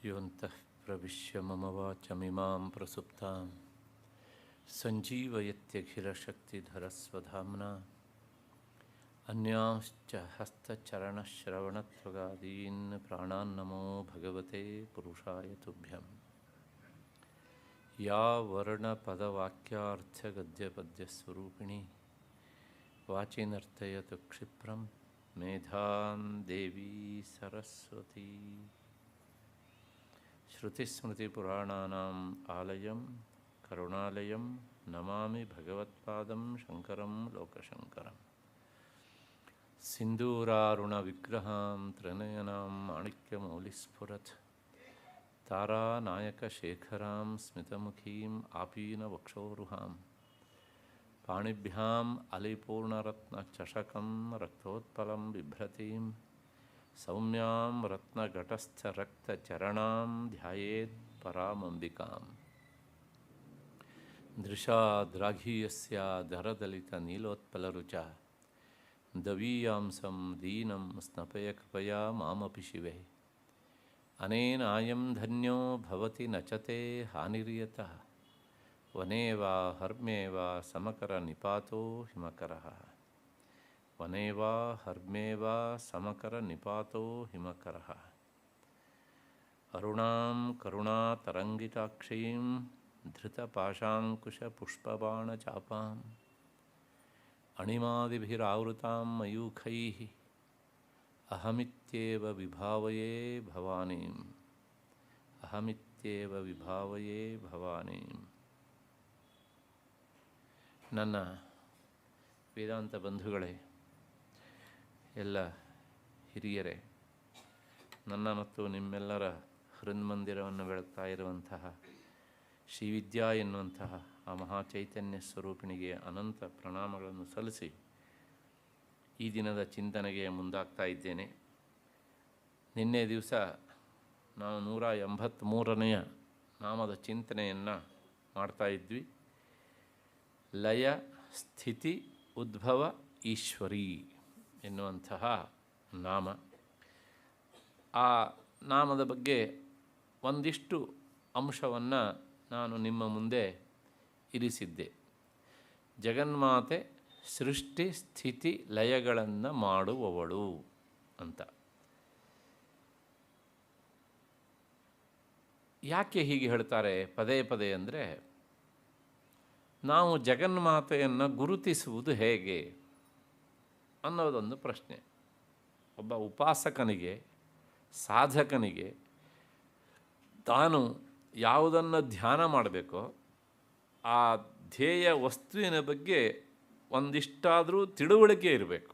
योऽन्तः प्रविश्य मम वाचमिमां प्रसुप्तां सञ्जीवयत्यखिलशक्तिधरस्वधाम्ना अन्यांश्च हस्तचरणश्रवणत्वगादीन् प्राणान्नमो भगवते पुरुषाय तुभ्यं। या वर्णपदवाक्यार्थगद्यपद्यस्वरूपिणी वाचि नर्तयतु क्षिप्रं मेधां देवी सरस्वती। श्रुतिस्मृतिपुराणानाम् आलयं करुणालयं नमामि भगवत्पादं शङ्करं लोकशङ्करं। सिन्दूरारुणविग्रहां त्रिनयनां माणिक्यमौलिस्फुरत् तारानायकशेखरां स्मितमुखीम् आपीनवक्षोरुहां पाणिभ्याम् अलिपूर्णरत्नचषकं रक्तोत्पलं बिभ्रतीं सौम्यां रत्नघटस्थरक्तचरणां ध्यायेत् परामम्बिकाम्। दृशाद्राघीयस्या धरदलितनीलोत्पलरुचा दवीयांसं दीनं स्नपय कृपया मामपि शिवे। अनेनायं धन्यो भवति न च ते हानिर्यतः वने वा हर्म्ये वा समकरनिपातो हिमकरः। वने वा हर्म्ये वा समकरनिपातो हिमकरः। अरुणां करुणातरङ्गिताक्षीं धृतपाशाङ्कुशपुष्पबाणचापाम् अणिमादिभिरावृतां मयूखैः अहमित्येव विभावये भवानीम्। अहमित्येव विभावये भवानीम्। ನನ್ನ ವೇದಾಂತ ಬಂಧುಗಳೇ, ಎಲ್ಲ ಹಿರಿಯರೇ, ನನ್ನ ಮತ್ತು ನಿಮ್ಮೆಲ್ಲರ ಹೃನ್ಮಂದಿರವನ್ನು ಬೆಳಗ್ತಾ ಇರುವಂತಹ ಶ್ರೀವಿದ್ಯಾ ಎನ್ನುವಂತಹ ಆ ಮಹಾಚೈತನ್ಯ ಸ್ವರೂಪಿಣಿಗೆ ಅನಂತ ಪ್ರಣಾಮಗಳನ್ನು ಸಲ್ಲಿಸಿ ಈ ದಿನದ ಚಿಂತನೆಗೆ ಮುಂದಾಗ್ತಾ ಇದ್ದೇನೆ. ನಿನ್ನೆ ದಿವಸ ನಾವು 183ನೇ ನಾಮದ ಚಿಂತನೆಯನ್ನು ಮಾಡ್ತಾ ಇದ್ವಿ. ಲಯ ಸ್ಥಿತಿ ಉದ್ಭವ ಈಶ್ವರಿ ಎನ್ನುವಂತಹ ನಾಮ. ಆ ನಾಮದ ಬಗ್ಗೆ ಒಂದಿಷ್ಟು ಅಂಶವನ್ನು ನಾನು ನಿಮ್ಮ ಮುಂದೆ ಇರಿಸಿದ್ದೆ. ಜಗನ್ಮಾತೆ ಸೃಷ್ಟಿ ಸ್ಥಿತಿ ಲಯಗಳನ್ನು ಮಾಡುವವಳು ಅಂತ. ಯಾಕೆ ಹೀಗೆ ಹೇಳ್ತಾರೆ ಪದೇ ಪದೇ ಅಂದರೆ, ನಾವು ಜಗನ್ಮಾತೆಯನ್ನು ಗುರುತಿಸುವುದು ಹೇಗೆ ಅನ್ನೋದೊಂದು ಪ್ರಶ್ನೆ. ಒಬ್ಬ ಉಪಾಸಕನಿಗೆ, ಸಾಧಕನಿಗೆ ತಾನು ಯಾವುದನ್ನು ಧ್ಯಾನ ಮಾಡಬೇಕೋ ಆ ಧ್ಯೇಯ ವಸ್ತುವಿನ ಬಗ್ಗೆ ಒಂದಿಷ್ಟಾದರೂ ತಿಳುವಳಿಕೆ ಇರಬೇಕು.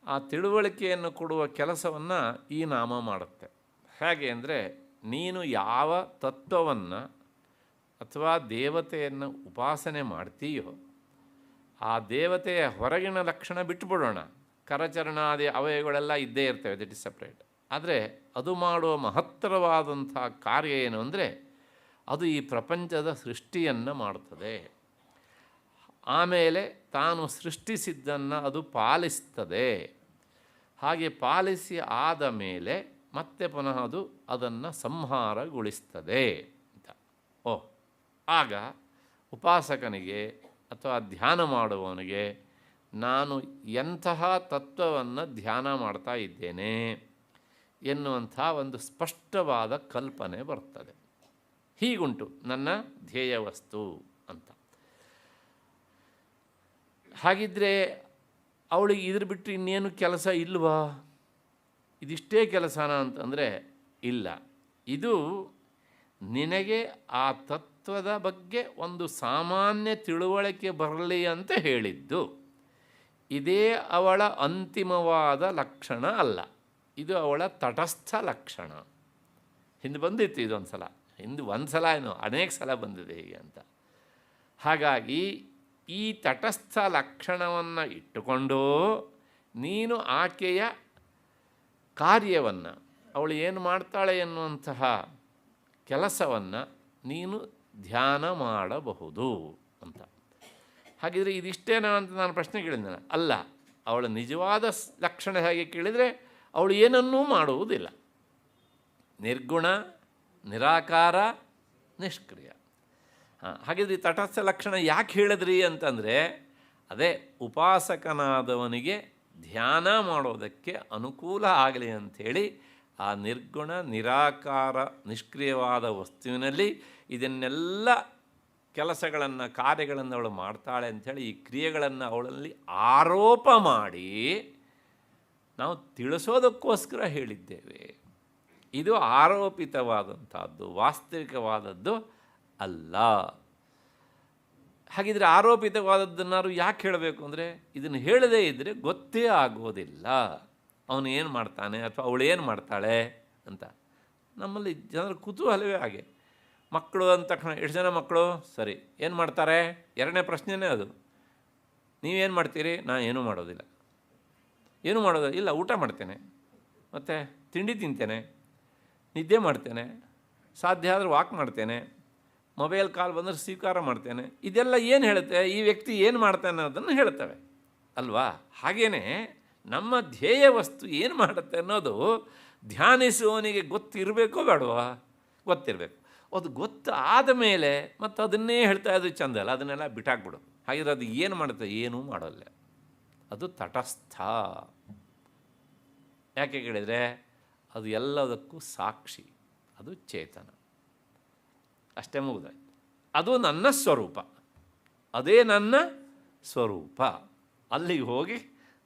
ಆ ತಿಳುವಳಿಕೆಯನ್ನು ಕೊಡುವ ಕೆಲಸವನ್ನು ಈ ನಾಮ ಮಾಡುತ್ತೆ. ಹೇಗೆ ಅಂದರೆ, ನೀನು ಯಾವ ತತ್ವವನ್ನು ಅಥವಾ ದೇವತೆಯನ್ನು ಉಪಾಸನೆ ಮಾಡ್ತೀಯೋ ಆ ದೇವತೆಯ ಹೊರಗಿನ ಲಕ್ಷಣ ಬಿಟ್ಟುಬಿಡೋಣ. ಕರಚರಣಾದಿ ಅವಯವಗಳೆಲ್ಲ ಇದ್ದೇ ಇರ್ತವೆ, ದಟ್ ಇಸ್ ಸಪ್ರೇಟ್. ಆದರೆ ಅದು ಮಾಡುವ ಮಹತ್ತರವಾದಂಥ ಕಾರ್ಯ ಏನು ಅಂದರೆ, ಅದು ಈ ಪ್ರಪಂಚದ ಸೃಷ್ಟಿಯನ್ನು ಮಾಡ್ತದೆ. ಆಮೇಲೆ ತಾನು ಸೃಷ್ಟಿಸಿದ್ದನ್ನು ಅದು ಪಾಲಿಸ್ತದೆ. ಹಾಗೆ ಪಾಲಿಸಿ ಆದ ಮೇಲೆ ಮತ್ತೆ ಪುನಃ ಅದು ಅದನ್ನು ಸಂಹಾರಗೊಳಿಸ್ತದೆ ಅಂತ. ಆಗ ಉಪಾಸಕನಿಗೆ ಅಥವಾ ಧ್ಯಾನ ಮಾಡುವವನಿಗೆ ನಾನು ಎಂತಹ ತತ್ವವನ್ನು ಧ್ಯಾನ ಮಾಡ್ತಾ ಇದ್ದೇನೆ ಎನ್ನುವಂಥ ಒಂದು ಸ್ಪಷ್ಟವಾದ ಕಲ್ಪನೆ ಬರ್ತದೆ. ಹೀಗುಂಟು ನನ್ನ ಧ್ಯೇಯ ವಸ್ತು ಅಂತ. ಹಾಗಿದ್ದರೆ ಅವಳಿಗೆ ಇದ್ರ ಬಿಟ್ಟು ಇನ್ನೇನು ಕೆಲಸ ಇಲ್ವಾ? ಇದಿಷ್ಟೇ ಕೆಲಸನ ಅಂತಂದರೆ ಇಲ್ಲ. ಇದು ನಿನಗೆ ಆ ತತ್ವದ ಬಗ್ಗೆ ಒಂದು ಸಾಮಾನ್ಯ ತಿಳುವಳಿಕೆ ಬರಲಿ ಅಂತ ಹೇಳಿದ್ದು. ಇದೇ ಅವಳ ಅಂತಿಮವಾದ ಲಕ್ಷಣ ಅಲ್ಲ, ಇದು ಅವಳ ತಟಸ್ಥ ಲಕ್ಷಣ. ಹಿಂದೆ ಬಂದಿತ್ತು ಇದೊಂದು ಸಲ, ಒಂದು ಸಲ ಏನೋ ಅನೇಕ ಸಲ ಬಂದಿದೆ ಹೀಗೆ ಅಂತ. ಹಾಗಾಗಿ ಈ ತಟಸ್ಥ ಲಕ್ಷಣವನ್ನು ಇಟ್ಟುಕೊಂಡು ನೀನು ಆಕೆಯ ಕಾರ್ಯವನ್ನು, ಅವಳು ಏನು ಮಾಡ್ತಾಳೆ ಎನ್ನುವಂತಹ ಕೆಲಸವನ್ನು ನೀನು ಧ್ಯಾನ ಮಾಡಬಹುದು ಅಂತ. ಹಾಗಿದ್ರೆ ಇದಿಷ್ಟೇನಾ ಅಂತ ನಾನು ಪ್ರಶ್ನೆ ಕೇಳಿದ್ದೆ. ಅಲ್ಲ, ಅವಳ ನಿಜವಾದ ಲಕ್ಷಣ ಹೇಗೆ ಕೇಳಿದರೆ ಅವಳು ಏನನ್ನೂ ಮಾಡುವುದಿಲ್ಲ. ನಿರ್ಗುಣ, ನಿರಾಕಾರ, ನಿಷ್ಕ್ರಿಯ. ಹಾಗಿದ್ರೆ ಈ ತಟಸ್ಥ ಲಕ್ಷಣ ಯಾಕೆ ಹೇಳಿದ್ರಿ ಅಂತಂದರೆ, ಅದೇ ಉಪಾಸಕನಾದವನಿಗೆ ಧ್ಯಾನ ಮಾಡೋದಕ್ಕೆ ಅನುಕೂಲ ಆಗಲಿ ಅಂಥೇಳಿ ಆ ನಿರ್ಗುಣ, ನಿರಾಕಾರ, ನಿಷ್ಕ್ರಿಯವಾದ ವಸ್ತುವಿನಲ್ಲಿ ಇದನ್ನೆಲ್ಲ ಕೆಲಸಗಳನ್ನು, ಕಾರ್ಯಗಳನ್ನು ಅವಳು ಮಾಡ್ತಾಳೆ ಅಂಥೇಳಿ ಈ ಕ್ರಿಯೆಗಳನ್ನು ಅವಳಲ್ಲಿ ಆರೋಪ ಮಾಡಿ ನಾವು ತಿಳಿಸೋದಕ್ಕೋಸ್ಕರ ಹೇಳಿದ್ದೇವೆ. ಇದು ಆರೋಪಿತವಾದಂಥದ್ದು, ವಾಸ್ತವಿಕವಾದದ್ದು ಅಲ್ಲ. ಹಾಗಿದ್ರೆ ಆರೋಪಿತವಾದದ್ದನ್ನಾರು ಯಾಕೆ ಹೇಳಬೇಕು ಅಂದರೆ, ಇದನ್ನು ಹೇಳದೇ ಇದ್ದರೆ ಗೊತ್ತೇ ಆಗೋದಿಲ್ಲ ಅವನು ಏನು ಮಾಡ್ತಾನೆ ಅಥವಾ ಅವಳು ಏನು ಮಾಡ್ತಾಳೆ ಅಂತ. ನಮ್ಮಲ್ಲಿ ಜನರ ಕುತೂಹಲವೇ ಹಾಗೆ. ಮಕ್ಕಳು ಅಂದ ತಕ್ಷಣ ಎಷ್ಟು ಜನ ಮಕ್ಕಳು ಸರಿ ಏನು ಮಾಡ್ತಾರೆ, ಎರಡನೇ ಪ್ರಶ್ನೆಯೇ ಅದು. ನೀವೇನು ಮಾಡ್ತೀರಿ? ನಾನು ಏನೂ ಮಾಡೋದಿಲ್ಲ. ಏನೂ ಮಾಡೋದಿಲ್ಲ, ಇಲ್ಲ ಊಟ ಮಾಡ್ತೇನೆ, ಮತ್ತು ತಿಂಡಿ ತಿಂತೇನೆ, ನಿದ್ದೆ ಮಾಡ್ತೇನೆ, ಸಾಧ್ಯ ಆದರೆ ವಾಕ್ ಮಾಡ್ತೇನೆ, ಮೊಬೈಲ್ ಕಾಲ್ ಬಂದರೆ ಸ್ವೀಕಾರ ಮಾಡ್ತೇನೆ. ಇದೆಲ್ಲ ಏನು ಹೇಳುತ್ತೆ, ಈ ವ್ಯಕ್ತಿ ಏನು ಮಾಡ್ತಾನೆ ಅನ್ನೋದನ್ನು ಹೇಳ್ತವೆ ಅಲ್ವಾ? ಹಾಗೆಯೇ ನಮ್ಮ ಧ್ಯೇಯ ವಸ್ತು ಏನು ಮಾಡುತ್ತೆ ಅನ್ನೋದು ಧ್ಯಾನಿಸುವವನಿಗೆ ಗೊತ್ತಿರಬೇಕೋ ಬೇಡವಾ? ಗೊತ್ತಿರಬೇಕು. ಅದು ಗೊತ್ತಾದ ಮೇಲೆ ಮತ್ತು ಅದನ್ನೇ ಹೇಳ್ತಾ ಇದ್ದು ಚಂದ ಅಲ್ಲ, ಅದನ್ನೆಲ್ಲ ಬಿಟ್ಟಾಕ್ಬಿಡು. ಹಾಗಿದ್ರೆ ಅದು ಏನು ಮಾಡುತ್ತೆ? ಏನೂ ಮಾಡೋಲ್ಲ. ಅದು ತಟಸ್ಥ. ಯಾಕೆ ಕೇಳಿದರೆ ಅದು ಎಲ್ಲದಕ್ಕೂ ಸಾಕ್ಷಿ, ಅದು ಚೇತನ. ಅಷ್ಟೇ ಮುಗಿದಾಯ್ತು. ಅದು ನನ್ನ ಸ್ವರೂಪ, ಅದೇ ನನ್ನ ಸ್ವರೂಪ, ಅಲ್ಲಿಗೆ ಹೋಗಿ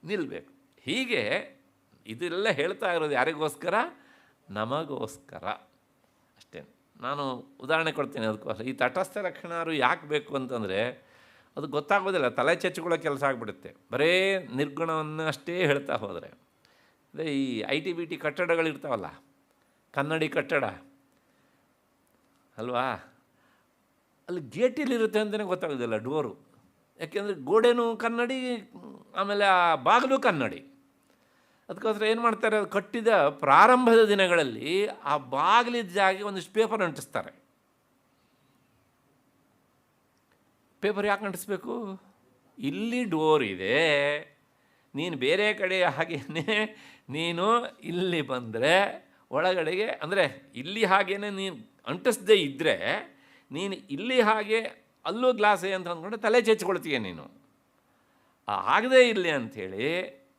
ನಿಲ್ಲಬೇಕು. ಹೀಗೆ ಇದೆಲ್ಲ ಹೇಳ್ತಾ ಇರೋದು ಯಾರಿಗೋಸ್ಕರ? ನಮಗೋಸ್ಕರ ಅಷ್ಟೇ. ನಾನು ಉದಾಹರಣೆ ಕೊಡ್ತೀನಿ ಅದಕ್ಕೋಸ್ಕರ. ಈ ತಟಸ್ಥ ಲಕ್ಷಣರು ಯಾಕೆ ಬೇಕು ಅಂತಂದರೆ, ಅದು ಗೊತ್ತಾಗೋದಿಲ್ಲ, ತಲೆ ಚೆಚ್ಚುಕೊಳ್ಳೋ ಕೆಲಸ ಆಗಿಬಿಡುತ್ತೆ ಬರೇ ನಿರ್ಗುಣವನ್ನು ಅಷ್ಟೇ ಹೇಳ್ತಾ ಹೋದರೆ. ಅದೇ ಈ IT-BT ಕಟ್ಟಡಗಳಿರ್ತಾವಲ್ಲ, ಕನ್ನಡಿ ಕಟ್ಟಡ ಅಲ್ವಾ, ಅಲ್ಲಿ ಗೇಟಲ್ಲಿರುತ್ತೆ ಅಂತಲೇ ಗೊತ್ತಾಗೋದಿಲ್ಲ, ಡೋರು. ಯಾಕೆಂದರೆ ಗೋಡೆನೂ ಕನ್ನಡಿ, ಆಮೇಲೆ ಆ ಬಾಗಿಲು ಕನ್ನಡಿ. ಅದಕ್ಕೋಸ್ಕರ ಏನು ಮಾಡ್ತಾರೆ, ಅದು ಕಟ್ಟಿದ ಪ್ರಾರಂಭದ ದಿನಗಳಲ್ಲಿ ಆ ಬಾಗಿಲಿದ್ದ ಜಾಗ ಒಂದಿಷ್ಟು ಪೇಪರ್ ಅಂಟಿಸ್ತಾರೆ. ಪೇಪರ್ ಯಾಕೆ ಅಂಟಿಸ್ಬೇಕು? ಇಲ್ಲಿ ಡೋರ್ ಇದೆ, ನೀನು ಬೇರೆ ಕಡೆ ಹಾಗೇನೆ ನೀನು ಇಲ್ಲಿ ಬಂದರೆ ಒಳಗಡೆಗೆ, ಅಂದರೆ ಇಲ್ಲಿ ಹಾಗೇನೆ ನೀನು ಅಂಟಿಸದೇ ಇದ್ದರೆ ನೀನು ಇಲ್ಲಿ ಹಾಗೆ ಅಲ್ಲೂ ಗ್ಲಾಸೇ ಅಂತ ಅಂದ್ಕೊಂಡು ತಲೆ ಚೆಚ್ಕೊಳ್ತೀಯ ನೀನು. ಆಗದೇ ಇಲ್ಲಿ ಅಂಥೇಳಿ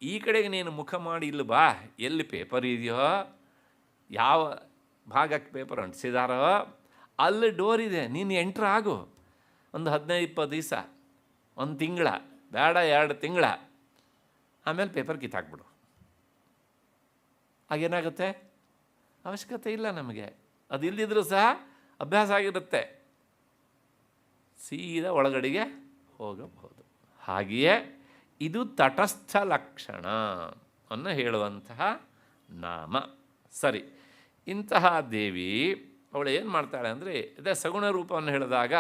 ಈ ಕಡೆಗೆ ನೀನು ಮುಖ ಮಾಡಿ ಇಲ್ಲಿ ಬಾ, ಎಲ್ಲಿ ಪೇಪರ್ ಇದೆಯೋ, ಯಾವ ಭಾಗಕ್ಕೆ ಪೇಪರ್ ಅಂಟಿಸಿದಾರೋ ಅಲ್ಲಿ ಡೋರ್ ಇದೆ, ನೀನು ಎಂಟ್ರ್ ಆಗು. ಒಂದು 15-20 ದಿವಸ, ಒಂದು ತಿಂಗಳ ಬೇಡ, 2 ತಿಂಗಳ, ಆಮೇಲೆ ಪೇಪರ್ ಕಿತ್ತಾಕ್ಬಿಡು. ಆಗೇನಾಗುತ್ತೆ? ಅವಶ್ಯಕತೆ ಇಲ್ಲ ನಮಗೆ. ಅದು ಇಲ್ಲದಿದ್ರೂ ಸಹ ಅಭ್ಯಾಸ ಆಗಿರುತ್ತೆ, ಸೀದಾ ಒಳಗಡೆಗೆ ಹೋಗಬಹುದು. ಹಾಗೆಯೇ ಇದು ತಟಸ್ಥ ಲಕ್ಷಣ ಅನ್ನು ಹೇಳುವಂತಹ ನಾಮ. ಸರಿ, ಇಂತಹ ದೇವಿ ಅವಳು ಏನು ಮಾಡ್ತಾಳೆ ಅಂದರೆ, ಅದೇ ಸಗುಣ ರೂಪವನ್ನು ಹೇಳಿದಾಗ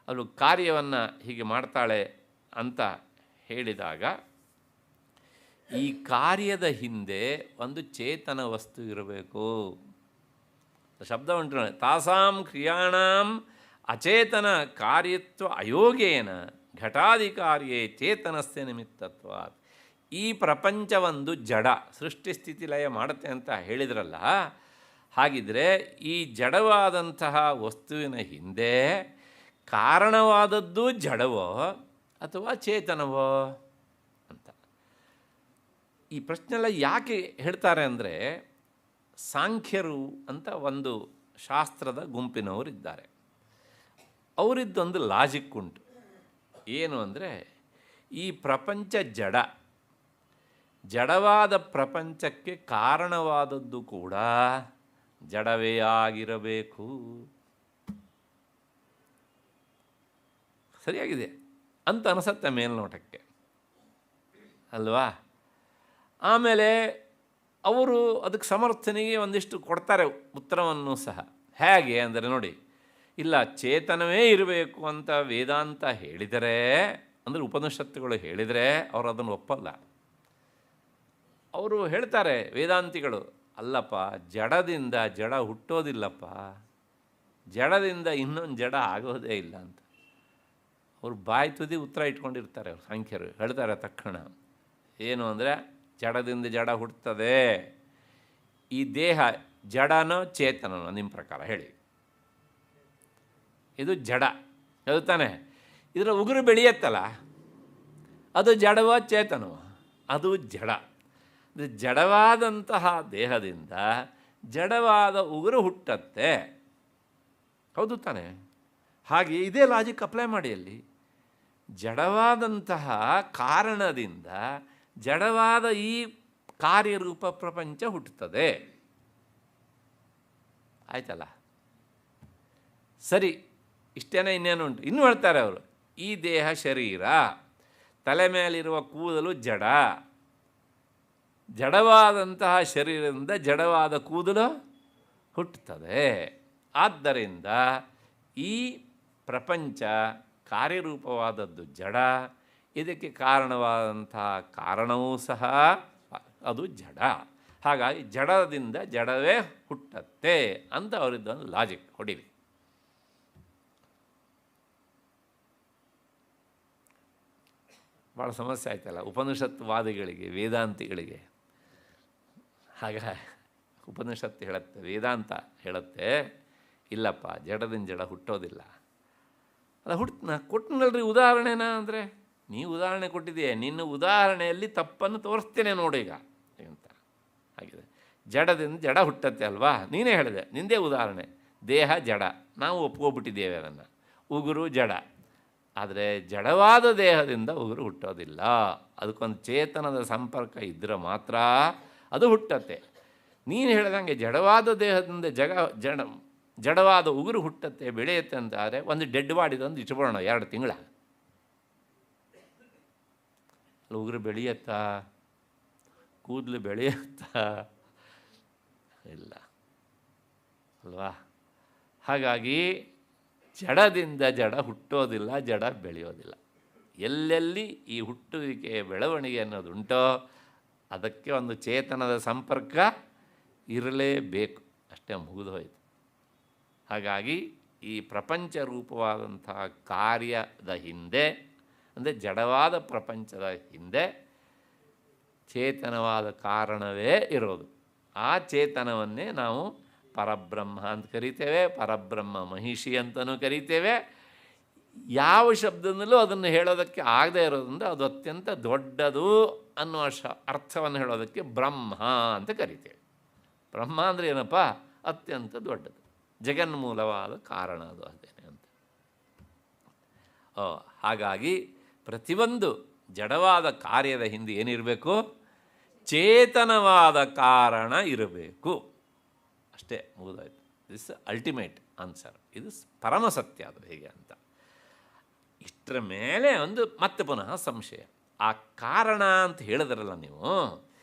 ಅವಳು ಕಾರ್ಯವನ್ನು ಹೀಗೆ ಮಾಡ್ತಾಳೆ ಅಂತ ಹೇಳಿದಾಗ, ಈ ಕಾರ್ಯದ ಹಿಂದೆ ಒಂದು ಚೇತನ ವಸ್ತು ಇರಬೇಕು. ಶಬ್ದ ಉಂಟು, ತಾಸಾಂ ಕ್ರಿಯಾಣಾಂ ಅಚೇತನ ಕಾರ್ಯತ್ವ ಅಯೋಗೇನ ಘಟಾಧಿಕಾರಿಯೇ ಚೇತನಸ್ಯ ನಿಮಿತ್ತತ್ವಾತ್. ಈ ಪ್ರಪಂಚವೊಂದು ಜಡ, ಸೃಷ್ಟಿ ಸ್ಥಿತಿ ಲಯ ಮಾಡುತ್ತೆ ಅಂತ ಹೇಳಿದ್ರಲ್ಲ, ಹಾಗಿದ್ರೆ ಈ ಜಡವಾದಂತಹ ವಸ್ತುವಿನ ಹಿಂದೆ ಕಾರಣವಾದದ್ದು ಜಡವೋ ಅಥವಾ ಚೇತನವೋ ಅಂತ. ಈ ಪ್ರಶ್ನೆಲ್ಲ ಯಾಕೆ ಹೇಳ್ತಾರೆ ಅಂದರೆ, ಸಾಂಖ್ಯರು ಅಂತ ಒಂದು ಶಾಸ್ತ್ರದ ಗುಂಪಿನವರಿದ್ದಾರೆ. ಅವರಿದ್ದೊಂದು ಲಾಜಿಕ್ ಉಂಟು. ಏನು ಅಂದರೆ, ಈ ಪ್ರಪಂಚ ಜಡ, ಜಡವಾದ ಪ್ರಪಂಚಕ್ಕೆ ಕಾರಣವಾದದ್ದು ಕೂಡ ಜಡವೇ ಆಗಿರಬೇಕು. ಸರಿಯಾಗಿದೆ ಅಂತ ಅನಿಸುತ್ತೆ ಮೇಲ್ನೋಟಕ್ಕೆ ಅಲ್ವಾ? ಆಮೇಲೆ ಅವರು ಅದಕ್ಕೆ ಸಮರ್ಥನೆಗೆ ಒಂದಿಷ್ಟು ಕೊಡ್ತಾರೆ ಉತ್ತರವನ್ನು ಸಹ. ಹೇಗೆ ಅಂದರೆ ನೋಡಿ, ಇಲ್ಲ ಚೇತನವೇ ಇರಬೇಕು ಅಂತ ವೇದಾಂತ ಹೇಳಿದರೆ, ಅಂದರೆ ಉಪನಿಷತ್ತುಗಳು ಹೇಳಿದರೆ ಅವರು ಅದನ್ನು ಒಪ್ಪಲ್ಲ. ಅವರು ಹೇಳ್ತಾರೆ ವೇದಾಂತಿಗಳು, ಅಲ್ಲಪ್ಪ ಜಡದಿಂದ ಜಡ ಹುಟ್ಟೋದಿಲ್ಲಪ್ಪ, ಜಡದಿಂದ ಇನ್ನೊಂದು ಜಡ ಆಗೋದೇ ಇಲ್ಲ ಅಂತ. ಅವರು ಬಾಯಿ ತುದಿ ಉತ್ತರ ಇಟ್ಕೊಂಡಿರ್ತಾರೆ. ಅವ್ರು ಸಾಂಖ್ಯರು ಹೇಳ್ತಾರೆ ತಕ್ಷಣ ಏನು ಅಂದರೆ, ಜಡದಿಂದ ಜಡ ಹುಟ್ಟುತ್ತದೆ. ಈ ದೇಹ ಜಡನೋ ಚೇತನನೋ ನಿಮ್ಮ ಪ್ರಕಾರ ಹೇಳಿ? ಇದು ಜಡ, ಅದು ತಾನೆ. ಇದರ ಉಗುರು ಬೆಳೆಯತ್ತಲ್ಲ, ಅದು ಜಡವೋ ಚೇತನವೋ? ಅದು ಜಡ. ಜಡವಾದಂತಹ ದೇಹದಿಂದ ಜಡವಾದ ಉಗುರು ಹುಟ್ಟತ್ತೆ, ಹೌದು ತಾನೆ? ಹಾಗೆ ಇದೇ ಲಾಜಿಕ್ ಅಪ್ಲೈ ಮಾಡಿ. ಅಲ್ಲಿ ಜಡವಾದಂತಹ ಕಾರಣದಿಂದ ಜಡವಾದ ಈ ಕಾರ್ಯರೂಪ ಪ್ರಪಂಚ ಹುಟ್ಟುತ್ತದೆ, ಆಯ್ತಲ್ಲ? ಸರಿ, ಇಷ್ಟೇನೇ, ಇನ್ನೇನು ಉಂಟು? ಇನ್ನೂ ಹೇಳ್ತಾರೆ ಅವರು, ಈ ದೇಹ ಶರೀರ, ತಲೆ ಮೇಲಿರುವ ಕೂದಲು ಜಡ, ಜಡವಾದಂತಹ ಶರೀರದಿಂದ ಜಡವಾದ ಕೂದಲು ಹುಟ್ಟುತ್ತದೆ. ಆದ್ದರಿಂದ ಈ ಪ್ರಪಂಚ ಕಾರ್ಯರೂಪವಾದದ್ದು ಜಡ, ಇದಕ್ಕೆ ಕಾರಣವಾದಂತಹ ಕಾರಣವೂ ಸಹ ಅದು ಜಡ. ಹಾಗಾಗಿ ಜಡದಿಂದ ಜಡವೇ ಹುಟ್ಟತ್ತೆ ಅಂತ ಅವರಿದ್ದೊಂದು ಲಾಜಿಕ್ ಹೊಡಿಲಿ. ಭಾಳ ಸಮಸ್ಯೆ ಆಯ್ತಲ್ಲ ಉಪನಿಷತ್ವಾದಿಗಳಿಗೆ, ವೇದಾಂತಿಗಳಿಗೆ. ಆಗ ಉಪನಿಷತ್ತು ಹೇಳುತ್ತೆ, ವೇದಾಂತ ಹೇಳುತ್ತೆ, ಇಲ್ಲಪ್ಪ, ಜಡದಿಂದ ಜಡ ಹುಟ್ಟೋದಿಲ್ಲ. ಅದು ಕೊಟ್ಟನಲ್ರಿ ಉದಾಹರಣೆನ ಅಂದರೆ, ನೀವು ಉದಾಹರಣೆ ಕೊಟ್ಟಿದೆಯೇ, ನಿನ್ನ ಉದಾಹರಣೆಯಲ್ಲಿ ತಪ್ಪನ್ನು ತೋರಿಸ್ತೇನೆ ನೋಡಿ ಈಗ ಅಂತ ಆಗಿದೆ. ಜಡದಿಂದ ಜಡ ಹುಟ್ಟತ್ತೆ ಅಲ್ವಾ? ನೀನೇ ಹೇಳಿದೆ, ನಿಂದೇ ಉದಾಹರಣೆ. ದೇಹ ಜಡ, ನಾವು ಒಪ್ಕೊಬಿಟ್ಟಿದ್ದೇವೆ ಅದನ್ನು. ಉಗುರು ಜಡ, ಆದರೆ ಜಡವಾದ ದೇಹದಿಂದ ಉಗುರು ಹುಟ್ಟೋದಿಲ್ಲ. ಅದಕ್ಕೊಂದು ಚೇತನದ ಸಂಪರ್ಕ ಇದ್ದರೆ ಮಾತ್ರ ಅದು ಹುಟ್ಟತ್ತೆ. ನೀನು ಹೇಳ್ದಂಗೆ ಜಡವಾದ ದೇಹದಿಂದ ಜಡವಾದ ಉಗುರು ಹುಟ್ಟತ್ತೆ, ಬೆಳೆಯುತ್ತೆ ಅಂತ ಆದರೆ ಒಂದು ಡೆಡ್ ಬಾಡಿದೊಂದು ಇಟ್ಕೊಳ್ಳೋಣ 2 ತಿಂಗಳ, ಉಗುರು ಬೆಳೆಯತ್ತಾ? ಕೂದಲು ಬೆಳೆಯುತ್ತಾ? ಇಲ್ಲ ಅಲ್ವಾ? ಹಾಗಾಗಿ ಜಡದಿಂದ ಜಡ ಹುಟ್ಟೋದಿಲ್ಲ, ಜಡ ಬೆಳೆಯೋದಿಲ್ಲ. ಎಲ್ಲೆಲ್ಲಿ ಈ ಹುಟ್ಟುವಿಕೆಯ ಬೆಳವಣಿಗೆ ಅನ್ನೋದುಂಟೋ ಅದಕ್ಕೆ ಒಂದು ಚೇತನದ ಸಂಪರ್ಕ ಇರಲೇಬೇಕು, ಅಷ್ಟೇ, ಮುಗಿದು ಹೋಯಿತು. ಹಾಗಾಗಿ ಈ ಪ್ರಪಂಚ ರೂಪವಾದಂತಹ ಕಾರ್ಯದ ಹಿಂದೆ, ಅಂದರೆ ಜಡವಾದ ಪ್ರಪಂಚದ ಹಿಂದೆ ಚೇತನವಾದ ಕಾರಣವೇ ಇರೋದು. ಆ ಚೇತನವನ್ನೇ ನಾವು ಪರಬ್ರಹ್ಮ ಅಂತ ಕರಿತೇವೆ, ಪರಬ್ರಹ್ಮ ಮಹಿಷಿ ಅಂತಲೂ ಕರಿತೇವೆ. ಯಾವ ಶಬ್ದದಲ್ಲೂ ಅದನ್ನು ಹೇಳೋದಕ್ಕೆ ಆಗದೇ ಇರೋದ್ರಿಂದ ಅದು ಅತ್ಯಂತ ದೊಡ್ಡದು ಅನ್ನುವ ಅರ್ಥವನ್ನು ಹೇಳೋದಕ್ಕೆ ಬ್ರಹ್ಮ ಅಂತ ಕರಿತೇವೆ. ಬ್ರಹ್ಮ ಅಂದರೆ ಏನಪ್ಪ? ಅತ್ಯಂತ ದೊಡ್ಡದು, ಜಗನ್ಮೂಲವಾದ ಕಾರಣ, ಅದು ಅದೇನೆ ಅಂತ. ಹಾಗಾಗಿ ಪ್ರತಿಯೊಂದು ಜಡವಾದ ಕಾರ್ಯದ ಹಿಂದೆ ಏನಿರಬೇಕು? ಚೇತನವಾದ ಕಾರಣ ಇರಬೇಕು, ಅಷ್ಟೇ, ಮುಗಿದೋಯ್ತು. ದಿಸ್ ಅಲ್ಟಿಮೇಟ್ ಆನ್ಸರ್, ಇದು ಪರಮ ಸತ್ಯ. ಅದು ಹೇಗೆ ಅಂತ ಇಷ್ಟರ ಮೇಲೆ ಒಂದು ಮತ್ತೆ ಪುನಃ ಸಂಶಯ. ಆ ಕಾರಣ ಅಂತ ಹೇಳಿದ್ರಲ್ಲ ನೀವು,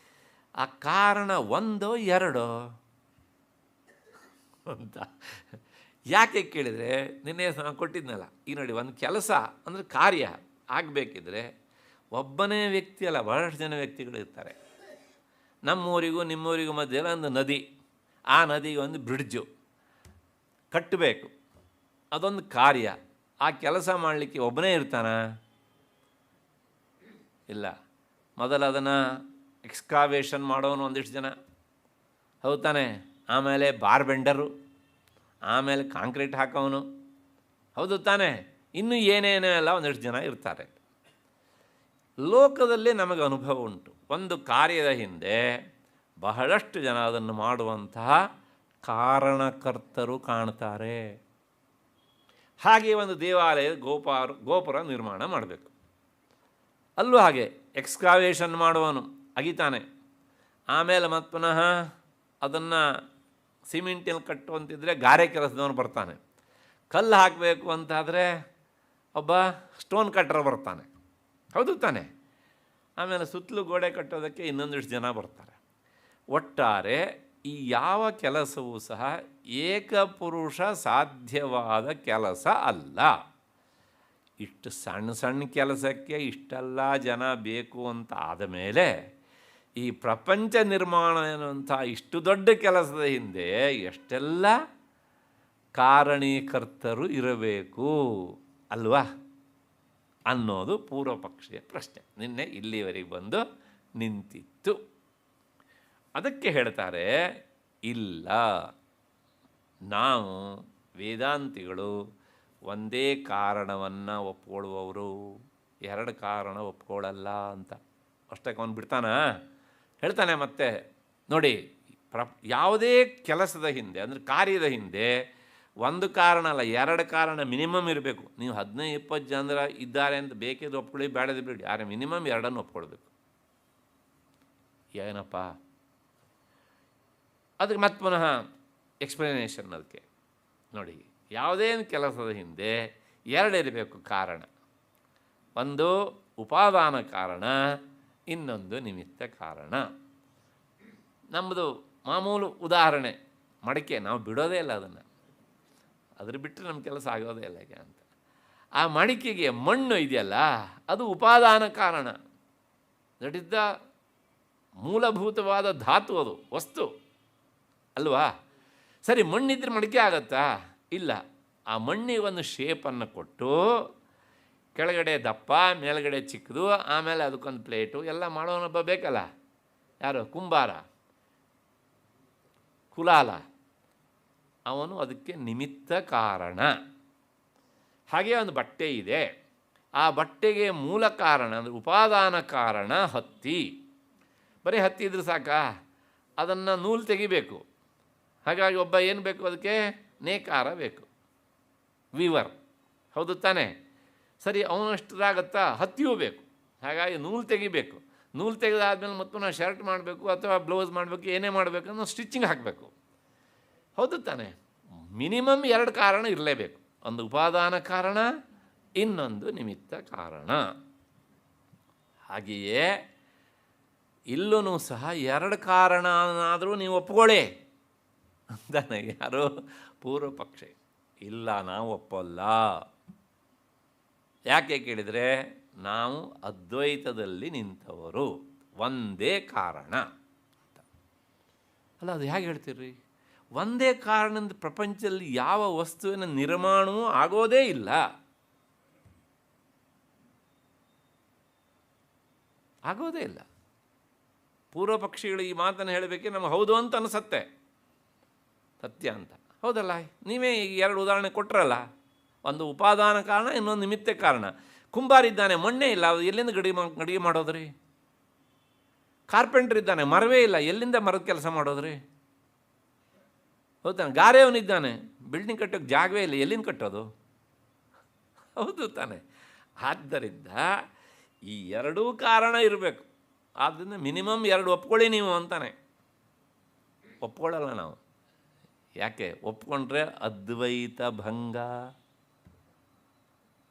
ಆ ಕಾರಣ ಒಂದೋ ಎರಡೋ ಅಂತ ಯಾಕೆ ಕೇಳಿದರೆ, ನಿನ್ನೆ ಕೊಟ್ಟಿದ್ನಲ್ಲ, ಈಗ ನೋಡಿ, ಒಂದು ಕೆಲಸ ಅಂದರೆ ಕಾರ್ಯ ಆಗಬೇಕಿದ್ರೆ ಒಬ್ಬನೇ ವ್ಯಕ್ತಿ ಅಲ್ಲ, ಬಹಳಷ್ಟು ಜನ ವ್ಯಕ್ತಿಗಳು ಇರ್ತಾರೆ. ನಮ್ಮೂರಿಗೂ ನಿಮ್ಮೂರಿಗೂ ಮಧ್ಯೆಲ್ಲ ಒಂದು ನದಿ, ಆ ನದಿಗೆ ಒಂದು ಬ್ರಿಡ್ಜು ಕಟ್ಟಬೇಕು, ಅದೊಂದು ಕಾರ್ಯ. ಆ ಕೆಲಸ ಮಾಡಲಿಕ್ಕೆ ಒಬ್ಬನೇ ಇರ್ತಾನ? ಇಲ್ಲ. ಮೊದಲು ಅದನ್ನು ಎಕ್ಸ್ಕಾವೇಷನ್ ಮಾಡೋನು ಒಂದಿಷ್ಟು ಜನ, ಹೌದು ತಾನೆ? ಆಮೇಲೆ ಬಾರ್ ಬೆಂಡರು, ಆಮೇಲೆ ಕಾಂಕ್ರೀಟ್ ಹಾಕೋನು, ಹೌದು ತಾನೆ? ಇನ್ನೂ ಏನೇನೋ ಎಲ್ಲ ಒಂದಿಷ್ಟು ಜನ ಇರ್ತಾರೆ. ಲೋಕದಲ್ಲಿ ನಮಗೆ ಅನುಭವ ಉಂಟು, ಒಂದು ಕಾರ್ಯದ ಹಿಂದೆ ಬಹಳಷ್ಟು ಜನ ಅದನ್ನು ಮಾಡುವಂತಹ ಕಾರಣಕರ್ತರು ಕಾಣ್ತಾರೆ. ಹಾಗೆ ಒಂದು ದೇವಾಲಯದ ಗೋಪುರ ನಿರ್ಮಾಣ ಮಾಡಬೇಕು, ಅಲ್ಲೂ ಹಾಗೆ ಎಕ್ಸ್ಕಾವೇಷನ್ ಮಾಡುವನು ಅಗಿತಾನೆ. ಆಮೇಲೆ ಮತ್ತೆ ಪುನಃ ಅದನ್ನು ಸಿಮೆಂಟಲ್ಲಿ ಕಟ್ಟುವಂತಿದ್ರೆ ಗಾರೆ ಕೆಲಸದವನು ಬರ್ತಾನೆ. ಕಲ್ಲು ಹಾಕಬೇಕು ಅಂತಾದರೆ ಒಬ್ಬ ಸ್ಟೋನ್ ಕಟ್ಟರ್ ಬರ್ತಾನೆ, ಹೌದು ತಾನೆ? ಆಮೇಲೆ ಸುತ್ತಲೂ ಗೋಡೆ ಕಟ್ಟೋದಕ್ಕೆ ಇನ್ನೊಂದಿಷ್ಟು ಜನ ಬರ್ತಾರೆ. ಒಟ್ಟಾರೆ ಈ ಯಾವ ಕೆಲಸವೂ ಸಹ ಏಕಪುರುಷ ಸಾಧ್ಯವಾದ ಕೆಲಸ ಅಲ್ಲ. ಇಷ್ಟು ಸಣ್ಣ ಸಣ್ಣ ಕೆಲಸಕ್ಕೆ ಇಷ್ಟೆಲ್ಲ ಜನ ಬೇಕು ಅಂತ ಆದಮೇಲೆ ಈ ಪ್ರಪಂಚ ನಿರ್ಮಾಣ ಎನ್ನುವಂಥ ಇಷ್ಟು ದೊಡ್ಡ ಕೆಲಸದ ಹಿಂದೆ ಎಷ್ಟೆಲ್ಲ ಕಾರಣೀಕರ್ತರು ಇರಬೇಕು ಅಲ್ವಾ ಅನ್ನೋದು ಪೂರ್ವ ಪಕ್ಷೀಯ ಪ್ರಶ್ನೆ ನಿನ್ನೆ ಇಲ್ಲಿವರೆಗೆ ಬಂದು ನಿಂತಿತ್ತು. ಅದಕ್ಕೆ ಹೇಳ್ತಾರೆ, ಇಲ್ಲ. ನಾವು ವೇದಾಂತಿಗಳು ಒಂದೇ ಕಾರಣವನ್ನು ಒಪ್ಕೊಳ್ಳುವವರು, ಎರಡು ಕಾರಣ ಒಪ್ಕೊಳ್ಳಲ್ಲ ಅಂತ. ಅಷ್ಟಕ್ಕೆ ಅವನು ಬಿಡ್ತಾನ? ಹೇಳ್ತಾನೆ ಮತ್ತೆ ನೋಡಿ, ಯಾವುದೇ ಕೆಲಸದ ಹಿಂದೆ ಅಂದರೆ ಕಾರ್ಯದ ಹಿಂದೆ ಒಂದು ಕಾರಣ ಅಲ್ಲ, ಎರಡು ಕಾರಣ ಮಿನಿಮಮ್ ಇರಬೇಕು. ನೀವು 15-20 ಜನರ ಇದ್ದಾರೆ ಅಂತ ಬೇಕಿದ್ರೆ ಒಪ್ಕೊಳ್ಳಿ, ಬೇಡದ ಬಿಡಿ, ಆದರೆ ಮಿನಿಮಮ್ ಎರಡನ್ನು ಒಪ್ಕೊಳ್ಬೇಕು. ಏನಪ್ಪ ಅದಕ್ಕೆ ಮತ್ತೆ ಪುನಃ ಎಕ್ಸ್ಪ್ಲನೇಷನ್. ಅದಕ್ಕೆ ನೋಡಿ, ಯಾವುದೇನು ಕೆಲಸದ ಹಿಂದೆ ಎರಡಿರಬೇಕು ಕಾರಣ. ಒಂದು ಉಪಾದಾನ ಕಾರಣ, ಇನ್ನೊಂದು ನಿಮಿತ್ತ ಕಾರಣ. ನಮ್ಮದು ಮಾಮೂಲು ಉದಾಹರಣೆ ಮಡಿಕೆ, ನಾವು ಬಿಡೋದೇ ಇಲ್ಲ ಅದನ್ನು, ಅದ್ರ ಬಿಟ್ಟರೆ ನಮ್ಮ ಕೆಲಸ ಆಗೋದೇ ಇಲ್ಲ ಈಗ ಅಂತ. ಆ ಮಡಿಕೆಗೆ ಮಣ್ಣು ಇದೆಯಲ್ಲ, ಅದು ಉಪಾದಾನ ಕಾರಣ. ದಟ್ ಇಸ್ ದ ಮೂಲಭೂತವಾದ ಧಾತು, ಅದು ವಸ್ತು ಅಲ್ವಾ? ಸರಿ, ಮಣ್ಣಿದ್ರೆ ಮಡಿಕೆ ಆಗತ್ತಾ? ಇಲ್ಲ. ಆ ಮಣ್ಣಿಗೆ ಒಂದು ಶೇಪನ್ನು ಕೊಟ್ಟು, ಕೆಳಗಡೆ ದಪ್ಪ ಮೇಲ್ಗಡೆ ಚಿಕ್ಕದು, ಆಮೇಲೆ ಅದಕ್ಕೊಂದು ಪ್ಲೇಟು ಎಲ್ಲ ಮಾಡೋನೊಬ್ಬ ಬೇಕಲ್ಲ. ಯಾರು? ಕುಂಬಾರ, ಕುಲಾಲ, ಅವನು ಅದಕ್ಕೆ ನಿಮಿತ್ತ ಕಾರಣ. ಹಾಗೆ ಒಂದು ಬಟ್ಟೆ ಇದೆ, ಆ ಬಟ್ಟೆಗೆ ಮೂಲ ಕಾರಣ ಅಂದರೆ ಉಪಾದಾನ ಕಾರಣ ಹತ್ತಿ. ಬರೀ ಹತ್ತಿ ಇದ್ರೆ ಸಾಕಾ? ಅದನ್ನು ನೂಲು ತೆಗಿಬೇಕು. ಹಾಗಾಗಿ ಒಬ್ಬ ಏನು ಬೇಕು ಅದಕ್ಕೆ? ನೇಕಾರ ಬೇಕು, ವೀವರ್, ಹೌದು ತಾನೇ? ಸರಿ, ಅವನಷ್ಟರಾಗತ್ತಾ? ಹತ್ತಿಯೂ ಬೇಕು. ಹಾಗಾಗಿ ನೂಲು ತೆಗಿಬೇಕು. ನೂಲು ತೆಗೆದಾದ್ಮೇಲೆ ಮತ್ತು ನಾವು ಶರ್ಟ್ ಮಾಡಬೇಕು ಅಥವಾ ಬ್ಲೌಸ್ ಮಾಡಬೇಕು, ಏನೇ ಮಾಡಬೇಕು ಅನ್ನೋ ಸ್ಟಿಚಿಂಗ್ ಹಾಕಬೇಕು, ಹೌದು ತಾನೇ? ಮಿನಿಮಮ್ ಎರಡು ಕಾರಣ ಇರಲೇಬೇಕು, ಒಂದು ಉಪಾದಾನ ಕಾರಣ, ಇನ್ನೊಂದು ನಿಮಿತ್ತ ಕಾರಣ. ಹಾಗೆಯೇ ಇಲ್ಲೂ ಸಹ ಎರಡು ಕಾರಣನಾದರೂ ನೀವು ಒಪ್ಕೊಳ್ಳಿ ಅಂತಾನೆ. ಯಾರು? ಪೂರ್ವ ಪಕ್ಷ. ಇಲ್ಲ, ನಾವು ಒಪ್ಪಲ್ಲ. ಯಾಕೆ ಕೇಳಿದರೆ, ನಾವು ಅದ್ವೈತದಲ್ಲಿ ನಿಂತವರು, ಒಂದೇ ಕಾರಣ ಅಂತ. ಅಲ್ಲ, ಅದು ಹೇಗೆ ಹೇಳ್ತೀರಿ? ಒಂದೇ ಕಾರಣದಿಂದ ಪ್ರಪಂಚದಲ್ಲಿ ಯಾವ ವಸ್ತುವಿನ ನಿರ್ಮಾಣವೂ ಆಗೋದೇ ಇಲ್ಲ. ಆಗೋದೇ ಇಲ್ಲ. ಪೂರ್ವ ಪಕ್ಷಿಗಳು ಈ ಮಾತನ್ನು ಹೇಳಬೇಕೆ ನಮಗೆ ಹೌದು ಅಂತ ಅನಿಸತ್ತೆ, ಸತ್ಯ ಅಂತ. ಹೌದಲ್ಲ? ನೀವೇ ಈಗ ಎರಡು ಉದಾಹರಣೆ ಕೊಟ್ಟರಲ್ಲ, ಒಂದು ಉಪಾದಾನ ಕಾರಣ, ಇನ್ನೊಂದು ನಿಮಿತ್ತ ಕಾರಣ. ಕುಂಬಾರಿದ್ದಾನೆ, ಮಣ್ಣೇ ಇಲ್ಲ, ಅದು ಎಲ್ಲಿಂದ ಗಡಿಗೆ ಮಾಡೋದ್ರಿ? ಕಾರ್ಪೆಂಟ್ರ್ ಇದ್ದಾನೆ, ಮರವೇ ಇಲ್ಲ, ಎಲ್ಲಿಂದ ಮರದ ಕೆಲಸ ಮಾಡೋದ್ರಿ? ಹೌದು ತಾನೆ? ಗಾರೆಯವನಿದ್ದಾನೆ, ಬಿಲ್ಡಿಂಗ್ ಕಟ್ಟೋಕ್ಕೆ ಜಾಗವೇ ಇಲ್ಲ, ಎಲ್ಲಿಂದ ಕಟ್ಟೋದು? ಹೌದು ತಾನೆ? ಆದ್ದರಿಂದ ಈ ಎರಡೂ ಕಾರಣ ಇರಬೇಕು. ಆದ್ದರಿಂದ ಮಿನಿಮಮ್ ಎರಡು ಒಪ್ಕೊಳ್ಳಿ ನೀವು ಅಂತಾನೆ. ಒಪ್ಕೊಳ್ಳಲ್ಲ ನಾವು. ಯಾಕೆ? ಒಪ್ಕೊಂಡ್ರೆ ಅದ್ವೈತ ಭಂಗ.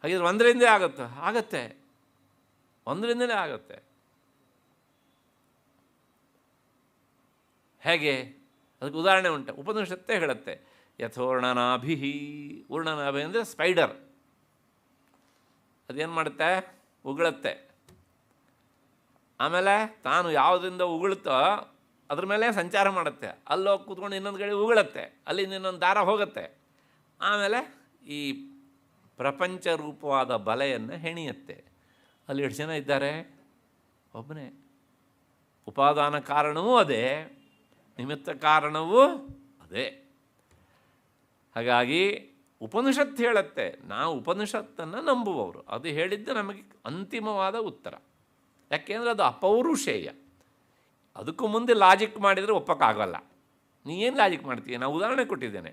ಹಾಗಿದ್ರೆ ಒಂದರಿಂದೇ ಆಗತ್ತೆ, ಒಂದರಿಂದಲೇ ಆಗತ್ತೆ. ಹೇಗೆ? ಅದಕ್ಕೆ ಉದಾಹರಣೆ ಉಂಟು. ಉಪನಿಷತ್ತೇ ಹೇಳುತ್ತೆ, ಯಥೋರ್ಣನಾಭಿ. ಉರ್ಣನಾಭಿ ಅಂದರೆ ಸ್ಪೈಡರ್. ಅದೇನು ಮಾಡುತ್ತೆ? ಉಗುಳುತ್ತೆ. ಆಮೇಲೆ ತಾನು ಯಾವುದರಿಂದ ಉಗುಳುತ್ತೋ ಅದ್ರ ಮೇಲೆ ಸಂಚಾರ ಮಾಡುತ್ತೆ. ಅಲ್ಲೋಗಿ ಕೂತ್ಕೊಂಡು ಇನ್ನೊಂದು ಕಡೆ ಉಗುಳುತ್ತೆ, ಅಲ್ಲಿಂದ ಇನ್ನೊಂದು ದಾರ ಹೋಗುತ್ತೆ. ಆಮೇಲೆ ಈ ಪ್ರಪಂಚ ರೂಪವಾದ ಬಲೆಯನ್ನು ಹೆಣಿಯುತ್ತೆ. ಅಲ್ಲಿ ಎಷ್ಟು ಜನ ಇದ್ದಾರೆ? ಒಬ್ಬನೇ. ಉಪಾದಾನ ಕಾರಣವೂ ಅದೇ, ನಿಮಿತ್ತ ಕಾರಣವೂ ಅದೇ. ಹಾಗಾಗಿ ಉಪನಿಷತ್ತು ಹೇಳುತ್ತೆ, ನಾವು ಉಪನಿಷತ್ತನ್ನು ನಂಬುವವರು. ಅದು ಹೇಳಿದ್ದು ನಮಗೆ ಅಂತಿಮವಾದ ಉತ್ತರ. ಯಾಕೆಂದರೆ ಅದು ಅಪೌರುಷೇಯ. ಅದಕ್ಕೂ ಮುಂದೆ ಲಾಜಿಕ್ ಮಾಡಿದರೆ ಒಪ್ಪಕ್ಕಾಗಲ್ಲ. ನೀ ಏನು ಲಾಜಿಕ್ ಮಾಡ್ತೀಯ? ನಾನು ಉದಾಹರಣೆ ಕೊಟ್ಟಿದ್ದೇನೆ.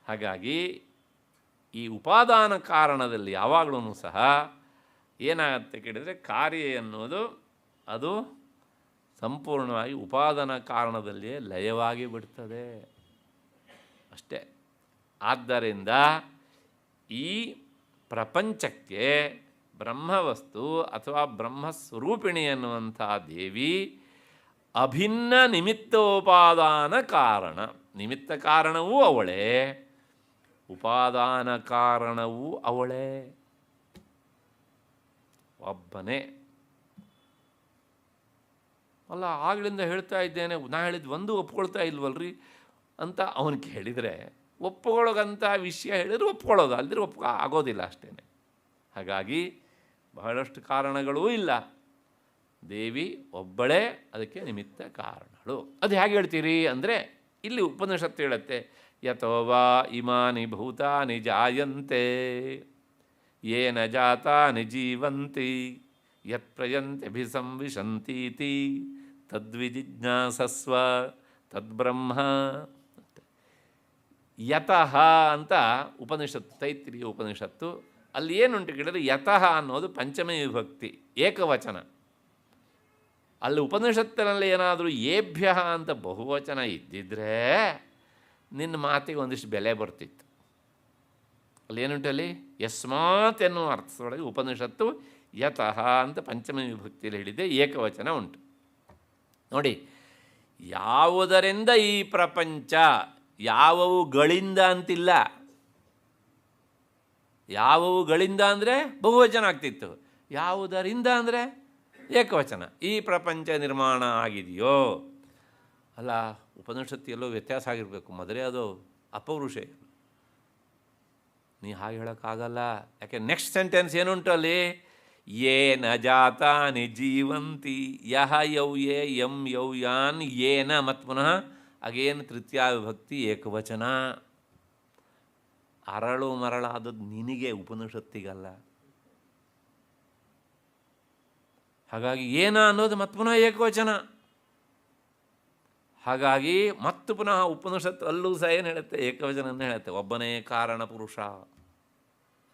ಹಾಗಾಗಿ ಈ ಉಪಾದಾನ ಕಾರಣದಲ್ಲಿ ಯಾವಾಗಲೂ ಸಹ ಏನಾಗುತ್ತೆ ಕೇಳಿದರೆ, ಕಾರ್ಯ ಎನ್ನುವುದು ಅದು ಸಂಪೂರ್ಣವಾಗಿ ಉಪಾದಾನ ಕಾರಣದಲ್ಲಿಯೇ ಲಯವಾಗಿ ಬಿಡ್ತದೆ ಅಷ್ಟೇ. ಆದ್ದರಿಂದ ಈ ಪ್ರಪಂಚಕ್ಕೆ ಬ್ರಹ್ಮವಸ್ತು ಅಥವಾ ಬ್ರಹ್ಮಸ್ವರೂಪಿಣಿ ಎನ್ನುವಂಥ ದೇವಿ ಅಭಿನ್ನ ನಿಮಿತ್ತೋಪಾದಾನ ಕಾರಣ. ನಿಮಿತ್ತ ಕಾರಣವೂ ಅವಳೇ, ಉಪಾದಾನ ಕಾರಣವೂ ಅವಳೇ, ಒಬ್ಬನೇ. ಅಲ್ಲ, ಆಗಲಿಂದ ಹೇಳ್ತಾ ಇದ್ದೇನೆ, ನಾ ಹೇಳಿದ್ದು ಒಂದು ಒಪ್ಕೊಳ್ತಾ ಇಲ್ವಲ್ರಿ ಅಂತ ಅವನು ಕೇಳಿದರೆ, ಒಪ್ಕೊಳ್ಳೋಗಂಥ ವಿಷಯ ಹೇಳಿದ್ರೆ ಒಪ್ಕೊಳ್ಳೋದು, ಅಲ್ಲದ್ರೆ ಆಗೋದಿಲ್ಲ ಅಷ್ಟೇ. ಹಾಗಾಗಿ ಬಹಳಷ್ಟು ಕಾರಣಗಳೂ ಇಲ್ಲ, ದೇವಿ ಒಬ್ಬಳೇ ಅದಕ್ಕೆ ನಿಮಿತ್ತ ಕಾರಣಗಳು. ಮಾತುಗಳು. ಅದು ಹೇಗೆ ಹೇಳ್ತೀರಿ ಅಂದರೆ ಇಲ್ಲಿ ಉಪನಿಷತ್ತು ಹೇಳುತ್ತೆ, ಯತೋ ವಾ ಇಮಾನಿ ಭೂತಾನಿ ಜಾಯಂತೆ ಯೇನ ಜಾತಾನಿ ಜೀವಂತಿ ಯತ್ ಪ್ರಯಂತ್ಯಭಿಸಂವಿಶಂತೀತಿ ತದ್ವಿಜಿಜ್ಞಾಸಸ್ವ ತದ್ಬ್ರಹ್ಮ. ಯತಃ ಅಂತ ಉಪನಿಷತ್ತು, ತೈತ್ರಿಯ ಉಪನಿಷತ್ತು. ಅಲ್ಲಿ ಏನುಂಟು ಕೇಳಿದ್ರೆ ಯತಃ ಅನ್ನೋದು ಪಂಚಮಿ ವಿಭಕ್ತಿ, ಏಕವಚನ. ಅಲ್ಲಿ ಉಪನಿಷತ್ತಿನಲ್ಲಿ ಏನಾದರೂ ಏಭ್ಯ ಅಂತ ಬಹುವಚನ ಇದ್ದಿದ್ರೆ ನಿನ್ನ ಮಾತಿಗೆ ಒಂದಿಷ್ಟು ಬೆಲೆ ಬರ್ತಿತ್ತು. ಅಲ್ಲಿ ಏನುಂಟು, ಅಲ್ಲಿ ಯಸ್ಮಾತ್ ಎನ್ನುವ ಅರ್ಥದೊಳಗೆ ಉಪನಿಷತ್ತು ಯತಃ ಅಂತ ಪಂಚಮಿ ವಿಭಕ್ತಿಯಲ್ಲಿ ಹೇಳಿದೆ, ಏಕವಚನ ಉಂಟು. ನೋಡಿ, ಯಾವುದರಿಂದ ಈ ಪ್ರಪಂಚ, ಯಾವುಗಳಿಂದ ಅಂತಿಲ್ಲ. ಯಾವುಗಳಿಂದ ಅಂದರೆ ಬಹುವಚನ ಆಗ್ತಿತ್ತು, ಯಾವುದರಿಂದ ಅಂದರೆ ಏಕವಚನ. ಈ ಪ್ರಪಂಚ ನಿರ್ಮಾಣ ಆಗಿದೆಯೋ ಅಲ್ಲ, ಉಪನಿಷತ್ತು ಎಲ್ಲೋ ವ್ಯತ್ಯಾಸ ಆಗಿರಬೇಕು, ಮೊದಲೇ ಅದು ಅಪೌರುಷ. ನೀ ಹಾಗೆ ಹೇಳೋಕ್ಕಾಗಲ್ಲ. ಯಾಕೆ ನೆಕ್ಸ್ಟ್ ಸೆಂಟೆನ್ಸ್ ಏನುಂಟು ಅಲ್ಲಿ, ಯೇನ ಜಾತಾನಿ ಜೀವಂತಿ ಯಹ ಯೌ ಯೇ ಯಂ ಯೌ ಯಾನ್ ಯೇನ, ಮತ್ತು ಪುನಃ ಅಗೇನು ತೃತೀಯ ವಿಭಕ್ತಿ ಏಕವಚನ. ಅರಳು ಮರಳಾದದ್ದು ನಿನಗೆ, ಉಪನಿಷತ್ತಿಗಲ್ಲ. ಹಾಗಾಗಿ ಏನ ಅನ್ನೋದು ಮತ್ತು ಪುನಃ ಏಕವಚನ. ಹಾಗಾಗಿ ಮತ್ತು ಪುನಃ ಉಪನಿಷತ್ತು ಅಲ್ಲೂ ಸಹ ಏನು ಹೇಳುತ್ತೆ, ಏಕವಚನವನ್ನು ಹೇಳುತ್ತೆ, ಒಬ್ಬನೇ ಕಾರಣ ಪುರುಷ,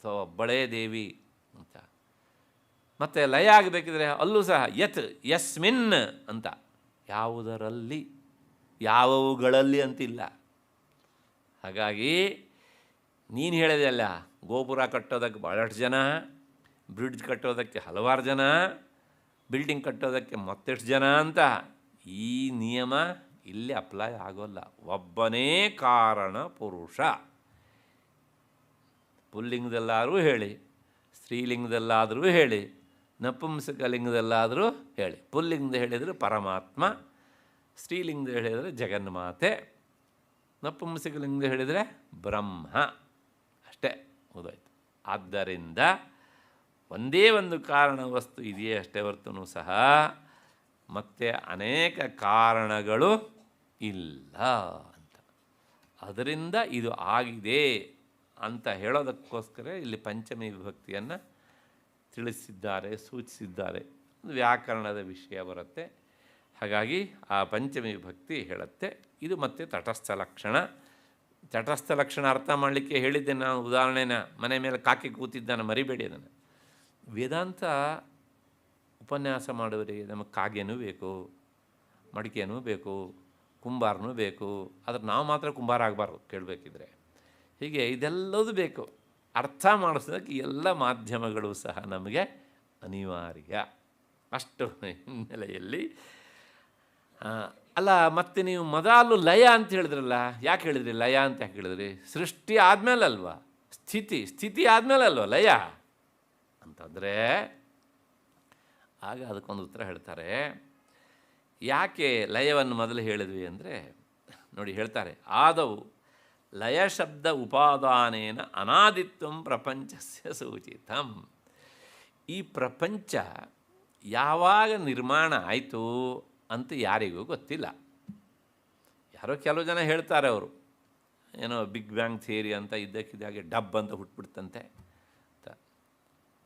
ಸೊ ಒಬ್ಬಳೇ ದೇವಿ ಅಂತ. ಮತ್ತು ಲಯ ಆಗಬೇಕಿದ್ರೆ ಅಲ್ಲೂ ಸಹ ಯತ್ ಯಸ್ಮಿನ್ ಅಂತ, ಯಾವುದರಲ್ಲಿ, ಯಾವುಗಳಲ್ಲಿ ಅಂತಿಲ್ಲ. ಹಾಗಾಗಿ ನೀನು ಹೇಳಿದೆ ಅಲ್ಲ, ಗೋಪುರ ಕಟ್ಟೋದಕ್ಕೆ ಭಾಳಷ್ಟು ಜನ, ಬ್ರಿಡ್ಜ್ ಕಟ್ಟೋದಕ್ಕೆ ಹಲವಾರು ಜನ, ಬಿಲ್ಡಿಂಗ್ ಕಟ್ಟೋದಕ್ಕೆ ಮತ್ತೆಷ್ಟು ಜನ ಅಂತ. ಈ ನಿಯಮ ಇಲ್ಲಿ ಅಪ್ಲೈ ಆಗೋಲ್ಲ. ಒಬ್ಬನೇ ಕಾರಣ ಪುರುಷ. ಪುಲ್ಲಿಂಗದಲ್ಲಾದರೂ ಹೇಳಿ, ಸ್ತ್ರೀಲಿಂಗದಲ್ಲಾದರೂ ಹೇಳಿ, ನಪುಂಸಕಲಿಂಗದಲ್ಲಾದರೂ ಹೇಳಿ. ಪುಲ್ಲಿಂಗದ ಹೇಳಿದರೆ ಪರಮಾತ್ಮ, ಸ್ತ್ರೀಲಿಂಗದ ಹೇಳಿದರೆ ಜಗನ್ಮಾತೆ, ನಪುಂಸಕಲಿಂಗದ ಹೇಳಿದರೆ ಬ್ರಹ್ಮ. ಅಷ್ಟೇ, ಮುಗಿದೋಯ್ತು. ಆದ್ದರಿಂದ ಒಂದೇ ಒಂದು ಕಾರಣ ವಸ್ತು ಇದೆಯೇ ಅಷ್ಟೇ ಹೊರತು ಸಹ ಮತ್ತೆ ಅನೇಕ ಕಾರಣಗಳು ಇಲ್ಲ ಅಂತ. ಅದರಿಂದ ಇದು ಆಗಿದೆ ಅಂತ ಹೇಳೋದಕ್ಕೋಸ್ಕರ ಇಲ್ಲಿ ಪಂಚಮಿ ವಿಭಕ್ತಿಯನ್ನು ತಿಳಿಸಿದ್ದಾರೆ, ಸೂಚಿಸಿದ್ದಾರೆ. ವ್ಯಾಕರಣದ ವಿಷಯ ಬರುತ್ತೆ. ಹಾಗಾಗಿ ಆ ಪಂಚಮಿ ವಿಭಕ್ತಿ ಹೇಳುತ್ತೆ. ಇದು ಮತ್ತೆ ತಟಸ್ಥ ಲಕ್ಷಣ. ತಟಸ್ಥ ಲಕ್ಷಣ ಅರ್ಥ ಮಾಡಲಿಕ್ಕೆ ಹೇಳಿದ್ದೆ ನಾನು ಉದಾಹರಣೆನ, ಮನೆ ಮೇಲೆ ಕಾಕಿ ಕೂತಿದ್ದಾನೆ, ಮರಿಬೇಡಿ ಅದನ್ನು. ವೇದಾಂತ ಉಪನ್ಯಾಸ ಮಾಡುವವರಿಗೆ ನಮಗೆ ಕಾಗೆನೂ ಬೇಕು, ಮಡಿಕೆನೂ ಬೇಕು, ಕುಂಬಾರನೂ ಬೇಕು. ಆದರೆ ನಾವು ಮಾತ್ರ ಕುಂಬಾರ ಆಗಬಾರ್ದು ಕೇಳಬೇಕಿದ್ರೆ. ಹೀಗೆ ಇದೆಲ್ಲದೂ ಬೇಕು. ಅರ್ಥ ಮಾಡಿಸೋದಕ್ಕೆ ಎಲ್ಲ ಮಾಧ್ಯಮಗಳು ಸಹ ನಮಗೆ ಅನಿವಾರ್ಯ. ಅಷ್ಟು ಹಿನ್ನೆಲೆಯಲ್ಲಿ ಅಲ್ಲ. ಮತ್ತು ನೀವು ಮೊದಲು ಲಯ ಅಂತ ಹೇಳಿದ್ರಲ್ಲ, ಯಾಕೆ ಹೇಳಿದ್ರಿ ಲಯ ಅಂತ ಯಾಕೆ ಹೇಳಿದ್ರಿ? ಸೃಷ್ಟಿ ಆದಮೇಲೆ ಅಲ್ವಾ ಸ್ಥಿತಿ ಆದಮೇಲೆ ಅಲ್ವಾ ಲಯ ಅಂತಂದರೆ, ಆಗ ಅದಕ್ಕೊಂದು ಉತ್ತರ ಹೇಳ್ತಾರೆ. ಯಾಕೆ ಲಯವನ್ನು ಮೊದಲು ಹೇಳಿದ್ವಿ ಅಂದರೆ, ನೋಡಿ ಹೇಳ್ತಾರೆ, ಆದವು ಲಯ ಶಬ್ದ ಉಪಾದಾನೇನ ಅನಾದಿತ್ವಂ ಪ್ರಪಂಚಸ್ಯ ಸೂಚಿತಂ. ಈ ಪ್ರಪಂಚ ಯಾವಾಗ ನಿರ್ಮಾಣ ಆಯಿತು ಅಂತ ಯಾರಿಗೂ ಗೊತ್ತಿಲ್ಲ. ಯಾರೋ ಕೆಲವು ಜನ ಹೇಳ್ತಾರೆ, ಅವರು ಏನೋ ಬಿಗ್ ಬ್ಯಾಂಗ್ ಥಿಯರಿ ಅಂತ ಇದ್ದಕ್ಕಿದ್ದಾಗೆ ಡಬ್ ಅಂತ ಹುಟ್ಬಿಡ್ತಂತೆ ಅಂತ.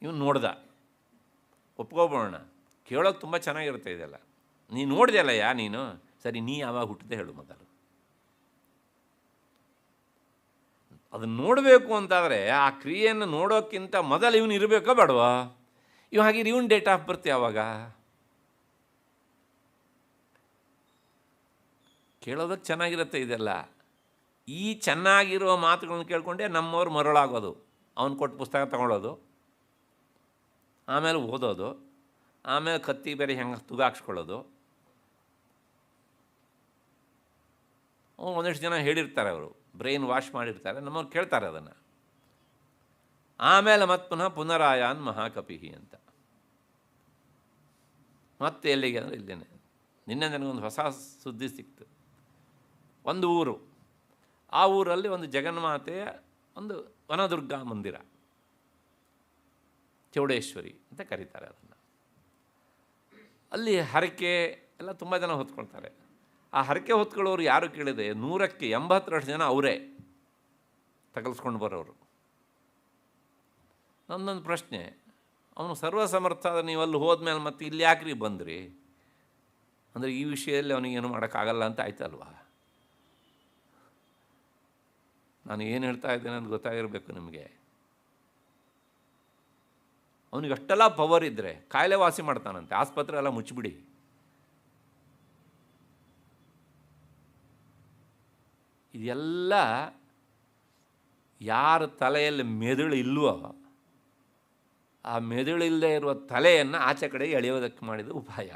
ಇವನು ನೋಡ್ದ, ಒಪ್ಕೊಬೋಣ, ಕೇಳೋಕೆ ತುಂಬ ಚೆನ್ನಾಗಿರುತ್ತೆ ಇದೆಲ್ಲ. ನೀನು ನೋಡಿದೆಯಲ್ಲ ನೀನು, ಸರಿ ನೀ ಯಾವಾಗ ಹುಟ್ಟಿದೆ ಹೇಳು ಮೊದಲು. ಅದನ್ನು ನೋಡಬೇಕು ಅಂತಾದರೆ ಆ ಕ್ರಿಯೆಯನ್ನು ನೋಡೋಕ್ಕಿಂತ ಮೊದಲು ಇವನು ಇರಬೇಕೋ ಬೇಡವಾ? ಹಾಗೆ ಇವನು ಡೇಟ್ ಆಫ್ ಬರ್ತ್ ಯಾವಾಗ? ಕೇಳೋದಕ್ಕೆ ಚೆನ್ನಾಗಿರುತ್ತೆ ಇದೆಲ್ಲ. ಈ ಚೆನ್ನಾಗಿರೋ ಮಾತುಗಳನ್ನ ಕೇಳಿಕೊಂಡೆ ನಮ್ಮವ್ರು ಮರಳಾಗೋದು. ಅವನು ಕೊಟ್ಟು ಪುಸ್ತಕ ತಗೊಳ್ಳೋದು, ಆಮೇಲೆ ಓದೋದು, ಆಮೇಲೆ ಕತ್ತಿ ಬೇರೆ ಹೆಂಗೆ ತುಗಾಕ್ಸ್ಕೊಳ್ಳೋದು. ಒಂದಿಷ್ಟು ಜನ ಹೇಳಿರ್ತಾರೆ, ಅವರು ಬ್ರೈನ್ ವಾಶ್ ಮಾಡಿರ್ತಾರೆ, ನಮ್ಮವ್ರು ಕೇಳ್ತಾರೆ ಅದನ್ನು. ಆಮೇಲೆ ಮತ್ತೆ ಪುನರಾಯಾನ್ ಮಹಾಕಪಿಹಿ ಅಂತ. ಮತ್ತೆ ಎಲ್ಲಿಗೆ ಅಂದರೆ ಇಲ್ಲೇನೆ. ನಿನ್ನೆ ನನಗೊಂದು ಹೊಸ ಸುದ್ದಿ ಸಿಕ್ತು. ಒಂದು ಊರು, ಆ ಊರಲ್ಲಿ ಒಂದು ಜಗನ್ಮಾತೆಯ ಒಂದು ವನದುರ್ಗಾ ಮಂದಿರ, ಚೌಡೇಶ್ವರಿ ಅಂತ ಕರೀತಾರೆ ಅದನ್ನು. ಅಲ್ಲಿ ಹರಕೆ ಎಲ್ಲ ತುಂಬ ಜನ ಹೊತ್ಕೊಳ್ತಾರೆ. ಆ ಹರಕೆ ಹೊತ್ಕೊಳ್ಳೋರು ಯಾರು ಕೇಳಿದೆ 100ಕ್ಕೆ 80% ಜನ ಅವರೇ ತಗಲ್ಸ್ಕೊಂಡು ಬರೋರು. ನನ್ನೊಂದು ಪ್ರಶ್ನೆ, ಅವನು ಸರ್ವಸಮರ್ಥ ನೀವು ಅಲ್ಲಿ ಹೋದ್ಮೇಲೆ ಮತ್ತೆ ಇಲ್ಲಿ ಯಾಕ್ರಿ ಬಂದ್ರಿ ಅಂದರೆ ಈ ವಿಷಯದಲ್ಲಿ ಅವನಿಗೇನು ಮಾಡೋಕ್ಕಾಗಲ್ಲ ಅಂತ ಆಯ್ತಲ್ವಾ? ನಾನು ಏನು ಹೇಳ್ತಾ ಇದ್ದೇನೆ ಅಂತ ಗೊತ್ತಾಗಿರಬೇಕು ನಿಮಗೆ. ಅವನಿಗೆ ಅಷ್ಟೆಲ್ಲ ಪವರ್ ಇದ್ದರೆ ಕಾಯಿಲೆ ವಾಸಿ ಮಾಡ್ತಾನಂತೆ, ಆಸ್ಪತ್ರೆ ಎಲ್ಲ ಮುಚ್ಚಿಬಿಡಿ. ಇದೆಲ್ಲ ಯಾರ ತಲೆಯಲ್ಲಿ ಮೆದುಳು ಇಲ್ವೋ ಆ ಮೆದುಳಿಲ್ಲದೆ ಇರುವ ತಲೆಯನ್ನು ಆಚೆ ಕಡೆ ಎಳೆಯೋದಕ್ಕೆ ಮಾಡಿದ ಉಪಾಯ.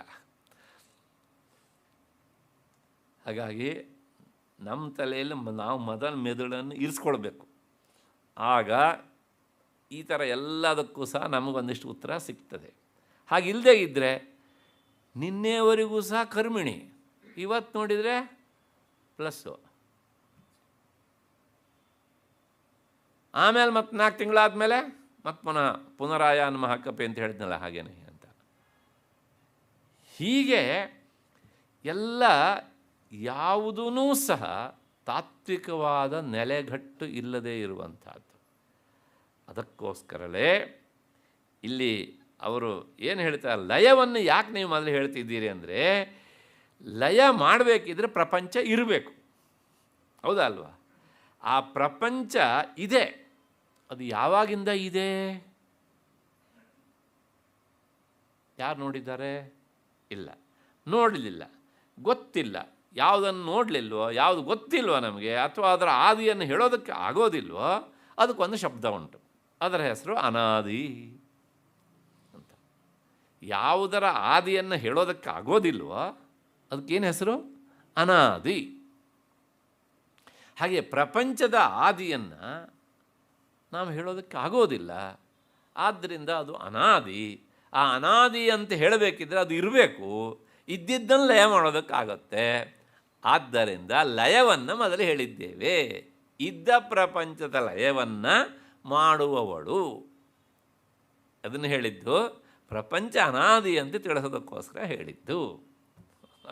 ಹಾಗಾಗಿ ನಮ್ಮ ತಲೆಯಲ್ಲಿ ನಾವು ಮೊದಲು ಮೆದುಳನ್ನು ಇರಿಸ್ಕೊಳ್ಬೇಕು. ಆಗ ಈ ಥರ ಎಲ್ಲದಕ್ಕೂ ಸಹ ನಮಗೊಂದಿಷ್ಟು ಉತ್ತರ ಸಿಗ್ತದೆ. ಹಾಗಿಲ್ಲದೆ ಇದ್ದರೆ ನಿನ್ನೆವರೆಗೂ ಸಹ ಕರ್ಮಿಣಿ, ಇವತ್ತು ನೋಡಿದರೆ ಪ್ಲಸ್ಸು, ಆಮೇಲೆ ಮತ್ತೆ 4 ತಿಂಗಳಾದಮೇಲೆ ಮತ್ತೆ ಪುನರಾಯಾನ ಮಹಾಕಪಿ ಅಂತ ಹೇಳಿದ್ನಲ್ಲ ಹಾಗೇನೆ ಅಂತ. ಹೀಗೆ ಎಲ್ಲ ಯಾವುದೂ ಸಹ ತಾತ್ವಿಕವಾದ ನೆಲೆಗಟ್ಟು ಇಲ್ಲದೇ ಇರುವಂಥದ್ದು. ಅದಕ್ಕೋಸ್ಕರಲೇ ಇಲ್ಲಿ ಅವರು ಏನು ಹೇಳ್ತಾರೆ, ಲಯವನ್ನು ಯಾಕೆ ನೀವು ಮೊದಲು ಹೇಳ್ತಿದ್ದೀರಿ ಅಂದರೆ, ಲಯ ಮಾಡಬೇಕಿದ್ರೆ ಪ್ರಪಂಚ ಇರಬೇಕು, ಹೌದಾ ಅಲ್ವಾ? ಆ ಪ್ರಪಂಚ ಇದೆ, ಅದು ಯಾವಾಗಿಂದ ಇದೆ? ಯಾರು ನೋಡಿದ್ದಾರೆ? ಇಲ್ಲ, ನೋಡಲಿಲ್ಲ, ಗೊತ್ತಿಲ್ಲ. ಯಾವುದನ್ನು ನೋಡಲಿಲ್ವೋ, ಯಾವುದು ಗೊತ್ತಿಲ್ವೋ ನಮಗೆ, ಅಥವಾ ಅದರ ಆದಿಯನ್ನು ಹೇಳೋದಕ್ಕೆ ಆಗೋದಿಲ್ವೋ, ಅದಕ್ಕೊಂದು ಶಬ್ದ ಉಂಟು, ಅದರ ಹೆಸರು ಅನಾದಿ ಅಂತ. ಯಾವುದರ ಆದಿಯನ್ನು ಹೇಳೋದಕ್ಕೆ ಆಗೋದಿಲ್ವೋ ಅದಕ್ಕೇನು ಹೆಸರು? ಅನಾದಿ. ಹಾಗೆ ಪ್ರಪಂಚದ ಆದಿಯನ್ನು ನಾವು ಹೇಳೋದಕ್ಕೆ ಆಗೋದಿಲ್ಲ, ಆದ್ದರಿಂದ ಅದು ಅನಾದಿ. ಆ ಅನಾದಿ ಅಂತ ಹೇಳಬೇಕಿದ್ರೆ ಅದು ಇರಬೇಕು, ಇದ್ದಿದ್ದನ್ನು ಲಯ ಮಾಡೋದಕ್ಕಾಗತ್ತೆ. ಆದ್ದರಿಂದ ಲಯವನ್ನು ಮೊದಲು ಹೇಳಿದ್ದೇವೆ, ಇದ್ದ ಪ್ರಪಂಚದ ಲಯವನ್ನು ಮಾಡುವವಳು. ಅದನ್ನು ಹೇಳಿದ್ದು ಪ್ರಪಂಚ ಅನಾದಿ ಅಂತ ತಿಳಿಸೋದಕ್ಕೋಸ್ಕರ ಹೇಳಿದ್ದು.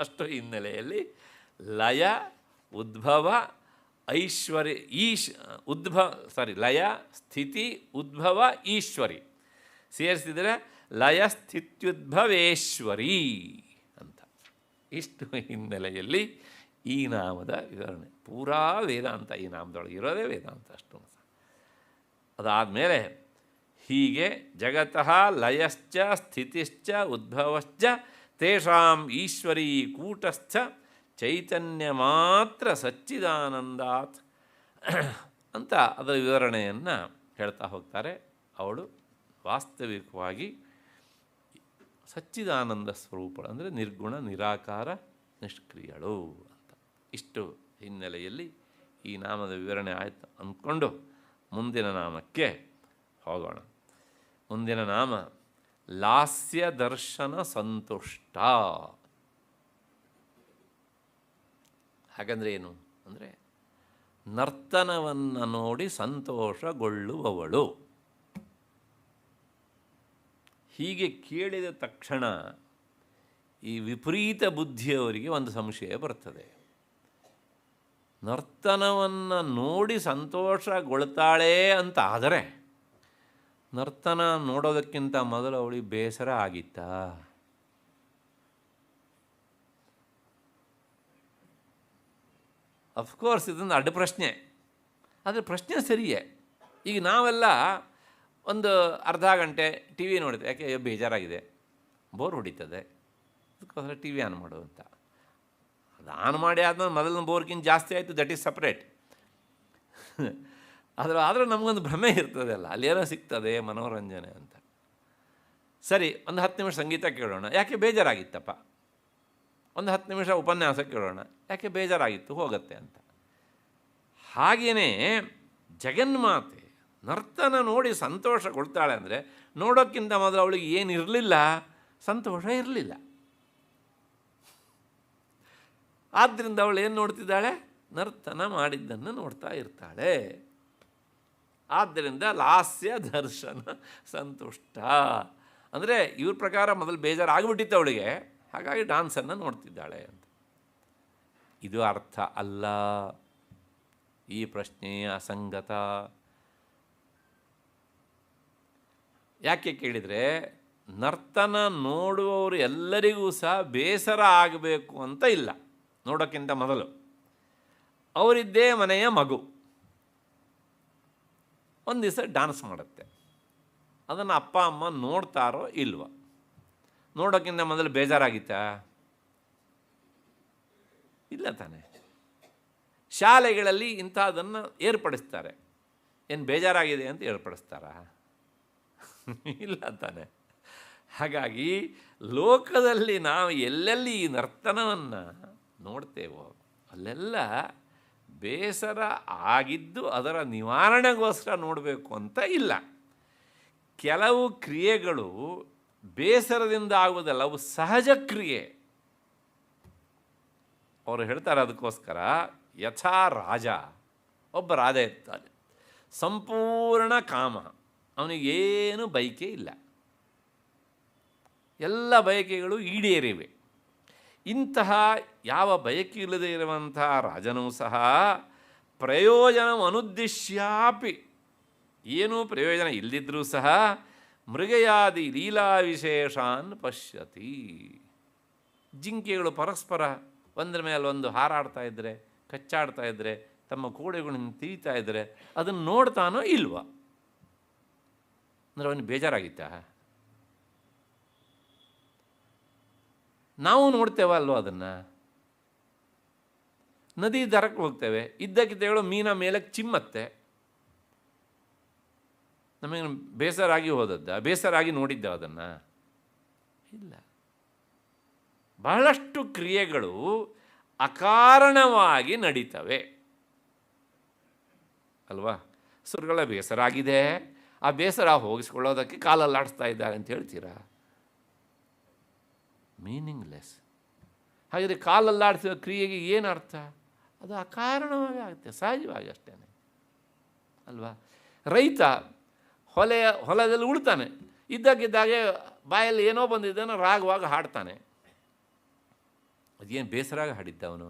ಅಷ್ಟು ಹಿನ್ನೆಲೆಯಲ್ಲಿ ಲಯ, ಉದ್ಭವ, ಐಶ್ವರ್ಯ, ಲಯ, ಸ್ಥಿತಿ, ಉದ್ಭವ, ಈಶ್ವರಿ ಸೇರಿಸಿದರೆ ಲಯ ಸ್ಥಿತ್ಯುದ್ಭವೇಶ್ವರಿ ಅಂತ. ಇಷ್ಟು ಹಿನ್ನೆಲೆಯಲ್ಲಿ ಈ ನಾಮದ ವಿವರಣೆ. ಪೂರಾ ವೇದಾಂತ ಈ ನಾಮದೊಳಗೆ ಇರೋದೇ ವೇದಾಂತ ಅಷ್ಟು. ಅದಾದಮೇಲೆ ಹೀಗೆ ಜಗತಃ ಲಯಶ್ಚ ಸ್ಥಿತಿಶ್ಚ ಉದ್ಭವಶ್ಚ ತೇಷಾಂ ಈಶ್ವರೀ ಕೂಟಸ್ಥ ಚೈತನ್ಯ ಮಾತ್ರ ಸಚ್ಚಿದಾನಂದಾತ್ ಅಂತ ಅದರ ವಿವರಣೆಯನ್ನು ಹೇಳ್ತಾ ಹೋಗ್ತಾರೆ. ಅವಳು ವಾಸ್ತವಿಕವಾಗಿ ಸಚ್ಚಿದಾನಂದ ಸ್ವರೂಪಳು, ಅಂದರೆ ನಿರ್ಗುಣ, ನಿರಾಕಾರ, ನಿಷ್ಕ್ರಿಯಳು ಅಂತ. ಇಷ್ಟು ಹಿನ್ನೆಲೆಯಲ್ಲಿ ಈ ನಾಮದ ವಿವರಣೆ ಆಯಿತು ಅಂದ್ಕೊಂಡು ಮುಂದಿನ ನಾಮಕ್ಕೆ ಹೋಗೋಣ. ಮುಂದಿನ ನಾಮ ಲಾಸ್ಯ ದರ್ಶನ ಸಂತುಷ್ಟ. ಹಾಗಂದರೆ ಏನು ಅಂದರೆ ನರ್ತನವನ್ನು ನೋಡಿ ಸಂತೋಷಗೊಳ್ಳುವವಳು. ಹೀಗೆ ಕೇಳಿದ ತಕ್ಷಣ ಈ ವಿಪರೀತ ಬುದ್ಧಿಯವರಿಗೆ ಒಂದು ಸಂಶಯ ಬರ್ತದೆ. ನರ್ತನವನ್ನು ನೋಡಿ ಸಂತೋಷಗೊಳ್ತಾಳೆ ಅಂತ ಆದರೆ ನರ್ತನ ನೋಡೋದಕ್ಕಿಂತ ಮೊದಲು ಅವಳಿಗೆ ಬೇಸರ ಆಗಿತ್ತಾ? ಅಫ್ಕೋರ್ಸ್ ಇದೊಂದು ಅಡ್ಡ ಪ್ರಶ್ನೆ, ಆದರೆ ಪ್ರಶ್ನೆ ಸರಿಯೇ. ಈಗ ನಾವೆಲ್ಲ ಒಂದು ಅರ್ಧ ಗಂಟೆ ಟಿ ವಿ ನೋಡಿದೆ, ಯಾಕೆ ಬೇಜಾರಾಗಿದೆ, ಬೋರ್ ಹೊಡಿತದೆ, ಅದಕ್ಕೋಸ್ಕರ ಟಿ ವಿ ಆನ್ ಮಾಡು ಅಂತ. ಅದು ಆನ್ ಮಾಡಿ ಆದ್ಮೇಲೆ ಮೊದಲಿನ ಬೋರ್ಗಿಂತ ಜಾಸ್ತಿ ಆಯಿತು, ದಟ್ ಈಸ್ ಸಪ್ರೇಟ್. ಆದರೂ ನಮಗೊಂದು ಭ್ರಮೆ ಇರ್ತದೆ ಅಲ್ಲ, ಅಲ್ಲೇನೋ ಸಿಗ್ತದೆ ಮನೋರಂಜನೆ ಅಂತ. ಸರಿ, ಒಂದು 10 ನಿಮಿಷ ಸಂಗೀತ ಕೇಳೋಣ, ಯಾಕೆ ಬೇಜಾರಾಗಿತ್ತಪ್ಪ. ಒಂದು 10 ನಿಮಿಷ ಉಪನ್ಯಾಸ ಕೇಳೋಣ, ಯಾಕೆ ಬೇಜಾರಾಗಿತ್ತು, ಹೋಗುತ್ತೆ ಅಂತ. ಹಾಗೆಯೇ ಜಗನ್ಮಾತೆ ನರ್ತನ ನೋಡಿ ಸಂತೋಷಗೊಳ್ತಾಳೆ ಅಂದರೆ ನೋಡೋಕ್ಕಿಂತ ಮೊದಲು ಅವಳಿಗೆ ಏನಿರಲಿಲ್ಲ, ಸಂತೋಷ ಇರಲಿಲ್ಲ. ಆದ್ದರಿಂದ ಅವಳು ಏನು ನೋಡ್ತಿದ್ದಾಳೆ? ನರ್ತನ ಮಾಡಿದ್ದನ್ನು ನೋಡ್ತಾ ಇರ್ತಾಳೆ. ಆದ್ದರಿಂದ ಲಾಸ್ಯ ದರ್ಶನ ಸಂತುಷ್ಟ ಅಂದರೆ ಇವ್ರ ಪ್ರಕಾರ ಮೊದಲು ಬೇಜಾರಾಗಿಬಿಟ್ಟಿತ್ತು ಅವಳಿಗೆ, ಹಾಗಾಗಿ ಡಾನ್ಸನ್ನು ನೋಡ್ತಿದ್ದಾಳೆ ಅಂತ. ಇದು ಅರ್ಥ ಅಲ್ಲ. ಈ ಪ್ರಶ್ನೆಯೇ ಅಸಂಗತ. ಯಾಕೆ ಕೇಳಿದರೆ, ನರ್ತನ ನೋಡುವವರು ಎಲ್ಲರಿಗೂ ಸಹ ಬೇಸರ ಆಗಬೇಕು ಅಂತ ಇಲ್ಲ. ನೋಡೋಕ್ಕಿಂತ ಮೊದಲು ಅವರಿದ್ದೇ ಮನೆಯ ಮಗು ಒಂದು ದಿವಸ ಡ್ಯಾನ್ಸ್ ಮಾಡುತ್ತೆ. ಅದನ್ನು ಅಪ್ಪ ಅಮ್ಮ ನೋಡ್ತಾರೋ ಇಲ್ವ? ನೋಡೋಕ್ಕಿಂತ ಮೊದಲು ಬೇಜಾರಾಗಿತ್ತಾ? ಇಲ್ಲ ತಾನೆ. ಶಾಲೆಗಳಲ್ಲಿ ಇಂಥದ್ದನ್ನು ಏರ್ಪಡಿಸ್ತಾರೆ. ಏನು ಬೇಜಾರಾಗಿದೆ ಅಂತ ಏರ್ಪಡಿಸ್ತಾರಾ? ಇಲ್ಲ ತಾನೆ. ಹಾಗಾಗಿ ಲೋಕದಲ್ಲಿ ನಾವು ಎಲ್ಲೆಲ್ಲಿ ಈ ನರ್ತನವನ್ನು ನೋಡ್ತೇವೋ ಅಲ್ಲೆಲ್ಲ ಬೇಸರ ಆಗಿದ್ದು ಅದರ ನಿವಾರಣೆಗೋಸ್ಕರ ನೋಡಬೇಕು ಅಂತ ಇಲ್ಲ. ಕೆಲವು ಕ್ರಿಯೆಗಳು ಬೇಸರದಿಂದ ಆಗುವುದಲ್ಲ, ಅವು ಸಹಜ ಕ್ರಿಯೆ. ಅವರು ಹೇಳ್ತಾರೆ ಅದಕ್ಕೋಸ್ಕರ, ಯಥಾ ರಾಜ, ಒಬ್ಬ ರಾಜ ಇರ್ತಾನೆ, ಸಂಪೂರ್ಣ ಕಾಮ, ಅವನಿಗೇನು ಬಯಕೆ ಇಲ್ಲ, ಎಲ್ಲ ಬಯಕೆಗಳು ಈಡೇರಿವೆ. ಇಂತಹ ಯಾವ ಬಯಕೆ ಇಲ್ಲದೆ ಇರುವಂತಹ ರಾಜನೂ ಸಹ ಪ್ರಯೋಜನ ಅನುದ್ದೇಶ್ಯಾಪಿ, ಏನೂ ಪ್ರಯೋಜನ ಇಲ್ಲದಿದ್ದರೂ ಸಹ ಮೃಗಯಾದಿ ಲೀಲಾ ವಿಶೇಷಾನ್ ಪಶ್ಯತಿ. ಜಿಂಕೆಗಳು ಪರಸ್ಪರ ಒಂದರ ಮೇಲೆ ಒಂದು ಹಾರಾಡ್ತಾ ಇದ್ದರೆ, ಕಚ್ಚಾಡ್ತಾ ಇದ್ದರೆ, ತಮ್ಮ ಕೋಡೆಗಳನ್ನು ತಿವಿತಾ ಇದ್ದರೆ ಅದನ್ನು ನೋಡ್ತಾನೋ ಇಲ್ವಾ? ಅಂದರೆ ಅವನಿಗೆ ಬೇಜಾರಾಗಿತ್ತಾ? ನಾವು ನೋಡ್ತೇವ ಅಲ್ವ ಅದನ್ನು? ನದಿ ದರಕ್ಕೆ ಹೋಗ್ತೇವೆ, ಇದ್ದಕ್ಕಿದ್ದೇಳು ಮೀನ ಮೇಲಕ್ಕೆ ಚಿಮ್ಮತ್ತೆ, ನಮಗೆ ಬೇಸರಾಗಿ ಹೋದದ್ದ? ಬೇಸರಾಗಿ ನೋಡಿದ್ದ ಅದನ್ನು? ಇಲ್ಲ. ಬಹಳಷ್ಟು ಕ್ರಿಯೆಗಳು ಅಕಾರಣವಾಗಿ ನಡೀತವೆ ಅಲ್ವಾ? ಸುರಗಳ ಬೇಸರ ಆಗಿದೆ, ಆ ಬೇಸರ ಹೋಗಿಸ್ಕೊಳ್ಳೋದಕ್ಕೆ ಕಾಲಲ್ಲಾಡಿಸ್ತಾ ಇದ್ದಾರೆ ಅಂತ ಹೇಳ್ತೀರಾ? ಮೀನಿಂಗ್ಲೆಸ್. ಹಾಗಿದ್ರೆ ಕಾಲಲ್ಲಾಡಿಸುವ ಕ್ರಿಯೆಗೆ ಏನು ಅರ್ಥ? ಅದು ಅಕಾರಣವಾಗಿ ಆಗುತ್ತೆ, ಸಹಜವಾಗಿ ಅಷ್ಟೇ ಅಲ್ವಾ? ರೈತ ಹೊಲದಲ್ಲಿ ಉಳ್ತಾನೆ, ಇದ್ದಕ್ಕಿದ್ದಾಗೆ ಬಾಯಲ್ಲಿ ಏನೋ ಬಂದಿದ್ದಾನೋ ರಾಗವಾಗಿ ಹಾಡ್ತಾನೆ. ಅದೇನು ಬೇಸರಾಗ ಹಾಡಿದ್ದ ಅವನು?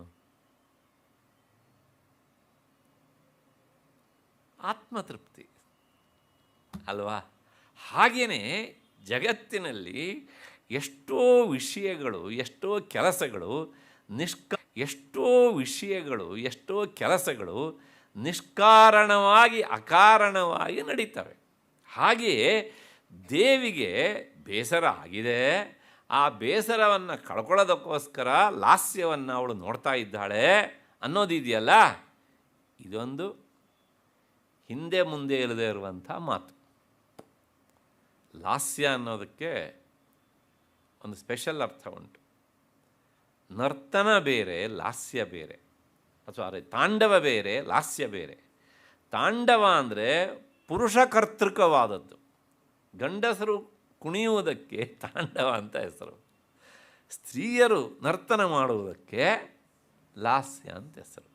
ಆತ್ಮತೃಪ್ತಿ ಅಲ್ವಾ? ಹಾಗೆಯೇ ಜಗತ್ತಿನಲ್ಲಿ ಎಷ್ಟೋ ವಿಷಯಗಳು, ಎಷ್ಟೋ ಕೆಲಸಗಳು ನಿಷ್ಕಾರಣವಾಗಿ ಅಕಾರಣವಾಗಿ ನಡೀತವೆ. ಹಾಗೆಯೇ ದೇವಿಗೆ ಬೇಸರ ಆಗಿದೆ, ಆ ಬೇಸರವನ್ನು ಕಳ್ಕೊಳ್ಳೋದಕ್ಕೋಸ್ಕರ ಲಾಸ್ಯವನ್ನು ಅವಳು ನೋಡ್ತಾ ಇದ್ದಾಳೆ ಅನ್ನೋದಿದೆಯಲ್ಲ, ಇದೊಂದು ಹಿಂದೆ ಮುಂದೆ ಇಲ್ಲದೆ ಇರುವಂಥ ಮಾತು. ಲಾಸ್ಯ ಅನ್ನೋದಕ್ಕೆ ಒಂದು ಸ್ಪೆಷಲ್ ಅರ್ಥ ಉಂಟು. ನರ್ತನ ಬೇರೆ, ಲಾಸ್ಯ ಬೇರೆ, ಅಥವಾ ತಾಂಡವ ಬೇರೆ, ಲಾಸ್ಯ ಬೇರೆ. ತಾಂಡವ ಅಂದರೆ ಪುರುಷ ಕರ್ತೃಕವಾದದ್ದು. ಗಂಡಸರು ಕುಣಿಯುವುದಕ್ಕೆ ತಾಂಡವ ಅಂತ ಹೆಸರು, ಸ್ತ್ರೀಯರು ನರ್ತನ ಮಾಡುವುದಕ್ಕೆ ಲಾಸ್ಯ ಅಂತ ಹೆಸರು.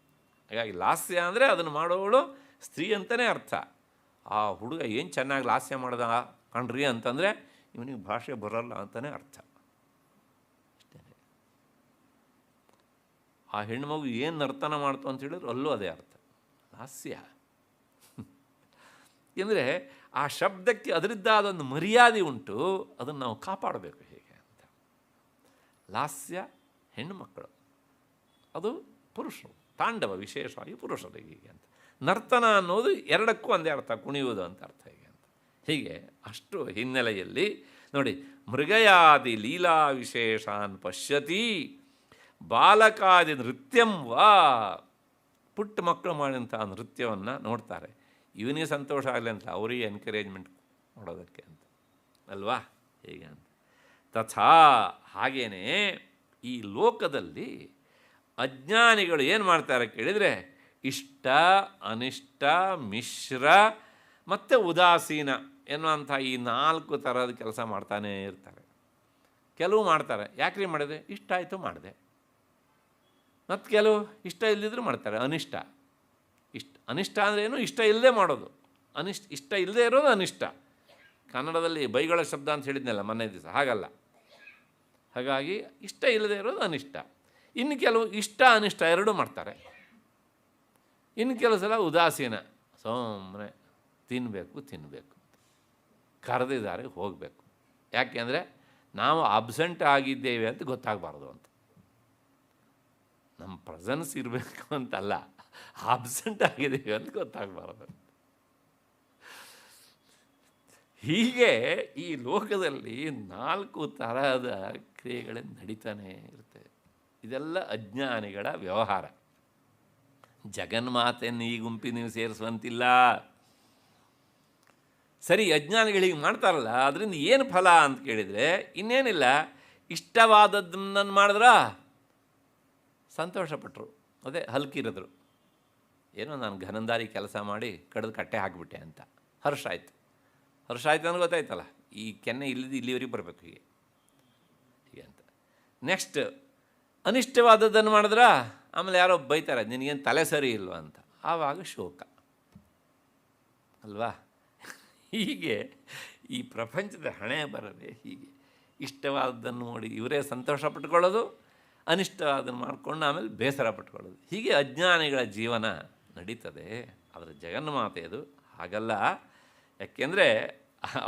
ಹಾಗಾಗಿ ಲಾಸ್ಯ ಅಂದರೆ ಅದನ್ನು ಮಾಡೋವಳು ಸ್ತ್ರೀ ಅಂತಲೇ ಅರ್ಥ. ಆ ಹುಡುಗ ಏನು ಚೆನ್ನಾಗಿ ಲಾಸ್ಯ ಮಾಡ್ದ ಕಣ್ರಿ ಅಂತಂದರೆ ಇವನಿಗೆ ಭಾಷೆ ಬರೋಲ್ಲ ಅಂತಲೇ ಅರ್ಥ. ಅಷ್ಟೇ. ಆ ಹೆಣ್ಮಗು ಏನು ನರ್ತನ ಮಾಡ್ತು ಅಂತ ಹೇಳಿದ್ರು ಅಲ್ಲೂ ಅದೇ ಅರ್ಥ, ಲಾಸ್ಯ. ಅಂದರೆ ಆ ಶಬ್ದಕ್ಕೆ ಅದರದ್ದಾದೊಂದು ಮರ್ಯಾದೆ ಉಂಟು, ಅದನ್ನು ನಾವು ಕಾಪಾಡಬೇಕು ಹೇಗೆ ಅಂತ. ಲಾಸ್ಯ ಹೆಣ್ಣುಮಕ್ಕಳು, ಅದು ಪುರುಷರು. ತಾಂಡವ ವಿಶೇಷವಾಗಿ ಪುರುಷರಿಗೆ ಹೀಗೆ ಅಂತ. ನರ್ತನ ಅನ್ನೋದು ಎರಡಕ್ಕೂ ಒಂದೇ ಅರ್ಥ, ಕುಣಿಯುವುದು ಅಂತ ಅರ್ಥ ಹೀಗೆ ಅಂತ. ಹೀಗೆ ಅಷ್ಟು ಹಿನ್ನೆಲೆಯಲ್ಲಿ ನೋಡಿ, ಮೃಗಯಾದಿ ಲೀಲಾ ವಿಶೇಷಾನ್ ಪಶ್ಯತಿ ಬಾಲಕಾದಿ ನೃತ್ಯಂ ವಾ. ಪುಟ್ಟ ಮಕ್ಕಳು ಮಾಡಿದಂಥ ನೃತ್ಯವನ್ನು ನೋಡ್ತಾರೆ, ಇವನಿಗೆ ಸಂತೋಷ ಆಗಲಿ ಅಂತ ಅವರಿಗೆ ಎನ್ಕರೇಜ್ಮೆಂಟ್ ಮಾಡೋದಕ್ಕೆ ಅಂತ ಅಲ್ವಾ? ಹೇಗೆ ಅಂತ. ತಥಾ ಹಾಗೇನೆ ಈ ಲೋಕದಲ್ಲಿ ಅಜ್ಞಾನಿಗಳು ಏನು ಮಾಡ್ತಾರೆ ಕೇಳಿದರೆ, ಇಷ್ಟ ಅನಿಷ್ಟ ಮಿಶ್ರ ಮತ್ತು ಉದಾಸೀನ ಎನ್ನುವಂಥ ಈ 4 ಥರದ ಕೆಲಸ ಮಾಡ್ತಾನೇ ಇರ್ತಾರೆ. ಕೆಲವು ಮಾಡ್ತಾರೆ, ಯಾಕ್ರಿ ಮಾಡಿದೆ, ಇಷ್ಟ ಆಯಿತು ಮಾಡಿದೆ. ಮತ್ತು ಕೆಲವು ಇಷ್ಟ ಇಲ್ಲದಿದ್ದರೂ ಮಾಡ್ತಾರೆ, ಅನಿಷ್ಟ. ಅನಿಷ್ಟ ಅಂದರೆ ಏನು? ಇಷ್ಟ ಇಲ್ಲದೆ ಮಾಡೋದು. ಇಷ್ಟ ಇಲ್ಲದೆ ಇರೋದು ಅನಿಷ್ಟ. ಕನ್ನಡದಲ್ಲಿ ಬೈಗಳ ಶಬ್ದ ಅಂತ ಹೇಳಿದ್ನಲ್ಲ ಮೊನ್ನೆ ದಿವಸ, ಹಾಗಲ್ಲ. ಹಾಗಾಗಿ ಇಷ್ಟ ಇಲ್ಲದೆ ಇರೋದು ಅನಿಷ್ಟ. ಇನ್ನು ಕೆಲವು ಇಷ್ಟ ಅನಿಷ್ಟ ಎರಡೂ ಮಾಡ್ತಾರೆ. ಇನ್ನು ಕೆಲವು ಸಲ ಉದಾಸೀನ, ಸುಮ್ಮನೆ ತಿನ್ನಬೇಕು, ಕರೆದಿದ್ದಾರೆ ಹೋಗಬೇಕು. ಯಾಕೆಂದರೆ ನಾವು ಅಬ್ಸೆಂಟ್ ಆಗಿದ್ದೇವೆ ಅಂತ ಗೊತ್ತಾಗಬಾರ್ದು ಅಂತ. ನಮ್ಮ ಪ್ರೆಸೆನ್ಸ್ ಇರಬೇಕು ಅಂತಲ್ಲ, ಅಬ್ಸೆಂಟ್ ಆಗಿದ್ದೇವೆ ಅಂತ ಗೊತ್ತಾಗಬಾರ್ದು. ಹೀಗೆ ಈ ಲೋಕದಲ್ಲಿ 4 ತರಹದ ಕ್ರಿಯೆಗಳೇ ನಡೀತಾನೆ ಇರ್ತವೆ. ಇದೆಲ್ಲ ಅಜ್ಞಾನಿಗಳ ವ್ಯವಹಾರ. ಜಗನ್ಮಾತೆಯನ್ನು ಈ ಗುಂಪಿನ ನೀವು ಸೇರಿಸುವಂತಿಲ್ಲ. ಸರಿ, ಅಜ್ಞಾನಿಗಳಿಗೆ ಮಾಡ್ತಾರಲ್ಲ, ಅದರಿಂದ ಏನು ಫಲ ಅಂತ ಕೇಳಿದರೆ ಇನ್ನೇನಿಲ್ಲ, ಇಷ್ಟವಾದದ್ದನ್ನು ಮಾಡಿದ್ರ ಸಂತೋಷಪಟ್ಟರು, ಅದೇ ಹಲ್ಕಿರಿದ್ರು. ಏನೋ ನಾನು ಘನಂದಾರಿ ಕೆಲಸ ಮಾಡಿ ಕಡ್ದು ಕಟ್ಟೆ ಹಾಕಿಬಿಟ್ಟೆ ಅಂತ ಹರ್ಷ ಆಯಿತು ಅನ್ನೋ ಗೊತ್ತಾಯ್ತಲ್ಲ. ಈ ಕೆನ್ನೆ ಇಲ್ಲಿವರೆಗೆ ಬರಬೇಕು ಹೀಗೆ ಅಂತ. ನೆಕ್ಸ್ಟ್ ಅನಿಷ್ಟವಾದದ್ದನ್ನು ಮಾಡಿದ್ರ ಆಮೇಲೆ ಯಾರೋ ಬೈತಾರೆ, ನಿನಗೇನು ತಲೆ ಸರಿ ಇಲ್ವ ಅಂತ. ಆವಾಗ ಶೋಕ ಅಲ್ವಾ? ಹೀಗೆ ಈ ಪ್ರಪಂಚದ ಹಣೆ ಬರದೆ ಹೀಗೆ ಇಷ್ಟವಾದದ್ದನ್ನು ನೋಡಿ ಇವರೇ ಸಂತೋಷ ಪಟ್ಕೊಳ್ಳೋದು, ಅನಿಷ್ಟವಾದನ್ನು ಮಾಡಿಕೊಂಡು ಆಮೇಲೆ ಬೇಸರ ಪಟ್ಕೊಳ್ಳೋದು. ಹೀಗೆ ಅಜ್ಞಾನಿಗಳ ಜೀವನ ನಡೀತದೆ. ಅದರ ಜಗನ್ಮಾತೆಯದು ಹಾಗಲ್ಲ. ಯಾಕೆಂದರೆ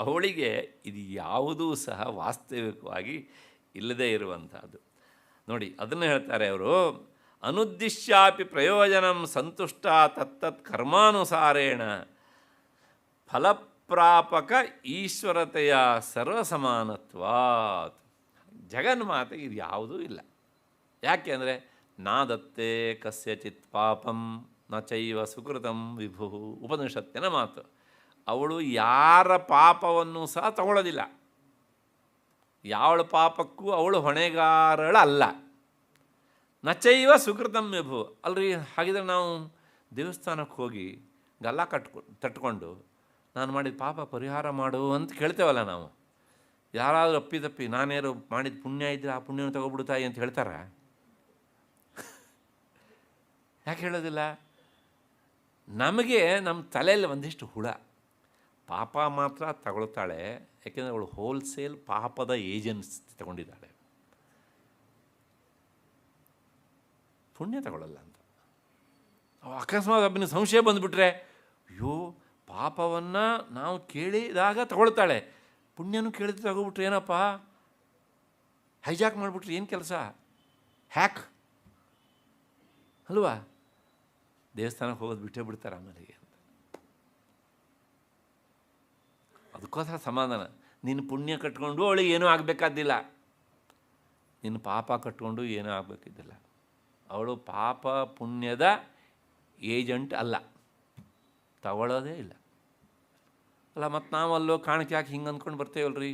ಅವಳಿಗೆ ಇದು ಯಾವುದೂ ಸಹ ವಾಸ್ತವಿಕವಾಗಿ ಇಲ್ಲದೇ ಇರುವಂಥದ್ದು. ನೋಡಿ, ಅದನ್ನು ಹೇಳ್ತಾರೆ ಅವರು, ಅನುದ್ದಿಶ್ಯಾಪಿ ಪ್ರಯೋಜನಂ ಸಂತುಷ್ಟ ತತ್ತತ್ ಕರ್ಮಾನುಸಾರೇಣ ಫಲಪ್ರಾಪಕ ಈಶ್ವರತೆಯ ಸರ್ವಸಮಾನತ್ವಾತ್. ಜಗನ್ಮಾತೆಗೆ ಇದು ಯಾವುದೂ ಇಲ್ಲ. ಯಾಕೆ ಅಂದರೆ ನಾದತ್ತೆ ಕಸ್ಯಚಿತ್ ಪಾಪಂ ನ ಚೈವ ಸುಕೃತಂ ವಿಭು, ಉಪನಿಷತ್ತಿನ ಮಾತು. ಅವಳು ಯಾರ ಪಾಪವನ್ನು ಸಹ ತಗೊಳ್ಳೋದಿಲ್ಲ. ಯಾವಳ ಪಾಪಕ್ಕೂ ಅವಳು ಹೊಣೆಗಾರಳಲ್ಲ. ನಚೈವ ಸುಕೃತಂ ವಿಭು. ಅಲ್ರಿ, ಹಾಗಿದ್ರೆ ನಾವು ದೇವಸ್ಥಾನಕ್ಕೆ ಹೋಗಿ ಗಲ್ಲ ತಟ್ಕೊಂಡು ನಾನು ಮಾಡಿದ ಪಾಪ ಪರಿಹಾರ ಮಾಡು ಅಂತ ಕೇಳ್ತೇವಲ್ಲ ನಾವು. ಯಾರಾದರೂ ಅಪ್ಪಿತಪ್ಪಿ ನಾನೇನು ಮಾಡಿದ ಪುಣ್ಯ ಇದ್ದರೆ ಆ ಪುಣ್ಯನ ತಗೊಬಿಡ್ತಾಯಿ ಅಂತ ಹೇಳ್ತಾರ? ಯಾಕೆ ಹೇಳೋದಿಲ್ಲ? ನಮಗೆ ನಮ್ಮ ತಲೆಯಲ್ಲಿ ಒಂದಿಷ್ಟು ಹುಳ. ಪಾಪ ಮಾತ್ರ ತಗೊಳ್ತಾಳೆ, ಯಾಕೆಂದರೆ ಅವಳು ಹೋಲ್ಸೇಲ್ ಪಾಪದ ಏಜೆನ್ಸಿ ತಗೊಂಡಿದ್ದಾಳೆ. ಪುಣ್ಯ ತಗೊಳ್ಳಲ್ಲ ಅಂತ. ಅಕಸ್ಮಾತ್ ಒಬ್ಬನ ಸಂಶಯ ಬಂದುಬಿಟ್ರೆ, ಅಯ್ಯೋ ಪಾಪವನ್ನು ನಾವು ಕೇಳಿದಾಗ ತಗೊಳ್ತಾಳೆ, ಪುಣ್ಯನೂ ಕೇಳಿದ್ರೆ ತಗೋಬಿಟ್ರೆ ಏನಪ್ಪ, ಹೈಜಾಕ್ ಮಾಡಿಬಿಟ್ರೆ ಏನು ಕೆಲಸ, ಹ್ಯಾಕ್ ಅಲ್ವಾ? ದೇವಸ್ಥಾನಕ್ಕೆ ಹೋಗೋದು ಬಿಟ್ಟೇ ಬಿಡ್ತಾರೆ ಆಮೇಲೆ ಅಂತ. ಅದಕ್ಕೋಸ್ಕರ ಸಮಾಧಾನ. ನಿನ್ನ ಪುಣ್ಯ ಕಟ್ಕೊಂಡು ಅವಳಿಗೆ ಏನೂ ಆಗಬೇಕಾದ್ದಿಲ್ಲ, ನಿನ್ನ ಪಾಪ ಕಟ್ಕೊಂಡು ಏನೂ ಆಗಬೇಕಿದ್ದಿಲ್ಲ. ಅವಳು ಪಾಪ ಪುಣ್ಯದ ಏಜೆಂಟ್ ಅಲ್ಲ, ತಗೊಳ್ಳೋದೇ ಇಲ್ಲ ಅಲ್ಲ. ಮತ್ತು ನಾವಲ್ಲೋ ಕಾಣಿಕೆ ಹಾಕಿ ಹಿಂಗೆ ಅಂದ್ಕೊಂಡು ಬರ್ತೇವಲ್ರಿ.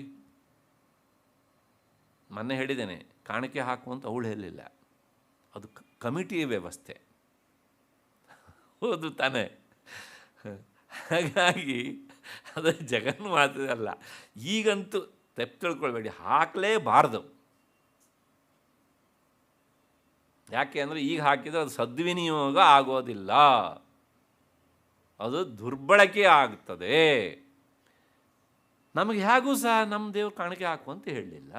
ಮೊನ್ನೆ ಹೇಳಿದ್ದೇನೆ, ಕಾಣಿಕೆ ಹಾಕುವಂತ ಅವಳು ಹೇಳಿಲ್ಲ, ಅದು ಕಮಿಟಿ ವ್ಯವಸ್ಥೆ. ಹೌದು ತಾನೇ? ಹಾಗಾಗಿ ಅದು ಜಗನ್ಮಾತೆ ಅಲ್ಲ. ಈಗಂತೂ ತಪ್ಪು ತಿಳ್ಕೊಳ್ಬೇಡಿ, ಹಾಕಲೇಬಾರ್ದು. ಯಾಕೆ ಅಂದರೆ ಈಗ ಹಾಕಿದರೆ ಅದು ಸದ್ವಿನಿಯೋಗ ಆಗೋದಿಲ್ಲ, ಅದು ದುರ್ಬಳಕೆ ಆಗ್ತದೆ. ನಮಗೆ ಹೇಗೂ ಸಹ ನಮ್ಮ ದೇವ್ರು ಕಾಣಿಕೆ ಹಾಕು ಅಂತ ಹೇಳಲಿಲ್ಲ.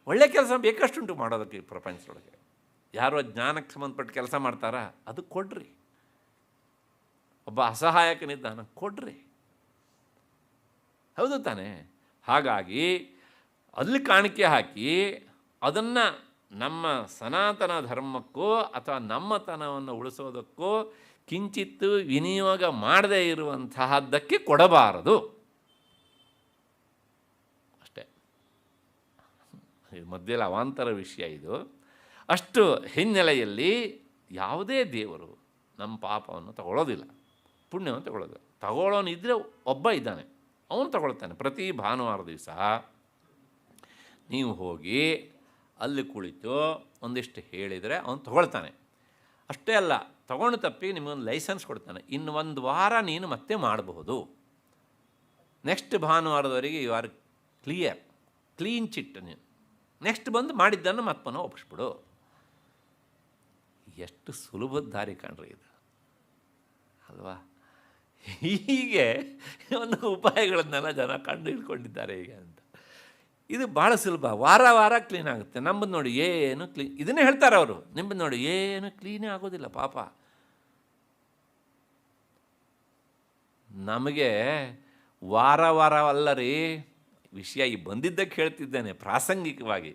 ಒಳ್ಳೆ ಕೆಲಸ ಬೇಕಷ್ಟುಂಟು ಮಾಡೋದಕ್ಕೆ ಈ ಪ್ರಪಂಚದೊಳಗೆ. ಯಾರೋ ಜ್ಞಾನಕ್ಕೆ ಸಂಬಂಧಪಟ್ಟ ಕೆಲಸ ಮಾಡ್ತಾರಾ, ಅದು ಕೊಡ್ರಿ. ಒಬ್ಬ ಅಸಹಾಯಕನಿದ್ದಾನ, ಕೊಡ್ರಿ. ಹೌದು ತಾನೇ? ಹಾಗಾಗಿ ಅಲ್ಲಿ ಕಾಣಿಕೆ ಹಾಕಿ ಅದನ್ನು ನಮ್ಮ ಸನಾತನ ಧರ್ಮಕ್ಕೋ ಅಥವಾ ನಮ್ಮತನವನ್ನು ಉಳಿಸೋದಕ್ಕೋ ಕಿಂಚಿತ್ತು ವಿನಿಯೋಗ ಮಾಡದೇ ಇರುವಂತಹದ್ದಕ್ಕೆ ಕೊಡಬಾರದು ಅಷ್ಟೇ. ಮಧ್ಯದಲ್ಲಿ ಅವಾಂತರ ವಿಷಯ ಇದು. ಅಷ್ಟು ಹಿನ್ನೆಲೆಯಲ್ಲಿ ಯಾವುದೇ ದೇವರು ನಮ್ಮ ಪಾಪವನ್ನು ತಗೊಳ್ಳೋದಿಲ್ಲ, ಪುಣ್ಯವನ್ನು ತಗೊಳ್ಳೋದಿಲ್ಲ. ತಗೊಳ್ಳೋನು ಇದ್ದರೆ ಒಬ್ಬ ಇದ್ದಾನೆ, ಅವನು ತಗೊಳ್ತಾನೆ. ಪ್ರತಿ ಭಾನುವಾರ ದಿವಸ ನೀವು ಹೋಗಿ ಅಲ್ಲಿ ಕುಳಿತು ಒಂದಿಷ್ಟು ಹೇಳಿದರೆ ಅವನು ತಗೊಳ್ತಾನೆ. ಅಷ್ಟೇ ಅಲ್ಲ, ತಗೊಂಡು ತಪ್ಪಿ ನಿಮಗೊಂದು ಲೈಸೆನ್ಸ್ ಕೊಡ್ತಾನೆ. ಇನ್ನು 1 ವಾರ ನೀನು ಮತ್ತೆ ಮಾಡಬಹುದು, ನೆಕ್ಸ್ಟ್ ಭಾನುವಾರದವರೆಗೆ ಯು ಆರ್ ಕ್ಲೀನ್ ಚಿಟ್. ನೀನು ನೆಕ್ಸ್ಟ್ ಬಂದು ಮಾಡಿದ್ದನ್ನು ಮತ್ತನ್ನು ಒಪ್ಪಿಸ್ಬಿಡು. ಎಷ್ಟು ಸುಲಭದ ದಾರಿ ಕಾಣ್ರಿ ಇದು, ಅಲ್ವಾ? ಹೀಗೆ ಒಂದು ಉಪಾಯಗಳನ್ನೆಲ್ಲ ಜನ ಕಂಡು ಹಿಡ್ಕೊಂಡಿದ್ದಾರೆ ಈಗ ಅಂತ. ಇದು ಭಾಳ ಸುಲಭ, ವಾರ ವಾರ ಕ್ಲೀನ್ ಆಗುತ್ತೆ. ನಮ್ಮದು ನೋಡಿ ಏನು ಇದನ್ನೇ ಹೇಳ್ತಾರೆ ಅವರು, ನಿಮ್ಮದು ನೋಡಿ ಏನು ಕ್ಲೀನೇ ಆಗೋದಿಲ್ಲ ಪಾಪ. ನಮಗೆ ವಾರ ವಾರ ಅಲ್ಲ ರೀ, ವಿಷಯ ಈ ಬಂದಿದ್ದಕ್ಕೆ ಹೇಳ್ತಿದ್ದೇನೆ ಪ್ರಾಸಂಗಿಕವಾಗಿ.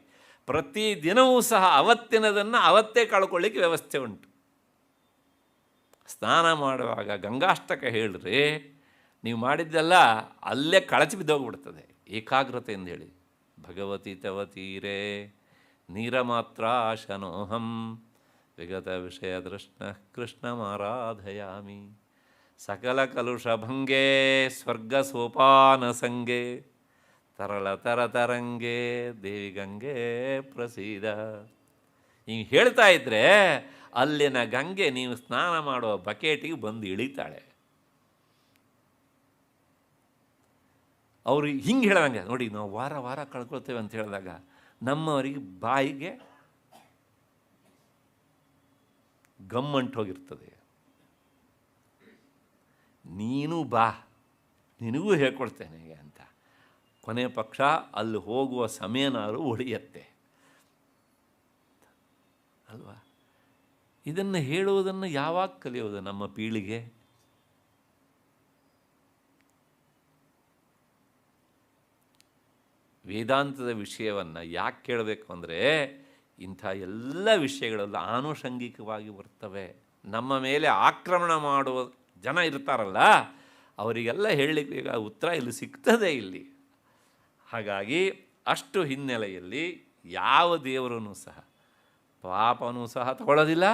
ಪ್ರತಿ ದಿನವೂ ಸಹ ಅವತ್ತಿನದನ್ನು ಅವತ್ತೇ ಕಳ್ಕೊಳ್ಳಿಕ್ಕೆ ವ್ಯವಸ್ಥೆ ಉಂಟು. ಸ್ನಾನ ಮಾಡುವಾಗ ಗಂಗಾಷ್ಟಕ ಹೇಳ್ರಿ, ನೀವು ಮಾಡಿದ್ದೆಲ್ಲ ಅಲ್ಲೇ ಕಳಚಿ ಬಿದ್ದೋಗ್ಬಿಡ್ತದೆ. ಏಕಾಗ್ರತೆಯಿಂದ ಹೇಳಿ, ಭಗವತಿ ತವ ತೀರೆ ನೀರ ಮಾತ್ರ ಶನೋಹಂ ವಿಗತ ವಿಷಯ ಕೃಷ್ಣ ಮಾರಾಧಯಾಮಿ ಸಕಲ ಕಲುಷಭಂಗೆ ಸ್ವರ್ಗ ಸೋಪಾನ ಸಂಗೆ ತರಳ ತರಂಗೆ ದೇವಿ ಗಂಗೆ ಪ್ರಸೀದ. ನೀವು ಹೇಳ್ತಾ ಇದ್ದರೆ ಅಲ್ಲಿನ ಗಂಗೆ ನೀವು ಸ್ನಾನ ಮಾಡುವ ಬಕೆಟಿಗೆ ಬಂದು ಇಳಿತಾಳೆ. ಅವರು ಹಿಂಗೆ ಹೇಳ್ದಂಗೆ ನೋಡಿ, ನಾವು ವಾರ ವಾರ ಕಳ್ಕೊಳ್ತೇವೆ ಅಂತ ಹೇಳಿದಾಗ ನಮ್ಮವರಿಗೆ ಬಾಯಿಗೆ ಗಮ್ಮಂಟು ಹೋಗಿರ್ತದೆ. ನೀನು ಬಾ, ನಿನಗೂ ಹೇಳ್ಕೊಡ್ತೇನೆ ಅಂತ. ಕೊನೆ ಪಕ್ಷ ಅಲ್ಲಿ ಹೋಗುವ ಸಮಯನಾರು ಉಳಿಯತ್ತೆ ಅಲ್ವಾ? ಇದನ್ನು ಹೇಳುವುದನ್ನು ಯಾವಾಗ ಕಲಿಯೋದು ನಮ್ಮ ಪೀಳಿಗೆ? ವೇದಾಂತದ ವಿಷಯವನ್ನು ಯಾಕೆ ಕೇಳಬೇಕು ಅಂದರೆ, ಇಂಥ ಎಲ್ಲ ವಿಷಯಗಳೆಲ್ಲ ಆನುಷಂಗಿಕವಾಗಿ ಬರ್ತವೆ. ನಮ್ಮ ಮೇಲೆ ಆಕ್ರಮಣ ಮಾಡುವ ಜನ ಇರ್ತಾರಲ್ಲ, ಅವರಿಗೆಲ್ಲ ಹೇಳಲಿಕ್ಕೆ ಈಗ ಉತ್ತರ ಇಲ್ಲಿ ಸಿಗ್ತದೆ ಇಲ್ಲಿ. ಹಾಗಾಗಿ ಅಷ್ಟು ಹಿನ್ನೆಲೆಯಲ್ಲಿ ಯಾವ ದೇವರೂ ಸಹ ಪಾಪನೂ ಸಹ ತಗೊಳ್ಳೋದಿಲ್ಲ,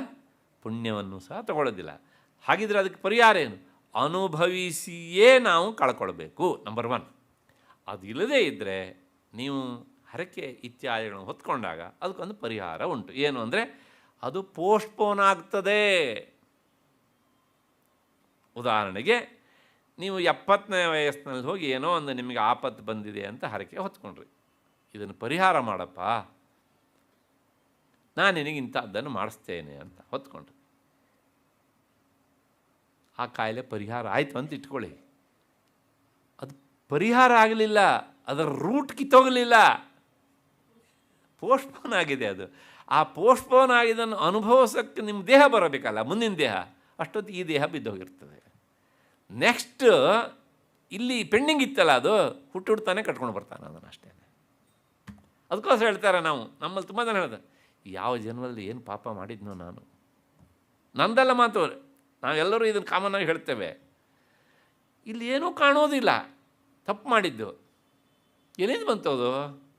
ಪುಣ್ಯವನ್ನು ಸಹ ತಗೊಳ್ಳೋದಿಲ್ಲ. ಹಾಗಿದ್ರೆ ಅದಕ್ಕೆ ಪರಿಹಾರ ಏನು? ಅನುಭವಿಸಿಯೇ ನಾವು ಕಳ್ಕೊಳ್ಬೇಕು, ನಂಬರ್ 1. ಅದು ಇಲ್ಲದೇ ಇದ್ದರೆ ನೀವು ಹರಕೆ ಇತ್ಯಾದಿಗಳನ್ನು ಹೊತ್ಕೊಂಡಾಗ ಅದಕ್ಕೊಂದು ಪರಿಹಾರ ಉಂಟು. ಏನು ಅಂದರೆ ಅದು ಪೋಸ್ಟ್ಪೋನ್ ಆಗ್ತದೆ. ಉದಾಹರಣೆಗೆ ನೀವು 70ನೇ ವಯಸ್ಸಿನಲ್ಲಿ ಹೋಗಿ ಏನೋ ಒಂದು ನಿಮಗೆ ಆಪತ್ತು ಬಂದಿದೆ ಅಂತ ಹರಕೆ ಹೊತ್ಕೊಂಡ್ರಿ. ಇದನ್ನು ಪರಿಹಾರ ಮಾಡಪ್ಪ, ನಾನು ನಿನಗೆ ಇಂಥದ್ದನ್ನು ಮಾಡಿಸ್ತೇನೆ ಅಂತ ಹೊತ್ಕೊಂಡ್ರಿ. ಆ ಕಾಯಿಲೆ ಪರಿಹಾರ ಆಯಿತು ಅಂತ ಇಟ್ಕೊಳ್ಳಿ. ಅದು ಪರಿಹಾರ ಆಗಲಿಲ್ಲ, ಅದರ ರೂಟ್ ಕಿತ್ತೋಗಲಿಲ್ಲ, ಪೋಸ್ಟ್ಪೋನ್ ಆಗಿದೆ. ಅದು ಆ ಪೋಸ್ಟ್ಪೋನ್ ಆಗಿದ್ದನ್ನು ಅನುಭವಿಸೋಕ್ಕೆ ನಿಮ್ಮ ದೇಹ ಬರಬೇಕಲ್ಲ, ಮುಂದಿನ ದೇಹ. ಅಷ್ಟೊತ್ತಿಗೆ ಈ ದೇಹ ಬಿದ್ದೋಗಿರ್ತದೆ. ನೆಕ್ಸ್ಟ್ ಇಲ್ಲಿ ಪೆಂಡಿಂಗ್ ಇತ್ತಲ್ಲ, ಅದು ಹುಟ್ಟುಡ್ತಾನೆ ಕಟ್ಕೊಂಡು ಬರ್ತಾನೆ ಅದನ್ನು ಅಷ್ಟೇ. ಅದಕ್ಕೋಸ್ಕರ ಹೇಳ್ತಾರೆ, ನಾವು ನಮ್ಮಲ್ಲಿ ತುಂಬ ಜನ ಹೇಳ್ತಾರೆ, ಯಾವ ಜನ್ಮದಲ್ಲಿ ಏನು ಪಾಪ ಮಾಡಿದ್ನೋ ನಾನು. ನಂದಲ್ಲ ಮಾತು, ನಾವೆಲ್ಲರೂ ಇದನ್ನು ಕಾಮನ್ನಾಗಿ ಹೇಳ್ತೇವೆ. ಇಲ್ಲಿ ಏನೂ ಕಾಣೋದಿಲ್ಲ, ತಪ್ಪು ಮಾಡಿದ್ದು ಎಲ್ಲಿಂದ ಬಂತು ಅದು?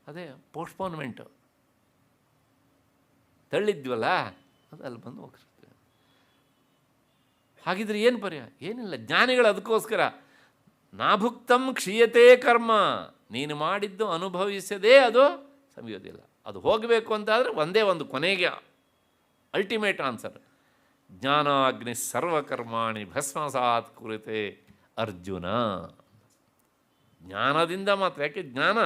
ಅದೇ ಪೋಸ್ಟ್ಪೋನ್ಮೆಂಟು, ತಳ್ಳಿದ್ವಲ್ಲ ಅದು ಅಲ್ಲಿ ಬಂದು ಹೋಗ್ತದೆ. ಹಾಗಿದ್ರೆ ಏನು ಪರಿಹಾರ? ಏನಿಲ್ಲ. ಜ್ಞಾನಿಗಳು ಅದಕ್ಕೋಸ್ಕರ ನಾಭುಕ್ತಂ ಕ್ಷೀಯತೆ ಕರ್ಮ, ನೀನು ಮಾಡಿದ್ದು ಅನುಭವಿಸದೇ ಅದು ಸವಿಯೋದಿಲ್ಲ. ಅದು ಹೋಗಬೇಕು ಅಂತಾದರೆ ಒಂದೇ ಒಂದು ಕೊನೆಗೆ ಅಲ್ಟಿಮೇಟ್ ಆನ್ಸರ್, ಜ್ಞಾನಾಗ್ನಿ ಸರ್ವಕರ್ಮಾಣಿ ಭಸ್ಮಸಾತ್ ಕುರಿತೆ ಅರ್ಜುನ. ಜ್ಞಾನದಿಂದ ಮಾತ್ರ. ಯಾಕೆ ಜ್ಞಾನ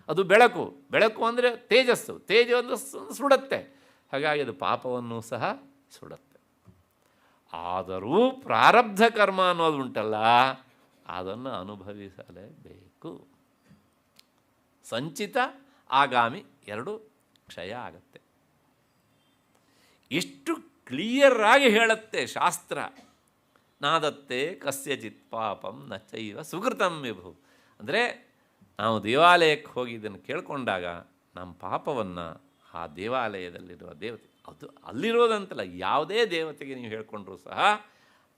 ಅದು ಬೆಳಕು. ಬೆಳಕು ಅಂದರೆ ತೇಜಸ್ಸು, ತೇಜ ಅಂದರೆ ಸುಡುತ್ತೆ. ಹಾಗಾಗಿ ಅದು ಪಾಪವನ್ನು ಸಹ ಸುಡುತ್ತೆ. ಆದರೂ ಪ್ರಾರಬ್ಧ ಕರ್ಮ ಅನ್ನೋದು ಉಂಟಲ್ಲ, ಅದನ್ನು ಅನುಭವಿಸಲೇಬೇಕು. ಸಂಚಿತ ಆಗಾಮಿ ಎರಡು ಕ್ಷಯ ಆಗುತ್ತೆ. ಎಷ್ಟು ಕ್ಲಿಯರಾಗಿ ಹೇಳುತ್ತೆ ಶಾಸ್ತ್ರ. ನಾದತ್ತೆ ಕಸ್ಯಚಿತ್ ಪಾಪಂ ನ ಚೈವ ಸುಕೃತಂ ವಿಭು. ಅಂದರೆ ನಾವು ದೇವಾಲಯಕ್ಕೆ ಹೋಗಿ ಇದನ್ನು ಕೇಳ್ಕೊಂಡಾಗ ನಮ್ಮ ಪಾಪವನ್ನು ಆ ದೇವಾಲಯದಲ್ಲಿರುವ ದೇವತೆ, ಅದು ಅಲ್ಲಿರೋದಂತಲ್ಲ, ಯಾವುದೇ ದೇವತೆಗೆ ನೀವು ಹೇಳ್ಕೊಂಡ್ರೂ ಸಹ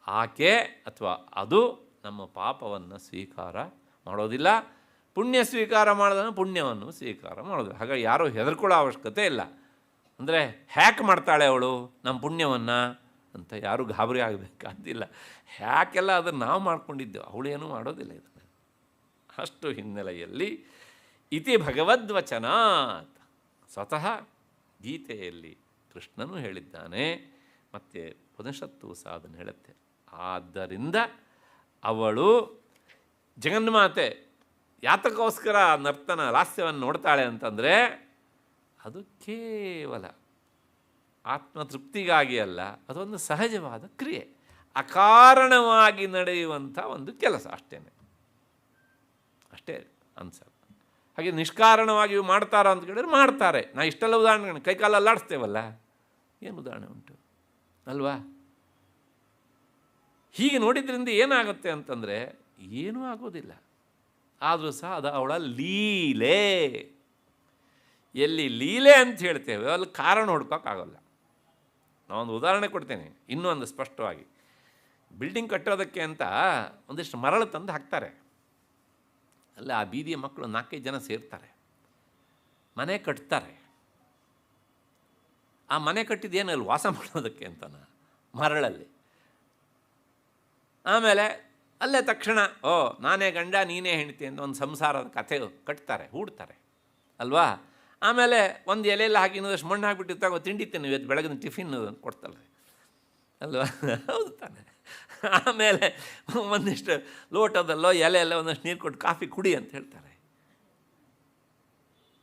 ಆಕೆ ಅಥವಾ ಅದು ನಮ್ಮ ಪಾಪವನ್ನು ಸ್ವೀಕಾರ ಮಾಡೋದಿಲ್ಲ. ಪುಣ್ಯ ಸ್ವೀಕಾರ ಮಾಡೋದನ್ನು ಪುಣ್ಯವನ್ನು ಸ್ವೀಕಾರ ಮಾಡೋದಿಲ್ಲ. ಹಾಗಾಗಿ ಯಾರೂ ಹೆದರ್ಕೊಳ್ಳೋ ಅವಶ್ಯಕತೆ ಇಲ್ಲ. ಅಂದರೆ ಹ್ಯಾಕ್ ಮಾಡ್ತಾಳೆ ಅವಳು ನಮ್ಮ ಪುಣ್ಯವನ್ನು ಅಂತ ಯಾರೂ ಗಾಬರಿ ಆಗಬೇಕಾದಿಲ್ಲ. ಹ್ಯಾಕೆಲ್ಲ ಅದನ್ನು ನಾವು ಮಾಡ್ಕೊಂಡಿದ್ದೆವು, ಅವಳೇನೂ ಮಾಡೋದಿಲ್ಲ ಇದನ್ನು. ಅಷ್ಟು ಹಿನ್ನೆಲೆಯಲ್ಲಿ ಇತಿ ಭಗವದ್ವಚನಾತ್, ಸ್ವತಃ ಗೀತೆಯಲ್ಲಿ ಕೃಷ್ಣನೂ ಹೇಳಿದ್ದಾನೆ, ಮತ್ತು ಉಪನಿಷತ್ತು ಸಹ ಅದನ್ನು ಹೇಳುತ್ತೆ. ಆದ್ದರಿಂದ ಅವಳು ಜಗನ್ಮಾತೆ ಯಾತಕ್ಕೋಸ್ಕರ ನರ್ತನ ಲಾಸ್ಯವನ್ನು ನೋಡ್ತಾಳೆ ಅಂತಂದರೆ ಅದು ಕೇವಲ ಆತ್ಮತೃಪ್ತಿಗಾಗಿ ಅಲ್ಲ, ಅದೊಂದು ಸಹಜವಾದ ಕ್ರಿಯೆ, ಅಕಾರಣವಾಗಿ ನಡೆಯುವಂಥ ಒಂದು ಕೆಲಸ ಅಷ್ಟೇ ಆನ್ಸರ್. ಹಾಗೆ ನಿಷ್ಕಾರಣವಾಗಿ ಇವು ಮಾಡ್ತಾರ ಅಂತ ಕೇಳಿದ್ರೆ ಮಾಡ್ತಾರೆ. ನಾ ಇಷ್ಟೆಲ್ಲ ಉದಾಹರಣೆ ಕೈಕಾಲು ಅಲ್ಲಾಡಿಸ್ತೇವಲ್ಲ, ಏನು ಉದಾಹರಣೆ ಉಂಟು ಅಲ್ವಾ? ಹೀಗೆ ನೋಡಿದ್ರಿಂದ ಏನಾಗುತ್ತೆ ಅಂತಂದರೆ ಏನೂ ಆಗೋದಿಲ್ಲ. ಆದರೂ ಸಹ ಅದು ಅವಳ ಲೀಲೆ. ಎಲ್ಲಿ ಲೀಲೆ ಅಂತ ಹೇಳ್ತೇವೆ ಅಲ್ಲಿ ಕಾರಣ ಹುಡ್ಕೋಕ್ಕಾಗಲ್ಲ. ನಾವೊಂದು ಉದಾಹರಣೆ ಕೊಡ್ತೇನೆ ಇನ್ನೂ ಒಂದು ಸ್ಪಷ್ಟವಾಗಿ. ಬಿಲ್ಡಿಂಗ್ ಕಟ್ಟೋದಕ್ಕೆ ಅಂತ ಒಂದಿಷ್ಟು ಮರಳು ತಂದು ಹಾಕ್ತಾರೆ. ಅಲ್ಲ ಆ ಬೀದಿಯ ಮಕ್ಕಳು 4-5 ಜನ ಸೇರ್ತಾರೆ, ಮನೆ ಕಟ್ತಾರೆ. ಆ ಮನೆ ಕಟ್ಟಿದ್ದೇನು ಅಲ್ಲಿ ವಾಸ ಮಾಡೋದಕ್ಕೆ ಅಂತನ ಮರಳಲ್ಲಿ. ಆಮೇಲೆ ಅಲ್ಲೇ ತಕ್ಷಣ ನಾನೇ ಗಂಡ ನೀನೇ ಹೆಂಡ್ತಿ ಅಂತ ಒಂದು ಸಂಸಾರದ ಕಥೆ ಕಟ್ತಾರೆ, ಹೂಡ್ತಾರೆ ಅಲ್ವಾ? ಆಮೇಲೆ ಒಂದು ಎಲೆಯಲ್ಲಿ ಹಾಕಿ ಇನ್ನೊಂದಷ್ಟು ಮಣ್ಣು ಹಾಕಿಬಿಟ್ಟು ತಿಂಡಿ ತಿನ್ನು, ಇವತ್ತು ಬೆಳಗಿನ ಟಿಫಿನ್ ಕೊಡ್ತಾರೆ ಅಲ್ವಾ? ಹೌದು ತಾನೆ. ಆಮೇಲೆ ಒಂದಿಷ್ಟು ಲೋಟದಲ್ಲೋ ಎಲೆಯಲ್ಲೋ ಒಂದಷ್ಟು ನೀರು ಕೊಟ್ಟು ಕಾಫಿ ಕುಡಿ ಅಂತ ಹೇಳ್ತಾರೆ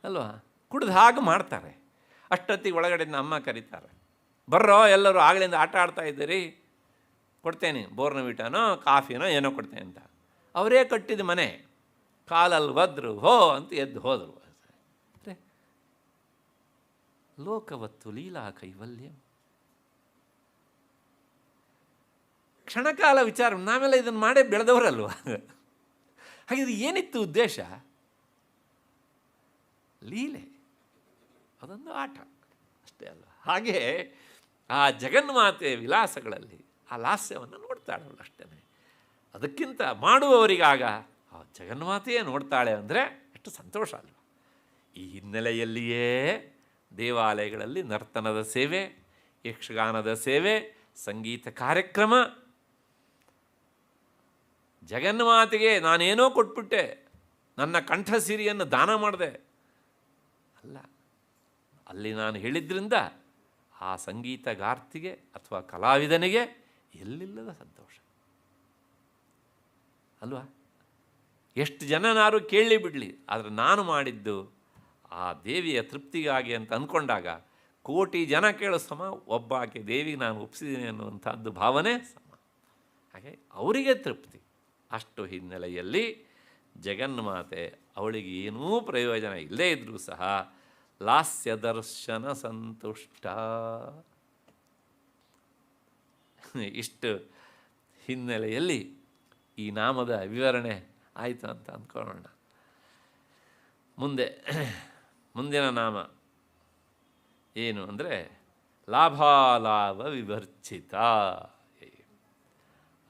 ಅಲ್ವಾ? ಕುಡಿದು ಹಾಗೆ ಮಾಡ್ತಾರೆ. ಅಷ್ಟೊತ್ತಿಗೆ ಒಳಗಡೆಯಿಂದ ಅಮ್ಮ ಕರೀತಾರೆ, ಬರ್ರೋ ಎಲ್ಲರೂ ಆಗಲಿಂದ ಆಟ ಆಡ್ತಾ ಇದ್ದೀರಿ, ಕೊಡ್ತೇನೆ ಬೋರ್ನವಿಟಾನೋ ಕಾಫಿನೋ ಏನೋ ಕೊಡ್ತೇನೆ ಅಂತ. ಅವರೇ ಕಟ್ಟಿದ ಮನೆ, ಕಾಲಲ್ಲಿ ಒದ್ರು ಅಂತ ಎದ್ದು ಹೋದರು. ಲೋಕವತ್ತು ಲೀಲಾ ಕೈವಲ್ಯ. ಕ್ಷಣಕಾಲ ವಿಚಾರ, ನಾವೆಲ್ಲ ಇದನ್ನು ಮಾಡೇ ಬೆಳೆದವರಲ್ವ. ಹಾಗಿದ್ರೆ ಏನಿತ್ತು ಉದ್ದೇಶ? ಲೀಲೆ, ಅದೊಂದು ಆಟ ಅಷ್ಟೇ ಅಲ್ಲ. ಹಾಗೆ ಆ ಜಗನ್ಮಾತೆ ವಿಲಾಸಗಳಲ್ಲಿ ಆ ಲಾಸ್ಯವನ್ನು ನೋಡ್ತಾಳವಳು ಅಷ್ಟೇ. ಅದಕ್ಕಿಂತ ಮಾಡುವವರಿಗಾಗ ಆ ಜಗನ್ಮಾತೆಯೇ ನೋಡ್ತಾಳೆ ಅಂದರೆ ಎಷ್ಟು ಸಂತೋಷ ಅಲ್ವ. ಈ ಹಿನ್ನೆಲೆಯಲ್ಲಿಯೇ ದೇವಾಲಯಗಳಲ್ಲಿ ನರ್ತನದ ಸೇವೆ, ಯಕ್ಷಗಾನದ ಸೇವೆ, ಸಂಗೀತ ಕಾರ್ಯಕ್ರಮ. ಜಗನ್ಮಾತೆಗೆ ನಾನೇನೋ ಕೊಟ್ಬಿಟ್ಟೆ, ನನ್ನ ಕಂಠಸಿರಿಯನ್ನು ದಾನ ಮಾಡಿದೆ ಅಲ್ಲ. ಅಲ್ಲಿ ನಾನು ಹೇಳಿದ್ರಿಂದ ಆ ಸಂಗೀತಗಾರ್ತಿಗೆ ಅಥವಾ ಕಲಾವಿದನಿಗೆ ಎಲ್ಲಿಲ್ಲದ ಸಂತೋಷ ಅಲ್ವಾ? ಎಷ್ಟು ಜನನಾರು ಕೇಳಲಿ ಬಿಡಲಿ, ಆದರೆ ನಾನು ಮಾಡಿದ್ದು ಆ ದೇವಿಯ ತೃಪ್ತಿಗಾಗಿ ಅಂತ ಅಂದ್ಕೊಂಡಾಗ ಕೋಟಿ ಜನ ಕೇಳೋ ಸಮ ಒಬ್ಬ ಆಕೆ ದೇವಿಗೆ ನಾನು ಒಪ್ಪಿಸಿದ್ದೀನಿ ಅನ್ನುವಂಥದ್ದು ಭಾವನೆ ಸಮ. ಹಾಗೆ ಅವರಿಗೆ ತೃಪ್ತಿ. ಅಷ್ಟು ಹಿನ್ನೆಲೆಯಲ್ಲಿ ಜಗನ್ಮಾತೆ ಅವಳಿಗೆ ಏನೂ ಪ್ರಯೋಜನ ಇಲ್ಲದೇ ಇದ್ದರೂ ಸಹ ಲಾಸ್ಯ ದರ್ಶನ ಸಂತುಷ್ಟ. ಇಷ್ಟು ಹಿನ್ನೆಲೆಯಲ್ಲಿ ಈ ನಾಮದ ವಿವರಣೆ ಆಯಿತು ಅಂತ ಅಂದ್ಕೊಳ್ಳೋಣ. ಮುಂದಿನ ನಾಮ ಏನು ಅಂದರೆ ಲಾಭಾಲಾಭ ವಿವರ್ಜಿತ.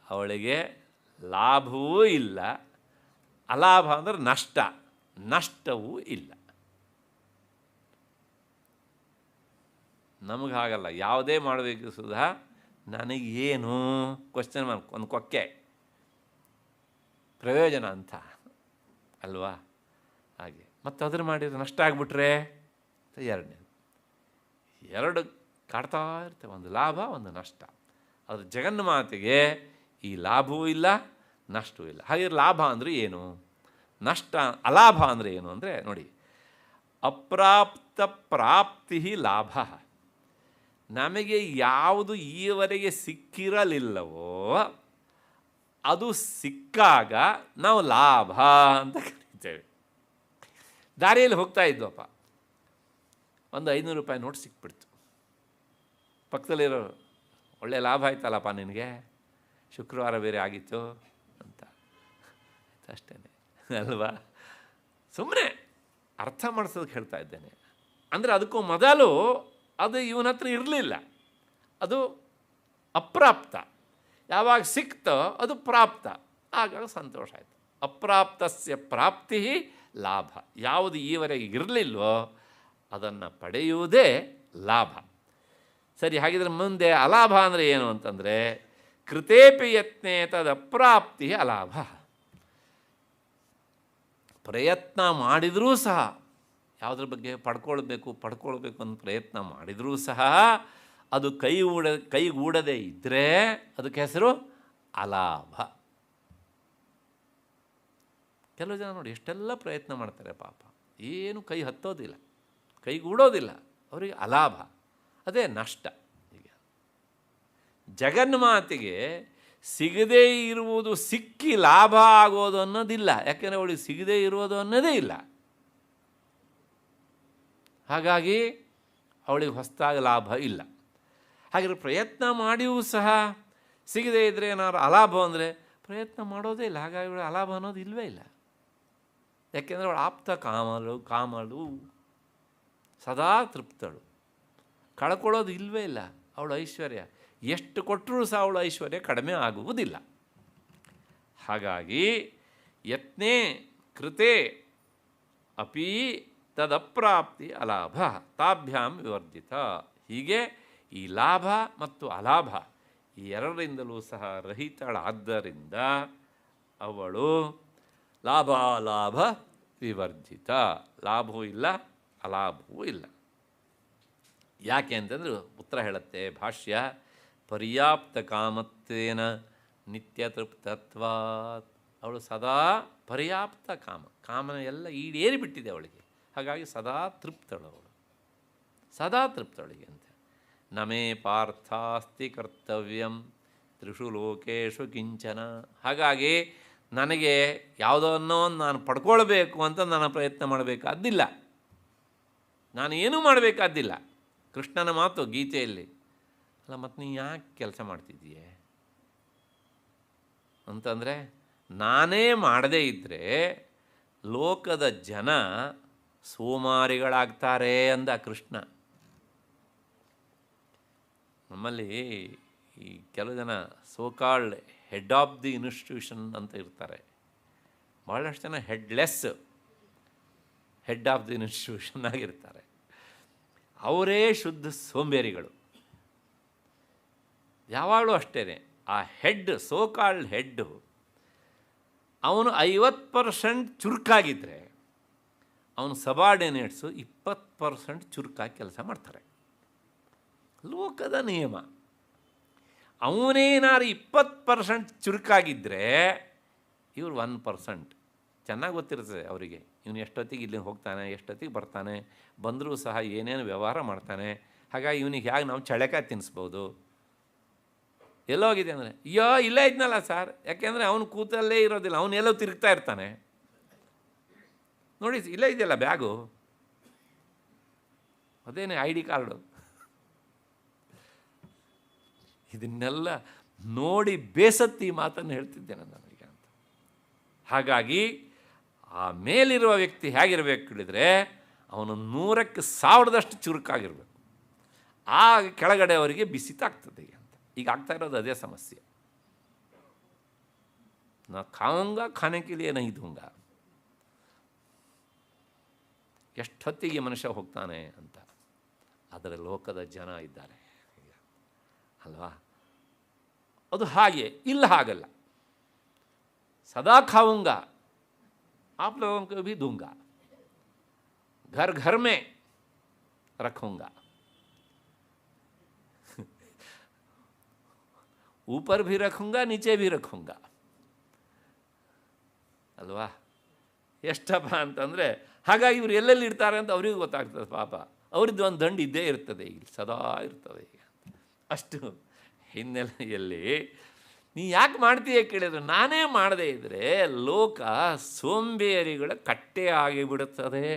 ಅವಳಿಗೆ ಲಾಭವೂ ಇಲ್ಲ, ಅಲಾಭ ಅಂದರೆ ನಷ್ಟವೂ ಇಲ್ಲ. ನಮಗೆ ಹಾಗಲ್ಲ, ಯಾವುದೇ ಮಾಡಬೇಕು ಸುಧಾ ನನಗೇನು ಕ್ವಶನ್ ಮಾರ್ಕ್, ಒಂದು ಕೊಕ್ಕೆ ಪ್ರಯೋಜನ ಅಂತ ಅಲ್ವಾ? ಹಾಗೆ ಮತ್ತು ಅದ್ರ ಮಾಡಿದರೆ ನಷ್ಟ ಆಗಿಬಿಟ್ರೆ ಎರಡು ಕಾಡ್ತಾ ಇರ್ತವೆ, ಒಂದು ಲಾಭ ಒಂದು ನಷ್ಟ. ಆದರೆ ಜಗನ್ಮಾತೆಗೆ ಈ ಲಾಭವೂ ಇಲ್ಲ ನಷ್ಟವೂ ಇಲ್ಲ. ಹಾಗೆ ಲಾಭ ಅಂದರೆ ಏನು, ಅಲಾಭ ಅಂದರೆ ಏನು ಅಂದರೆ ನೋಡಿ, ಅಪ್ರಾಪ್ತ ಪ್ರಾಪ್ತಿ ಲಾಭ. ನಮಗೆ ಯಾವುದು ಈವರೆಗೆ ಸಿಕ್ಕಿರಲಿಲ್ಲವೋ ಅದು ಸಿಕ್ಕಾಗ ನಾವು ಲಾಭ ಅಂತ ಕರೀತೇವೆ. ದಾರಿಯಲ್ಲಿ ಹೋಗ್ತಾ ಇದ್ವಪ್ಪ, ಒಂದು 500 ರೂಪಾಯಿ ನೋಟ್ ಸಿಕ್ಬಿಡ್ತು. ಪಕ್ಕದಲ್ಲಿರೋ ಒಳ್ಳೆ ಲಾಭ ಆಯ್ತಲ್ಲಪ್ಪ ನಿನಗೆ, ಶುಕ್ರವಾರ ಬೇರೆ ಆಗಿತ್ತು ಅಂತ ಅಷ್ಟೇ ಅಲ್ವಾ? ಸುಮ್ಮನೆ ಅರ್ಥ ಮಾಡಿಸೋದಕ್ಕೆ ಹೇಳ್ತಾ ಇದ್ದೇನೆ. ಅಂದರೆ ಅದಕ್ಕೂ ಮೊದಲು ಅದು ಇವನ ಹತ್ರ ಇರಲಿಲ್ಲ, ಅದು ಅಪ್ರಾಪ್ತ. ಯಾವಾಗ ಸಿಕ್ತೋ ಅದು ಪ್ರಾಪ್ತ, ಆಗ ಸಂತೋಷ ಆಯಿತು. ಅಪ್ರಾಪ್ತಸ್ಯ ಪ್ರಾಪ್ತಿ ಲಾಭ. ಯಾವುದು ಈವರೆಗೆ ಇರಲಿಲ್ವೋ ಅದನ್ನು ಪಡೆಯುವುದೇ ಲಾಭ. ಸರಿ, ಹಾಗಿದ್ರೆ ಮುಂದೆ ಅಲಾಭ ಅಂದರೆ ಏನು ಅಂತಂದರೆ ಕೃತೇಪಿ ಯತ್ನೇ ತದಪ್ರಾಪ್ತಿ ಅಲಾಭ. ಪ್ರಯತ್ನ ಮಾಡಿದರೂ ಸಹ ಯಾವುದ್ರ ಬಗ್ಗೆ ಪಡ್ಕೊಳ್ಬೇಕು ಅಂತ ಪ್ರಯತ್ನ ಮಾಡಿದರೂ ಸಹ ಅದು ಕೈಗೂಡದೇ ಇದ್ದರೆ ಅದಕ್ಕೆ ಹೆಸರು ಅಲಾಭ. ಕೆಲವು ಜನ ನೋಡಿ ಎಷ್ಟೆಲ್ಲ ಪ್ರಯತ್ನ ಮಾಡ್ತಾರೆ, ಪಾಪ ಏನು ಕೈ ಹತ್ತೋದಿಲ್ಲ, ಕೈಗೂಡೋದಿಲ್ಲ, ಅವರಿಗೆ ಅಲಾಭ, ಅದೇ ನಷ್ಟ. ಈಗ ಜಗನ್ಮಾತೆಗೆ ಸಿಗದೇ ಇರುವುದು ಸಿಕ್ಕಿ ಲಾಭ ಆಗೋದು ಅನ್ನೋದಿಲ್ಲ. ಯಾಕೆಂದರೆ ಅವಳಿಗೆ ಸಿಗದೇ ಇರುವುದು ಅನ್ನೋದೇ ಇಲ್ಲ. ಹಾಗಾಗಿ ಅವಳಿಗೆ ಹೊಸದಾಗಿ ಲಾಭ ಇಲ್ಲ. ಹಾಗಿದ್ರೆ ಪ್ರಯತ್ನ ಮಾಡಿಯೂ ಸಹ ಸಿಗದೇ ಇದ್ದರೆ ಏನಾದ್ರು ಅಲಾಭ ಅಂದರೆ ಪ್ರಯತ್ನ ಮಾಡೋದೇ ಇಲ್ಲ. ಹಾಗಾಗಿ ಅವಳು ಅಲಾಭ ಅನ್ನೋದು ಇಲ್ಲವೇ ಇಲ್ಲ. ಯಾಕೆಂದರೆ ಅವಳು ಆಪ್ತ ಕಾಮಳು ಸದಾ ತೃಪ್ತಳು, ಕಳ್ಕೊಳ್ಳೋದು ಇಲ್ಲವೇ ಇಲ್ಲ. ಅವಳು ಐಶ್ವರ್ಯ ಎಷ್ಟು ಕೊಟ್ಟರೂ ಸಹ ಅವಳು ಐಶ್ವರ್ಯ ಕಡಿಮೆ ಆಗುವುದಿಲ್ಲ. ಹಾಗಾಗಿ ಯತ್ನೇ ಕೃತೆ ಅಪಿ ತದಪ್ರಾಪ್ತಿ ಅಲಾಭ ತಾಭ್ಯಾಂ ವಿವರ್ಜಿತ. ಹೀಗೆ ಈ ಲಾಭ ಮತ್ತು ಅಲಾಭ ಈ ಎರಡರಿಂದಲೂ ಸಹ ರಹಿತಳಾದ್ದರಿಂದ ಅವಳು ಲಾಭಾಲಾಭ ವಿವರ್ಜಿತ. ಲಾಭವೂ ಇಲ್ಲ, ಅಲಾಭವೂ ಇಲ್ಲ. ಯಾಕೆ ಅಂತಂದ್ರೆ ಉತ್ತರ ಹೇಳುತ್ತೆ ಭಾಷ್ಯ, ಪರ್ಯಾಪ್ತ ಕಾಮತ್ವೇನ ನಿತ್ಯ ತೃಪ್ತತ್ವಾತ್. ಅವಳು ಸದಾ ಪರ್ಯಾಪ್ತ ಕಾಮನ ಎಲ್ಲ ಈಡೇರಿಬಿಟ್ಟಿದೆ ಅವಳಿಗೆ. ಹಾಗಾಗಿ ಸದಾ ತೃಪ್ತಳು, ಅವಳು ಸದಾ ತೃಪ್ತಳಿಗೆ ಅಂತ. ನಮೇ ಪಾರ್ಥಾಸ್ತಿ ಕರ್ತವ್ಯಂ ತ್ರಿಷು ಲೋಕೇಶು ಕಿಂಚನ. ಹಾಗಾಗಿ ನನಗೆ ಯಾವುದನ್ನೋ ನಾನು ಪಡ್ಕೊಳ್ಬೇಕು ಅಂತ ನಾನು ಪ್ರಯತ್ನ ಮಾಡಬೇಕಾದ್ದಿಲ್ಲ, ನಾನು ಏನೂ ಮಾಡಬೇಕಾದ್ದಿಲ್ಲ. ಕೃಷ್ಣನ ಮಾತು ಗೀತೆಯಲ್ಲಿ, ಅಲ್ಲ ಮತ್ತು ನೀ ಯಾಕೆ ಕೆಲಸ ಮಾಡ್ತಿದ್ದೀಯೆ ಅಂತಂದರೆ, ನಾನೇ ಮಾಡದೇ ಇದ್ದರೆ ಲೋಕದ ಜನ ಸೋಮಾರಿಗಳಾಗ್ತಾರೆ ಅಂದ ಕೃಷ್ಣ. ನಮ್ಮಲ್ಲಿ ಈ ಕೆಲವು ಜನ so-called head of the institution ಅಂತ ಇರ್ತಾರೆ. ಭಾಳಷ್ಟು ಜನ ಹೆಡ್ ಆಫ್ ದಿ ಇನ್ಸ್ಟಿಟ್ಯೂಷನ್ ಆಗಿರ್ತಾರೆ. ಅವರೇ ಶುದ್ಧ ಸೋಂಬೇರಿಗಳು. ಯಾವಾಗಲೂ ಅಷ್ಟೇ, ಆ ಸೋಕಾಲ್ಡ್ ಹೆಡ್ಡು ಅವನು 50% ಚುರುಕಾಗಿದ್ದರೆ ಅವನು ಸಬಾರ್ಡಿನೇಟ್ಸು 20% ಚುರುಕಾಗಿ ಕೆಲಸ ಮಾಡ್ತಾರೆ. ಲೋಕದ ನಿಯಮ. ಅವನೇನಾರು 20% ಚುರುಕಾಗಿದ್ದರೆ ಇವರು 1%. ಚೆನ್ನಾಗಿ ಗೊತ್ತಿರ್ತದೆ ಅವರಿಗೆ, ಇವನು ಎಷ್ಟೊತ್ತಿಗೆ ಇಲ್ಲಿ ಹೋಗ್ತಾನೆ, ಎಷ್ಟೊತ್ತಿಗೆ ಬರ್ತಾನೆ, ಬಂದರೂ ಸಹ ಏನೇನು ವ್ಯವಹಾರ ಮಾಡ್ತಾನೆ. ಹಾಗಾಗಿ ಇವನಿಗೆ ಹೇಗೆ ನಾವು ಚಳೆಕಾಯಿ ತಿನ್ನಿಸ್ಬೋದು. ಎಲ್ಲೋಗಿದೆ ಅಂದರೆ, ಅಯ್ಯೋ ಇಲ್ಲೇ ಇದ್ನಲ್ಲ ಸರ್, ಯಾಕೆಂದರೆ ಅವನು ಕೂತಲ್ಲೇ ಇರೋದಿಲ್ಲ, ಅವನು ಎಲ್ಲೋ ತಿರುಗ್ತಾ ಇರ್ತಾನೆ. ನೋಡಿ ಇಲ್ಲೇ ಇದೆಯಲ್ಲ ಬ್ಯಾಗು, ಅದೇನೇ ID ಕಾರ್ಡು. ಇದನ್ನೆಲ್ಲ ನೋಡಿ ಬೇಸತ್ತಿ ಮಾತನ್ನು ಹೇಳ್ತಿದ್ದೇನೆ ನನಗೆ ಅಂತ. ಹಾಗಾಗಿ ಆ ಮೇಲಿರುವ ವ್ಯಕ್ತಿ ಹೇಗಿರಬೇಕು ಹೇಳಿದರೆ, ಅವನು 100ಕ್ಕೆ 1000ದಷ್ಟು ಚುರುಕಾಗಿರಬೇಕು. ಆಗ ಕೆಳಗಡೆ ಅವರಿಗೆ ಬಿಸಿ ತಾಗ್ತದೆ ಅಂತ. ಈಗ ಆಗ್ತಾ ಇರೋದು ಅದೇ ಸಮಸ್ಯೆ. ನಾ ಖಾऊंगा ಖಾನೆ ಕೆ ಲಿಯೇ ನಹೀ ದೂಂಗಾ. ಎಷ್ಟೊತ್ತಿಗೆ ಮನುಷ್ಯ ಹೋಗ್ತಾನೆ ಅಂತ. ಅದರ ಲೋಕದ ಜನ ಇದ್ದಾರೆ ಅಲ್ವಾ. ಅದು ಹಾಗೆ, ಇಲ್ಲ ಹಾಗಲ್ಲ. ಸದಾ ಖಾऊंगा आप लोगों को भी दूंगा, घर घर में रखूंगा, ऊपर भी रखूंगा नीचे भी रखूंगा ಅಲ್ವಾ. ಎಷ್ಟಪ್ಪ ಅಂತಂದರೆ, ಹಾಗಾಗಿ ಇವರು ಎಲ್ಲೆಲ್ಲಿ ಇರ್ತಾರೆ ಅಂತ ಅವರಿಗೂ ಗೊತ್ತಾಗ್ತದೆ. ಪಾಪ ಅವ್ರದ್ದು ಒಂದು ದಂಡು ಇದ್ದೇ ಇರ್ತದೆ, ಇಲ್ಲಿ ಸದಾ ಇರ್ತದೆ. ಈಗ ಅಷ್ಟು ಹಿನ್ನೆಲೆಯಲ್ಲಿ ನೀ ಯಾಕೆ ಮಾಡ್ತೀಯ ಕೇಳಿದ್ರೆ, ನಾನೇ ಮಾಡದೇ ಇದ್ದರೆ ಲೋಕ ಸೋಂಬೇರಿಗಳ ಕಟ್ಟೆ ಆಗಿಬಿಡುತ್ತದೆ.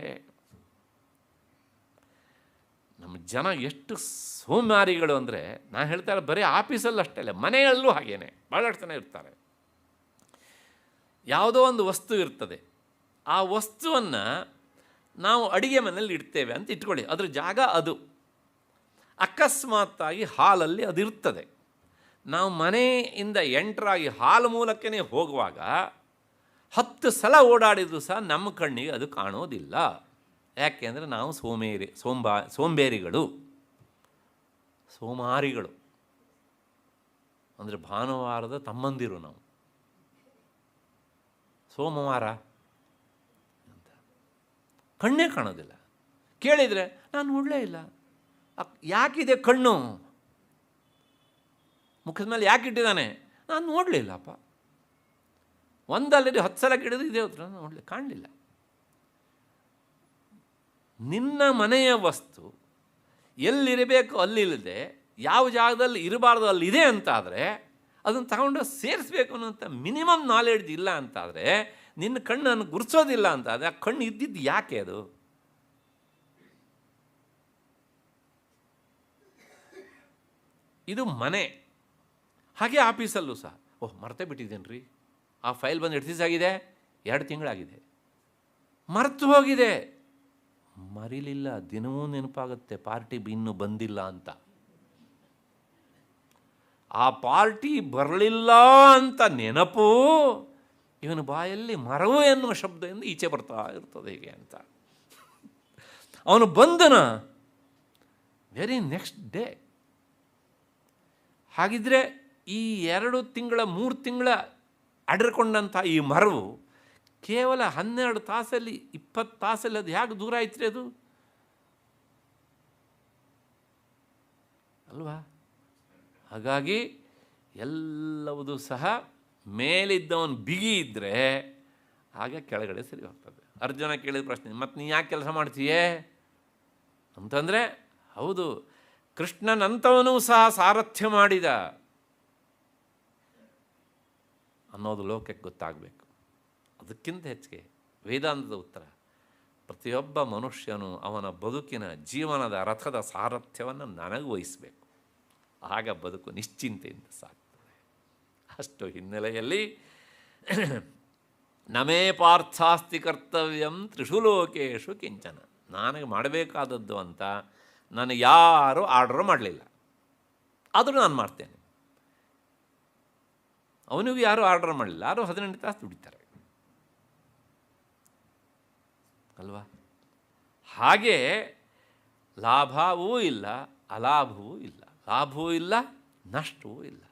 ನಮ್ಮ ಜನ ಎಷ್ಟು ಸೋಮಾರಿಗಳು ಅಂದರೆ, ನಾನು ಹೇಳ್ತಾರೆ ಬರೀ ಆಫೀಸಲ್ಲಿ ಅಷ್ಟೇ ಅಲ್ಲ, ಮನೆಯಲ್ಲೂ ಹಾಗೇನೆ ಭಾಳಷ್ಟು ಜನ ಇರ್ತಾರೆ. ಯಾವುದೋ ಒಂದು ವಸ್ತು ಇರ್ತದೆ, ಆ ವಸ್ತುವನ್ನು ನಾವು ಅಡುಗೆ ಮನೆಯಲ್ಲಿ ಇಡ್ತೇವೆ ಅಂತ ಇಟ್ಕೊಳ್ಳಿ, ಅದ್ರ ಜಾಗ ಅದು. ಅಕಸ್ಮಾತ್ತಾಗಿ ಹಾಲಲ್ಲಿ ಅದಿರ್ತದೆ. ನಾವು ಮನೆಯಿಂದ ಎಂಟ್ರಾಗಿ ಹಾಲು ಮೂಲಕನೇ ಹೋಗುವಾಗ 10 ಸಲ ಓಡಾಡಿದರೂ ಸಹ ನಮ್ಮ ಕಣ್ಣಿಗೆ ಅದು ಕಾಣೋದಿಲ್ಲ. ಯಾಕೆಂದರೆ ನಾವು ಸೋಂಬೇರಿಗಳು, ಸೋಮಾರಿಗಳು. ಅಂದರೆ ಭಾನುವಾರದ ತಮ್ಮಂದಿರು ನಾವು. ಸೋಮವಾರ ಅಂತ ಕಣ್ಣೇ ಕಾಣೋದಿಲ್ಲ. ಕೇಳಿದರೆ ನಾನು ನೋಡಲೇ ಇಲ್ಲ. ಯಾಕಿದೆ ಕಣ್ಣು ಮುಖದ ಮೇಲೆ ಯಾಕೆ ಇಟ್ಟಿದ್ದಾನೆ, ನಾನು ನೋಡಲಿಲ್ಲಪ್ಪ. ಒಂದಲ್ಲದೆ 10 ಸಲ ಗಿಡದು ಇದೇ ಹತ್ರ ನೋಡಲಿ, ಕಾಣಲಿಲ್ಲ. ನಿನ್ನ ಮನೆಯ ವಸ್ತು ಎಲ್ಲಿರಬೇಕು ಅಲ್ಲಿಲ್ಲದೆ ಯಾವ ಜಾಗದಲ್ಲಿ ಇರಬಾರ್ದು ಅಲ್ಲಿದೆ ಅಂತಾದರೆ ಅದನ್ನು ತಗೊಂಡು ಸೇರಿಸ್ಬೇಕು ಅನ್ನೋಂಥ ಮಿನಿಮಮ್ ನಾಲೆಡ್ಜ್ ಇಲ್ಲ ಅಂತಾದರೆ, ನಿನ್ನ ಕಣ್ಣನ್ನು ಗುರುತಿಸೋದಿಲ್ಲ ಅಂತಾದರೆ ಆ ಕಣ್ಣು ಇದ್ದಿದ್ದು ಯಾಕೆ? ಅದು ಇದು ಮನೆ. ಹಾಗೆ ಆಫೀಸಲ್ಲೂ ಸಹ ಮರ್ತೇ ಬಿಟ್ಟಿದ್ದೇನೆ ರೀ, ಆ ಫೈಲ್ ಬಂದು ಎಷ್ಟು ದಿವಸ ಆಗಿದೆ, 2 ತಿಂಗಳಾಗಿದೆ, ಮರೆತು ಹೋಗಿದೆ. ಮರಿಲಿಲ್ಲ, ದಿನವೂ ನೆನಪಾಗುತ್ತೆ ಪಾರ್ಟಿ ಇನ್ನೂ ಬಂದಿಲ್ಲ ಅಂತ. ಆ ಪಾರ್ಟಿ ಬರಲಿಲ್ಲ ಅಂತ ನೆನಪು ಇವನ ಬಾಯಲ್ಲಿ ಮರವು ಎನ್ನುವ ಶಬ್ದದಿಂದ ಈಚೆ ಬರ್ತಾ ಇರ್ತದೆ ಹೇಗೆ ಅಂತ. ಅವನು ಬಂದನ ವೆರಿ ನೆಕ್ಸ್ಟ್ ಡೇ. ಹಾಗಿದ್ರೆ ಈ 2 ತಿಂಗಳ 3 ತಿಂಗಳ ಅಡರ್ಕೊಂಡಂಥ ಈ ಮರವು ಕೇವಲ 12 ತಾಸಲ್ಲಿ 20 ತಾಸಲ್ಲಿ ಅದು ಹೇಗೆ ದೂರ ಆಯ್ತು ರೀ ಅದು ಅಲ್ವಾ? ಹಾಗಾಗಿ ಎಲ್ಲವುದು ಸಹ ಮೇಲಿದ್ದವನು ಬಿಗಿ ಇದ್ದರೆ ಹಾಗೆ ಕೆಳಗಡೆ ಸರಿ ಹೋಗ್ತದೆ. ಅರ್ಜುನ ಕೇಳಿದ ಪ್ರಶ್ನೆ, ಮತ್ತು ನೀ ಯಾಕೆ ಕೆಲಸ ಮಾಡ್ತೀಯೇ ಅಂತಂದರೆ, ಹೌದು, ಕೃಷ್ಣನಂಥವನೂ ಸಹ ಸಾರಥ್ಯ ಮಾಡಿದ ಅನ್ನೋದು ಲೋಕಕ್ಕೆ ಗೊತ್ತಾಗಬೇಕು. ಅದಕ್ಕಿಂತ ಹೆಚ್ಚಿಗೆ ವೇದಾಂತದ ಉತ್ತರ, ಪ್ರತಿಯೊಬ್ಬ ಮನುಷ್ಯನು ಅವನ ಬದುಕಿನ ಜೀವನದ ರಥದ ಸಾರಥ್ಯವನ್ನು ನನಗೆ ವಹಿಸಬೇಕು, ಆಗ ಬದುಕು ನಿಶ್ಚಿಂತೆಯಿಂದ ಸಾಗ್ತದೆ. ಅಷ್ಟು ಹಿನ್ನೆಲೆಯಲ್ಲಿ ನಮೇ ಪಾರ್ಥಾಸ್ತಿ ಕರ್ತವ್ಯಂ ತ್ರಿಷು ಲೋಕೇಶು ಕಿಂಚನ, ನನಗೆ ಮಾಡಬೇಕಾದದ್ದು ಅಂತ ನನಗೆ ಯಾರೂ ಆರ್ಡರ್ ಮಾಡಲಿಲ್ಲ, ಆದರೂ ನಾನು ಮಾಡ್ತೇನೆ. ಅವನಿಗೂ ಯಾರೂ ಆರ್ಡರ್ ಮಾಡಲಿಲ್ಲ, ಯಾರೂ 18 ತಾಸು ದುಡಿತಾರೆ ಅಲ್ವಾ? ಹಾಗೆ ಲಾಭವೂ ಇಲ್ಲ, ಅಲಾಭವೂ ಇಲ್ಲ, ಲಾಭವೂ ಇಲ್ಲ, ನಷ್ಟವೂ ಇಲ್ಲ.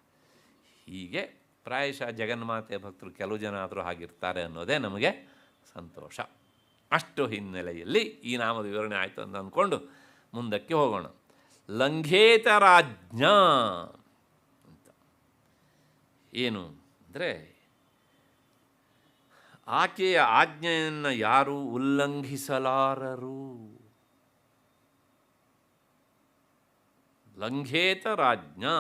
ಹೀಗೆ ಪ್ರಾಯಶಃ ಜಗನ್ಮಾತೆ ಭಕ್ತರು ಕೆಲವು ಜನ ಆದರೂ ಹಾಗಿರ್ತಾರೆ ಅನ್ನೋದೇ ನಮಗೆ ಸಂತೋಷ. ಅಷ್ಟು ಹಿನ್ನೆಲೆಯಲ್ಲಿ ಈ ನಾಮದ ವಿವರಣೆ ಆಯಿತು ಅಂತ ಅಂದ್ಕೊಂಡು ಮುಂದಕ್ಕೆ ಹೋಗೋಣ. ಲಂಘೇತರಾಜ್ಞಾ ಅಂತ ಏನು ಅಂದರೆ, ಆಕೆಯ ಆಜ್ಞೆಯನ್ನು ಯಾರೂ ಉಲ್ಲಂಘಿಸಲಾರರು. ಲಂಘೇತರಾಜ್ಞಾ,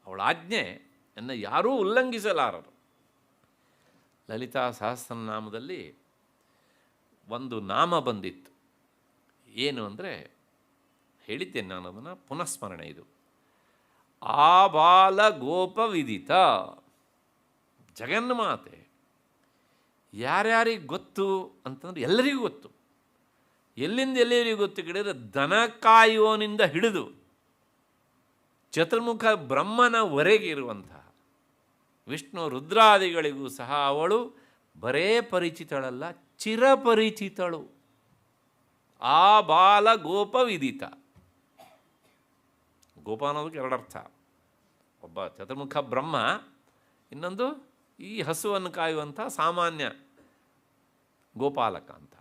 ಅವಳ ಆಜ್ಞೆಯನ್ನು ಯಾರೂ ಉಲ್ಲಂಘಿಸಲಾರರು. ಲಲಿತಾ ಸಹಸ್ರನಾಮದಲ್ಲಿ ಒಂದು ನಾಮ ಬಂದಿತ್ತು, ಏನು ಅಂದರೆ, ಹೇಳಿದ್ದೇನೆ ನಾನು ಅದನ್ನು, ಪುನಃಸ್ಮರಣೆ ಇದು. ಆಬಾಲ ಗೋಪ ವಿದಿತ. ಜಗನ್ಮಾತೆ ಯಾರ್ಯಾರಿಗೆ ಗೊತ್ತು ಅಂತಂದ್ರೆ ಎಲ್ಲರಿಗೂ ಗೊತ್ತು. ಎಲ್ಲಿಂದ ಎಲ್ಲರಿಗೂ ಗೊತ್ತು ಕೇಳಿದರೆ, ದನ ಕಾಯುವನಿಂದ ಹಿಡಿದು ಚತುರ್ಮುಖ ಬ್ರಹ್ಮನವರೆಗೆ ಇರುವಂತಹ ವಿಷ್ಣು ರುದ್ರಾದಿಗಳಿಗೂ ಸಹ ಅವಳು ಬರೇ ಪರಿಚಿತಳಲ್ಲ, ಚಿರಪರಿಚಿತಳು. ಆ ಬಾಲ ಗೋಪ ವಿದಿತ. ಗೋಪ ಅನ್ನೋದಕ್ಕೆ 2 ಅರ್ಥ, ಒಬ್ಬ ಚತುರ್ಮುಖ ಬ್ರಹ್ಮ, ಇನ್ನೊಂದು ಈ ಹಸುವನ್ನು ಕಾಯುವಂಥ ಸಾಮಾನ್ಯ ಗೋಪಾಲಕ ಅಂತ.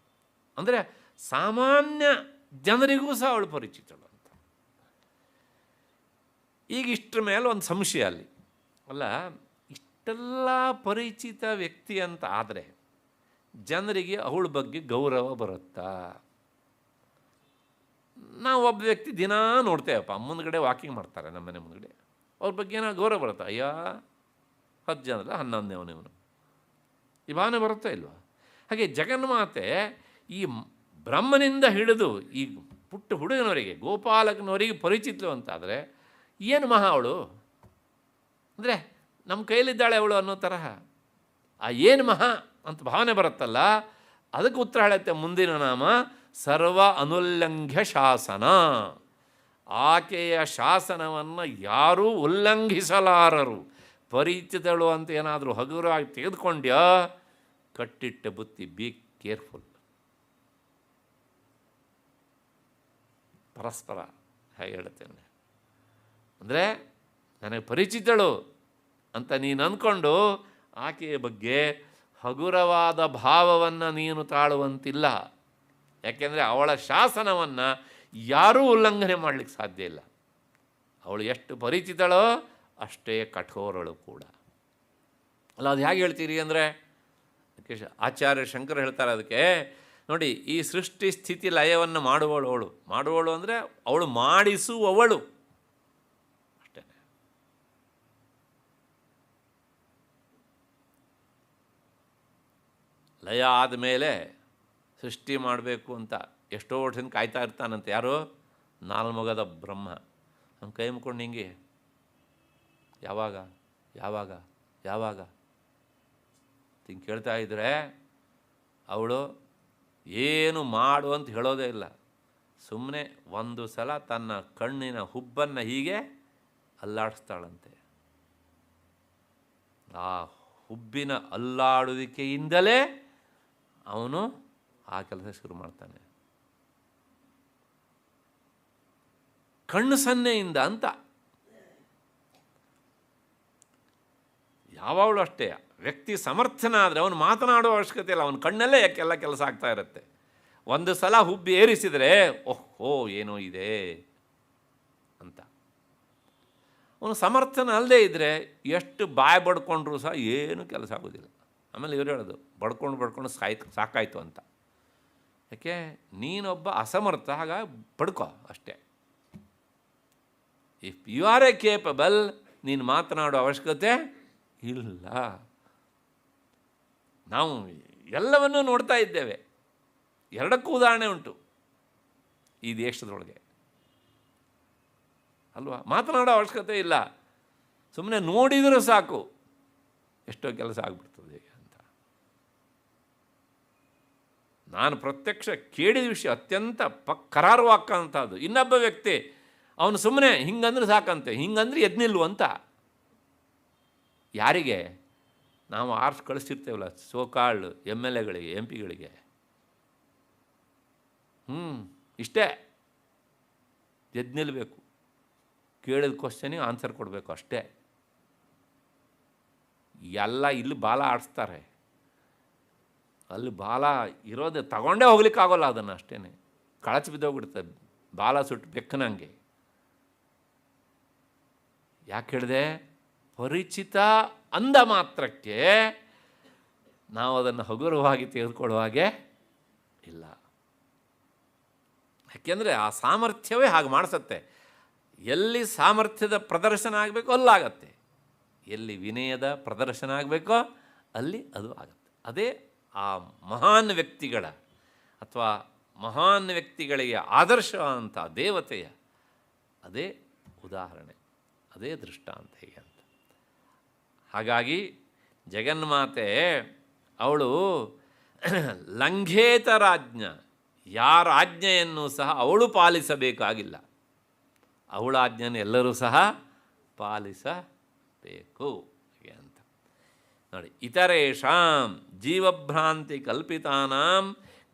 ಅಂದರೆ ಸಾಮಾನ್ಯ ಜನರಿಗೂ ಸಹ ಅವಳು ಪರಿಚಿತಳು ಅಂತ. ಈಗ ಇಷ್ಟರ ಮೇಲೆ ಒಂದು ಸಂಶಯ ಅಲ್ಲಿ, ಅಲ್ಲ ಇಷ್ಟೆಲ್ಲ ಪರಿಚಿತ ವ್ಯಕ್ತಿ ಅಂತ ಆದರೆ ಜನರಿಗೆ ಅವಳ ಬಗ್ಗೆ ಗೌರವ ಬರುತ್ತಾ? ನಾವು ಒಬ್ಬ ವ್ಯಕ್ತಿ ದಿನ ನೋಡ್ತೇವಪ್ಪ, ಮುಂದ್ಗಡೆ ವಾಕಿಂಗ್ ಮಾಡ್ತಾರೆ ನಮ್ಮ ಮನೆ ಮುಂದ್ಗಡೆ, ಅವ್ರ ಬಗ್ಗೆ ಏನೋ ಗೌರವ ಬರುತ್ತಾ? ಅಯ್ಯ 10 ಜನಲ್ಲ 11ನೇವನು ಇವನು, ಈ ಭಾವನೆ ಬರುತ್ತಾ ಇಲ್ವಾ? ಹಾಗೆ ಜಗನ್ಮಾತೆ ಈ ಬ್ರಹ್ಮನಿಂದ ಹಿಡಿದು ಈ ಪುಟ್ಟ ಹುಡುಗನವರಿಗೆ, ಗೋಪಾಲಕನವರಿಗೆ ಪರಿಚಿತಳು ಅಂತಾದರೆ ಏನು ಮಹಾ ಅವಳು ಅಂದರೆ, ನಮ್ಮ ಕೈಯಲ್ಲಿದ್ದಾಳೆ ಅವಳು ಅನ್ನೋ ತರಹ ಆ ಏನು ಮಹಾ ಅಂತ ಭಾವನೆ ಬರುತ್ತಲ್ಲ, ಅದಕ್ಕೆ ಉತ್ತರ ಹೇಳುತ್ತೆ ಮುಂದಿನ ನಾಮ, ಸರ್ವ ಅನುಲ್ಲಂಘ್ಯ ಶಾಸನ. ಆಕೆಯ ಶಾಸನವನ್ನು ಯಾರೂ ಉಲ್ಲಂಘಿಸಲಾರರು. ಪರಿಚಿತಳು ಅಂತ ಏನಾದರೂ ಹಗುರವಾಗಿ ತೆಗೆದುಕೊಂಡ್ಯಾ, ಕಟ್ಟಿಟ್ಟ ಬುತ್ತಿ, ಬಿ ಕೇರ್ಫುಲ್. ಪರಸ್ಪರ ಹೇಗೆ ಹೇಳುತ್ತೇನೆ ಅಂದರೆ, ನನಗೆ ಪರಿಚಿತಳು ಅಂತ ನೀನು ಅಂದ್ಕೊಂಡು ಆಕೆಯ ಬಗ್ಗೆ ಹಗುರವಾದ ಭಾವವನ್ನು ನೀನು ತಾಳುವಂತಿಲ್ಲ. ಯಾಕೆಂದರೆ ಅವಳ ಶಾಸನವನ್ನು ಯಾರೂ ಉಲ್ಲಂಘನೆ ಮಾಡಲಿಕ್ಕೆ ಸಾಧ್ಯ ಇಲ್ಲ. ಅವಳು ಎಷ್ಟು ಪರಿಚಿತಳೋ ಅಷ್ಟೇ ಕಠೋರಳು ಕೂಡ. ಅಲ್ಲ, ಅದು ಹೇಗೆ ಹೇಳ್ತೀರಿ ಅಂದರೆ, ಆಚಾರ್ಯ ಶಂಕರ ಹೇಳ್ತಾರೆ ಅದಕ್ಕೆ, ನೋಡಿ, ಈ ಸೃಷ್ಟಿ ಸ್ಥಿತಿ ಲಯವನ್ನು ಮಾಡುವವಳು ಅಂದರೆ ಅವಳು ಮಾಡಿಸುವವಳು ಅಷ್ಟೇ. ಲಯ ಆದಮೇಲೆ ಸೃಷ್ಟಿ ಮಾಡಬೇಕು ಅಂತ ಎಷ್ಟೋ ವರ್ಷದಿಂದ ಕಾಯ್ತಾ ಇರ್ತಾನಂತೆ. ಯಾರು? 4 ಮೊಗದ ಬ್ರಹ್ಮ. ನಮ್ಮ ಕೈ ಮುಕ್ಕೊಂಡು ಹಿಂಗೆ ಯಾವಾಗ ಯಾವಾಗ ಯಾವಾಗ ಹಿಂಗೆ ಕೇಳ್ತಾ ಇದ್ದರೆ ಅವಳು ಏನು ಮಾಡು ಅಂತ ಹೇಳೋದೇ ಇಲ್ಲ. ಸುಮ್ಮನೆ ಒಂದು ಸಲ ತನ್ನ ಕಣ್ಣಿನ ಹುಬ್ಬನ್ನು ಹೀಗೆ ಅಲ್ಲಾಡಿಸ್ತಾಳಂತೆ. ಆ ಹುಬ್ಬಿನ ಅಲ್ಲಾಡುವಿಕೆಯಿಂದಲೇ ಅವನು ಆ ಕೆಲಸ ಶುರು ಮಾಡ್ತಾನೆ. ಕಣ್ಣು ಸನ್ನೆಯಿಂದ ಅಂತ. ಯಾವಾಗಲೂ ಅಷ್ಟೇ, ವ್ಯಕ್ತಿ ಸಮರ್ಥನಾದರೆ ಅವನು ಮಾತನಾಡುವ ಅವಶ್ಯಕತೆ ಇಲ್ಲ, ಅವನ ಕಣ್ಣಲ್ಲೇ ಎಲ್ಲ ಕೆಲಸ ಆಗ್ತಾ ಇರುತ್ತೆ. ಒಂದು ಸಲ ಹುಬ್ಬಿ ಏರಿಸಿದರೆ ಓಹೋ ಏನೋ ಇದೆ ಅಂತ. ಅವನು ಸಮರ್ಥನ ಅಲ್ಲದೆ ಇದ್ದರೆ ಎಷ್ಟು ಬಾಯಿ ಬಡ್ಕೊಂಡ್ರೂ ಸಹ ಏನೂ ಕೆಲಸ ಆಗೋದಿಲ್ಲ. ಆಮೇಲೆ ಇವರು ಹೇಳೋದು ಬಡ್ಕೊಂಡು ಸಾಕಾಯಿತು ಅಂತ. ಯಾಕೆ? ನೀನೊಬ್ಬ ಅಸಮರ್ಥ, ಹಾಗಾಗಿ ಬಡ್ಕೋ ಅಷ್ಟೇ. If you are a capable, ನೀನು ಮಾತನಾಡೋ ಅವಶ್ಯಕತೆ ಇಲ್ಲ. ನಾವು ಎಲ್ಲವನ್ನೂ ನೋಡ್ತಾ ಇದ್ದೇವೆ. ಎರಡಕ್ಕೂ ಉದಾಹರಣೆ ಉಂಟು ಈ ದೇಶದೊಳಗೆ ಅಲ್ವಾ? ಮಾತನಾಡೋ ಅವಶ್ಯಕತೆ ಇಲ್ಲ, ಸುಮ್ಮನೆ ನೋಡಿದರೂ ಸಾಕು ಎಷ್ಟೋ ಕೆಲಸ ಆಗ್ಬಿಡ್ತದೆ ಅಂತ. ನಾನು ಪ್ರತ್ಯಕ್ಷ ಕೇಳಿದ ವಿಷಯ ಅತ್ಯಂತ ಕರಾರುವಾಕ್ಕಂಥದ್ದು. ಇನ್ನೊಬ್ಬ ವ್ಯಕ್ತಿ ಅವನು ಸುಮ್ಮನೆ ಹಿಂಗಂದ್ರೆ ಸಾಕಂತೆ, ಹಿಂಗಂದ್ರೆ ಎದ್ನಿಲ್ವು ಅಂತ. ಯಾರಿಗೆ? ನಾವು ಆರ್ಸ್ ಕಳಿಸ್ತಿರ್ತೇವಲ್ಲ ಸೋಕಾಲ್ಡ್ MLAಗಳಿಗೆ, MP ಗಳಿಗೆ. ಇಷ್ಟೇ, ಎದ್ದು ನಿಲ್ಲಬೇಕು, ಕೇಳಿದ ಕ್ವಶನಿಗೆ ಆನ್ಸರ್ ಕೊಡಬೇಕು ಅಷ್ಟೇ. ಎಲ್ಲ ಇಲ್ಲಿ ಬಾಲ ಆಡಿಸ್ತಾರೆ, ಅಲ್ಲಿ ಬಾಲ ಇರೋದೇ ತಗೊಂಡೇ ಹೋಗ್ಲಿಕ್ಕಾಗೋಲ್ಲ ಅದನ್ನು, ಅಷ್ಟೇ ಕಳಚಿ ಬಿದ್ದೋಗ್ಬಿಡ್ತದೆ ಬಾಲ ಸುಟ್ಟು ಬೆಕ್ಕನಂಗೆ. ಯಾಕೆ ಹೇಳಿದೆ? ಪರಿಚಿತ ಅಂದ ಮಾತ್ರಕ್ಕೆ ನಾವು ಅದನ್ನು ಹಗುರವಾಗಿ ತೆಗೆದುಕೊಳ್ಳುವ ಹಾಗೆ ಇಲ್ಲ. ಯಾಕೆಂದರೆ ಆ ಸಾಮರ್ಥ್ಯವೇ ಹಾಗೆ ಮಾಡಿಸುತ್ತೆ. ಎಲ್ಲಿ ಸಾಮರ್ಥ್ಯದ ಪ್ರದರ್ಶನ ಆಗಬೇಕೋ ಅಲ್ಲಾಗತ್ತೆ, ಎಲ್ಲಿ ವಿನಯದ ಪ್ರದರ್ಶನ ಆಗಬೇಕೋ ಅಲ್ಲಿ ಅದು ಆಗುತ್ತೆ. ಅದೇ ಆ ಮಹಾನ್ ವ್ಯಕ್ತಿಗಳ ಅಥವಾ ಮಹಾನ್ ವ್ಯಕ್ತಿಗಳಿಗೆ ಆದರ್ಶ ಅಂತ ದೇವತೆಯ ಅದೇ ಉದಾಹರಣೆ, ಅದೇ ದೃಷ್ಟಾಂತ ಹೇಗೆ ಅಂತ. ಹಾಗಾಗಿ ಜಗನ್ಮಾತೆ ಅವಳು ಲಂಘೇತರಾಜ್ಞ, ಯಾರ ಆಜ್ಞೆಯನ್ನು ಸಹ ಅವಳು ಪಾಲಿಸಬೇಕಾಗಿಲ್ಲ, ಅವಳ ಆಜ್ಞೆಯನ್ನು ಎಲ್ಲರೂ ಸಹ ಪಾಲಿಸಬೇಕು ಹಾಗೆ ಅಂತ ನೋಡಿ. ಇತರೇಷಾಂ ಜೀವಭ್ರಾಂತಿ ಕಲ್ಪಿತಾನಾಂ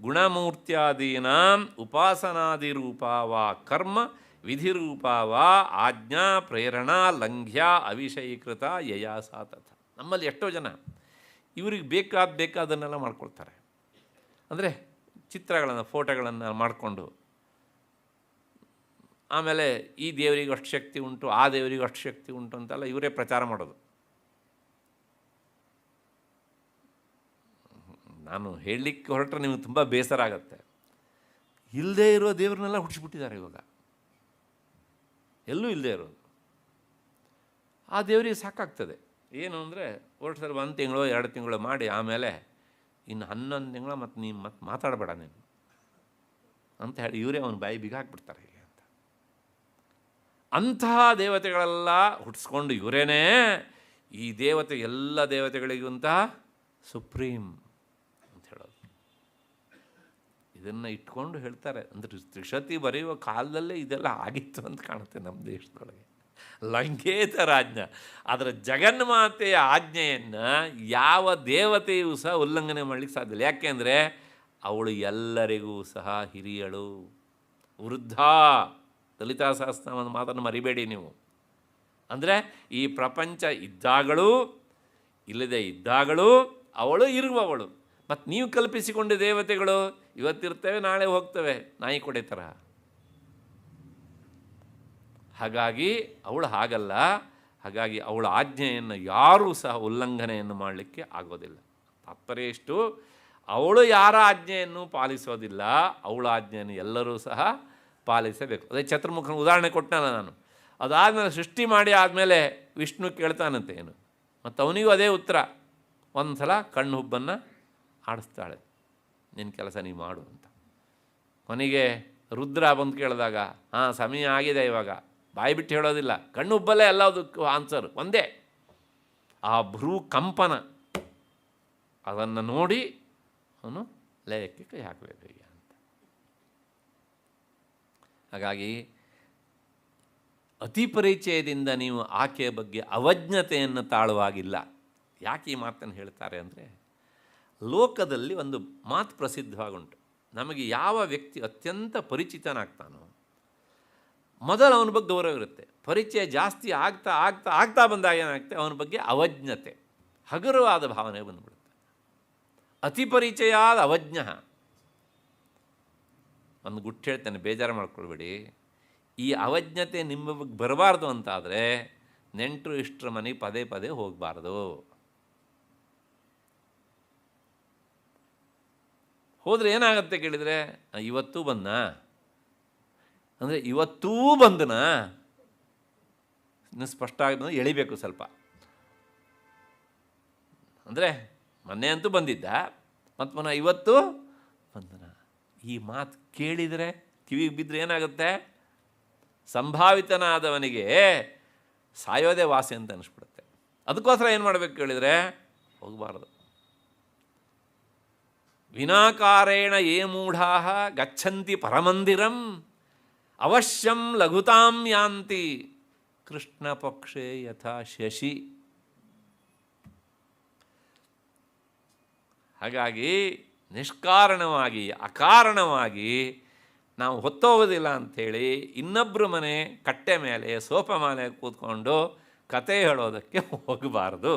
ಗುಣಮೂರ್ತ್ಯಾದೀನಾಂ ಉಪಾಸನಾದಿರೂಪಾ ವಾ ಕರ್ಮ ವಿಧಿರೂಪ ವಾ ಆಜ್ಞಾ ಪ್ರೇರಣಾ ಲಂಘ್ಯ ಅವಿಷಯೀಕೃತ ಯಯಾ ಸಾ ತಥ. ನಮ್ಮಲ್ಲಿ ಎಷ್ಟೋ ಜನ ಇವ್ರಿಗೆ ಬೇಕಾದನ್ನೆಲ್ಲ ಮಾಡ್ಕೊಳ್ತಾರೆ. ಅಂದರೆ ಚಿತ್ರಗಳನ್ನು, ಫೋಟೋಗಳನ್ನು ಮಾಡಿಕೊಂಡು ಆಮೇಲೆ ಈ ದೇವರಿಗೆ ಅಷ್ಟು ಶಕ್ತಿ ಉಂಟು, ಆ ದೇವರಿಗೆ ಅಷ್ಟು ಶಕ್ತಿ ಉಂಟು ಅಂತೆಲ್ಲ ಇವರೇ ಪ್ರಚಾರ ಮಾಡೋದು. ನಾನು ಹೇಳಲಿಕ್ಕೆ ಹೊರಟ್ರೆ ನಿಮಗೆ ತುಂಬ ಬೇಸರ ಆಗುತ್ತೆ. ಇಲ್ಲದೇ ಇರೋ ದೇವ್ರನ್ನೆಲ್ಲ ಹುಟ್ಟಿಸ್ಬಿಟ್ಟಿದ್ದಾರೆ ಇವಾಗ, ಎಲ್ಲೂ ಇಲ್ಲದೆ ಇರೋದು. ಆ ದೇವರಿಗೆ ಸಾಕಾಗ್ತದೆ. ಏನು ಅಂದರೆ ಹೊರಟ್ಸರಿ 1 ತಿಂಗಳು 2 ತಿಂಗಳು ಮಾಡಿ ಆಮೇಲೆ ಇನ್ನು 11 ತಿಂಗಳು ಮತ್ತು ನೀನು ಮತ್ತೆ ಮಾತಾಡಬೇಡ ನೀನು ಅಂತ ಹೇಳಿ ಇವರೇ ಅವನ ಬಾಯಿ ಬಿಗ ಹಾಕ್ಬಿಡ್ತಾರೆ ಹೀಗೆ ಅಂತ. ಅಂತಹ ದೇವತೆಗಳೆಲ್ಲ ಹುಟ್ಟಿಸ್ಕೊಂಡು ಇವರೇನೇ ಈ ದೇವತೆ ಎಲ್ಲ ದೇವತೆಗಳಿಗಿಂತ ಸುಪ್ರೀಂ ಅಂತ ಹೇಳೋದು. ಇದನ್ನು ಇಟ್ಕೊಂಡು ಹೇಳ್ತಾರೆ. ಅಂದರೆ ತ್ರಿಶತಿ ಬರೆಯುವ ಕಾಲದಲ್ಲೇ ಇದೆಲ್ಲ ಆಗಿತ್ತು ಅಂತ ಕಾಣುತ್ತೆ ನಮ್ಮ ದೇಶದೊಳಗೆ. ಲಂಘೇತ ರಾಜ್ಞ, ಅದರ ಜಗನ್ಮಾತೆಯ ಆಜ್ಞೆಯನ್ನು ಯಾವ ದೇವತೆಯೂ ಸಹ ಉಲ್ಲಂಘನೆ ಮಾಡಲಿಕ್ಕೆ ಸಾಧ್ಯ ಇಲ್ಲ. ಯಾಕೆಂದರೆ ಅವಳು ಎಲ್ಲರಿಗೂ ಸಹ ಹಿರಿಯಳು, ವೃದ್ಧ. ಲಲಿತಾ ಸಹಸ್ರನಾಮದ ಮಾತನ್ನು ಮರಿಬೇಡಿ ನೀವು. ಅಂದರೆ ಈ ಪ್ರಪಂಚ ಇದ್ದಾಗಳು ಇಲ್ಲದೆ ಇದ್ದಾಗಳು ಅವಳು ಇರುವವಳು. ಮತ್ತು ನೀವು ಕಲ್ಪಿಸಿಕೊಂಡ ದೇವತೆಗಳು ಇವತ್ತಿರ್ತವೆ ನಾಳೆ ಹೋಗ್ತವೆ, ನಾಯಿ ಕೊಡೆ ಥರ. ಹಾಗಾಗಿ ಅವಳು ಹಾಗಲ್ಲ. ಹಾಗಾಗಿ ಅವಳ ಆಜ್ಞೆಯನ್ನು ಯಾರೂ ಸಹ ಉಲ್ಲಂಘನೆಯನ್ನು ಮಾಡಲಿಕ್ಕೆ ಆಗೋದಿಲ್ಲ. ತಾತ್ಪರ್ಯ ಇಷ್ಟು, ಅವಳು ಯಾರ ಆಜ್ಞೆಯನ್ನು ಪಾಲಿಸೋದಿಲ್ಲ, ಅವಳ ಆಜ್ಞೆಯನ್ನು ಎಲ್ಲರೂ ಸಹ ಪಾಲಿಸಬೇಕು. ಅದೇ ಚತುರ್ಮುಖನ ಉದಾಹರಣೆ ಕೊಟ್ಟನಲ್ಲ ನಾನು. ಅದಾದಮೇಲೆ ಸೃಷ್ಟಿ ಮಾಡಿ ಆದಮೇಲೆ ವಿಷ್ಣು ಕೇಳ್ತಾನಂತೆ ಏನು, ಮತ್ತು ಅವನಿಗೂ ಅದೇ ಉತ್ತರ. ಒಂದು ಸಲ ಕಣ್ಣು ಹುಬ್ಬನ್ನು ಆಡಿಸ್ತಾಳೆ, ನಿನ್ನ ಕೆಲಸ ನೀನು ಮಾಡು ಅಂತ. ಕೊನೆಗೆ ರುದ್ರ ಬಂದು ಕೇಳಿದಾಗ, ಸಮಯ ಆಗಿದೆ ಇವಾಗ ಬಾಯಿ ಬಿಟ್ಟು ಹೇಳೋದಿಲ್ಲ, ಕಣ್ಣುಬ್ಬಲ್ಲೇ ಎಲ್ಲದಕ್ಕೂ ಆನ್ಸರ್ ಒಂದೇ. ಆ ಭ್ರೂ ಕಂಪನ ಅದನ್ನು ನೋಡಿ ಅವನು ಲಯಕ್ಕೆ ಕೈ ಹಾಕಬೇಕು ಈಗ ಅಂತ. ಹಾಗಾಗಿ ಅತಿ ಪರಿಚಯದಿಂದ ನೀವು ಆಕೆಯ ಬಗ್ಗೆ ಅವಜ್ಞತೆಯನ್ನು ತಾಳುವಾಗಿಲ್ಲ. ಯಾಕೆ ಈ ಮಾತನ್ನು ಹೇಳ್ತಾರೆ ಅಂದರೆ, ಲೋಕದಲ್ಲಿ ಒಂದು ಮಾತು ಪ್ರಸಿದ್ಧವಾಗುಂಟು. ನಮಗೆ ಯಾವ ವ್ಯಕ್ತಿ ಅತ್ಯಂತ ಪರಿಚಿತನಾಗ್ತಾನೋ ಮೊದಲು ಅವನ ಬಗ್ಗೆ ಗೌರವ ಇರುತ್ತೆ. ಪರಿಚಯ ಜಾಸ್ತಿ ಆಗ್ತಾ ಆಗ್ತಾ ಆಗ್ತಾ ಬಂದಾಗ ಏನಾಗುತ್ತೆ, ಅವನ ಬಗ್ಗೆ ಅವಜ್ಞತೆ, ಹಗುರವಾದ ಭಾವನೆ ಬಂದುಬಿಡುತ್ತೆ. ಅತಿ ಪರಿಚಯಾದ ಅವಜ್ಞ. ಒಂದು ಗುಟ್ಟು ಹೇಳ್ತೇನೆ, ಬೇಜಾರು ಮಾಡ್ಕೊಳ್ಬೇಡಿ. ಈ ಅವಜ್ಞತೆ ನಿಮ್ಮ ಬಗ್ಗೆ ಬರಬಾರ್ದು ಅಂತಾದರೆ ನೆಂಟರು ಇಷ್ಟರ ಮನೆಗೆ ಪದೇ ಪದೇ ಹೋಗಬಾರ್ದು. ಹೋದರೆ ಏನಾಗುತ್ತೆ ಕೇಳಿದರೆ, ಇವತ್ತೂ ಬಂದನಾ ಅಂದರೆ ಇವತ್ತೂ ಬಂದನಾ, ಇನ್ನು ಸ್ಪಷ್ಟ ಆಗಿ ಎಳಿಬೇಕು ಸ್ವಲ್ಪ. ಅಂದರೆ ಮೊನ್ನೆ ಅಂತೂ ಬಂದಿದ್ದ, ಮತ್ತು ಪುನಃ ಇವತ್ತು ಬಂದನ. ಈ ಮಾತು ಕೇಳಿದರೆ ಕಿವಿಗೆ ಬಿದ್ದರೆ ಏನಾಗುತ್ತೆ, ಸಂಭಾವಿತನಾದವನಿಗೆ ಸಾಯೋದೇ ವಾಸಿ ಅಂತ ಅನಿಸ್ಬಿಡುತ್ತೆ. ಅದಕ್ಕೋಸ್ಕರ ಏನು ಮಾಡಬೇಕು ಕೇಳಿದರೆ, ಹೋಗಬಾರ್ದು. ವಿನಾಕಾರೇಣ ಯೇ ಮೂಢಾ ಗಚ್ಚಂತಿ ಪರಮಂದಿರಂ ಅವಶ್ಯಂ ಲಘುತಾಂ ಯಾಂತಿ ಕೃಷ್ಣ ಪಕ್ಷೇ ಯಥಾ ಶಶಿ. ಹಾಗಾಗಿ ನಿಷ್ಕಾರಣವಾಗಿ ಅಕಾರಣವಾಗಿ ನಾವು ಹೊತ್ತೋಗೋದಿಲ್ಲ ಅಂಥೇಳಿ ಇನ್ನೊಬ್ಬರ ಮನೆ ಕಟ್ಟೆ ಮೇಲೆ ಸೋಫಾ ಮೇಲೆ ಕೂತ್ಕೊಂಡು ಕತೆ ಹೇಳೋದಕ್ಕೆ ಹೋಗಬಾರ್ದು.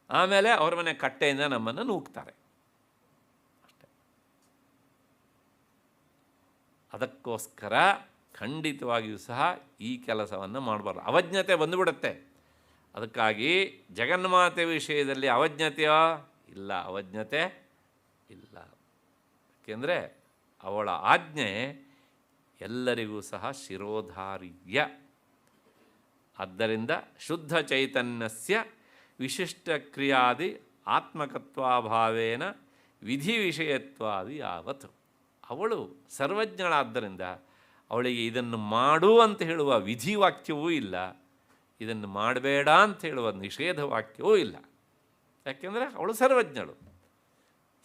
ಆಮೇಲೆ ಅವ್ರ ಮನೆ ಕಟ್ಟೆಯಿಂದ ನಮ್ಮನ್ನು ನೂಕ್ತಾರೆ ಅಷ್ಟೆ. ಅದಕ್ಕೋಸ್ಕರ ಖಂಡಿತವಾಗಿಯೂ ಸಹ ಈ ಕೆಲಸವನ್ನು ಮಾಡಬಾರ್ದು. ಅವಜ್ಞತೆ ಬಂದುಬಿಡುತ್ತೆ. ಅದಕ್ಕಾಗಿ ಜಗನ್ಮಾತೆ ವಿಷಯದಲ್ಲಿ ಅವಜ್ಞತೆಯೋ ಇಲ್ಲ, ಅವಜ್ಞತೆ ಇಲ್ಲ. ಏಕೆಂದರೆ ಅವಳ ಆಜ್ಞೆ ಎಲ್ಲರಿಗೂ ಸಹ ಶಿರೋಧಾರ್ಯ. ಆದ್ದರಿಂದ ಶುದ್ಧ ಚೈತನ್ಯಸ್ಯ ವಿಶಿಷ್ಟ ಕ್ರಿಯಾದಿ ಆತ್ಮಕತ್ವಾಭಾವೇನ ವಿಧಿ ವಿಷಯತ್ವಾದಿ ಯಾವತ್ತು. ಅವಳು ಸರ್ವಜ್ಞಳಾದ್ದರಿಂದ ಅವಳಿಗೆ ಇದನ್ನು ಮಾಡು ಅಂತ ಹೇಳುವ ವಿಧಿವಾಕ್ಯವೂ ಇಲ್ಲ, ಇದನ್ನು ಮಾಡಬೇಡ ಅಂತ ಹೇಳುವ ನಿಷೇಧ ವಾಕ್ಯವೂ ಇಲ್ಲ. ಯಾಕೆಂದರೆ ಅವಳು ಸರ್ವಜ್ಞಳು.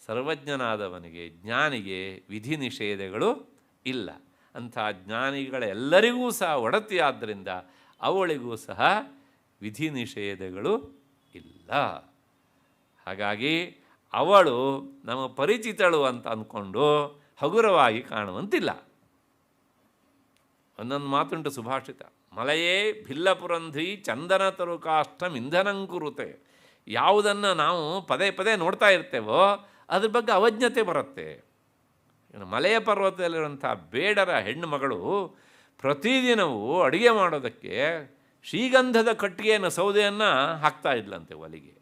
ಸರ್ವಜ್ಞನಾದವನಿಗೆ, ಜ್ಞಾನಿಗೆ ವಿಧಿ ನಿಷೇಧಗಳು ಇಲ್ಲ. ಅಂಥ ಜ್ಞಾನಿಗಳೆಲ್ಲರಿಗೂ ಸಹ ಒಡತಿಯಾದ್ದರಿಂದ ಅವಳಿಗೂ ಸಹ ವಿಧಿ ನಿಷೇಧಗಳು ಇಲ್ಲ. ಹಾಗಾಗಿ ಅವಳು ನಮ್ಮ ಪರಿಚಿತಳು ಅಂತ ಅಂದ್ಕೊಂಡು ಹಗುರವಾಗಿ ಕಾಣುವಂತಿಲ್ಲ. ಒಂದೊಂದು ಮಾತುಂಟು ಸುಭಾಷಿತ, ಮಲಯೇ ಭಿಲ್ಲಪುರಂಧ್ರಿ ಚಂದನ ತರುಕಾಷ್ಟಂ ಇಂಧನಂಕುರುತೆ. ಯಾವುದನ್ನು ನಾವು ಪದೇ ಪದೇ ನೋಡ್ತಾ ಇರ್ತೇವೋ ಅದ್ರ ಬಗ್ಗೆ ಅವಜ್ಞತೆ ಬರುತ್ತೆ. ಮಲೆಯ ಪರ್ವತದಲ್ಲಿರುವಂಥ ಬೇಡರ ಹೆಣ್ಣು ಮಗಳು ಪ್ರತಿದಿನವೂ ಅಡುಗೆ ಮಾಡೋದಕ್ಕೆ ಶ್ರೀಗಂಧದ ಕಟ್ಟಿಗೆಯನ್ನು ಸೌದೆಯನ್ನು ಹಾಕ್ತಾ ಇದ್ಲಂತೆ ಒಲೆಗೆ.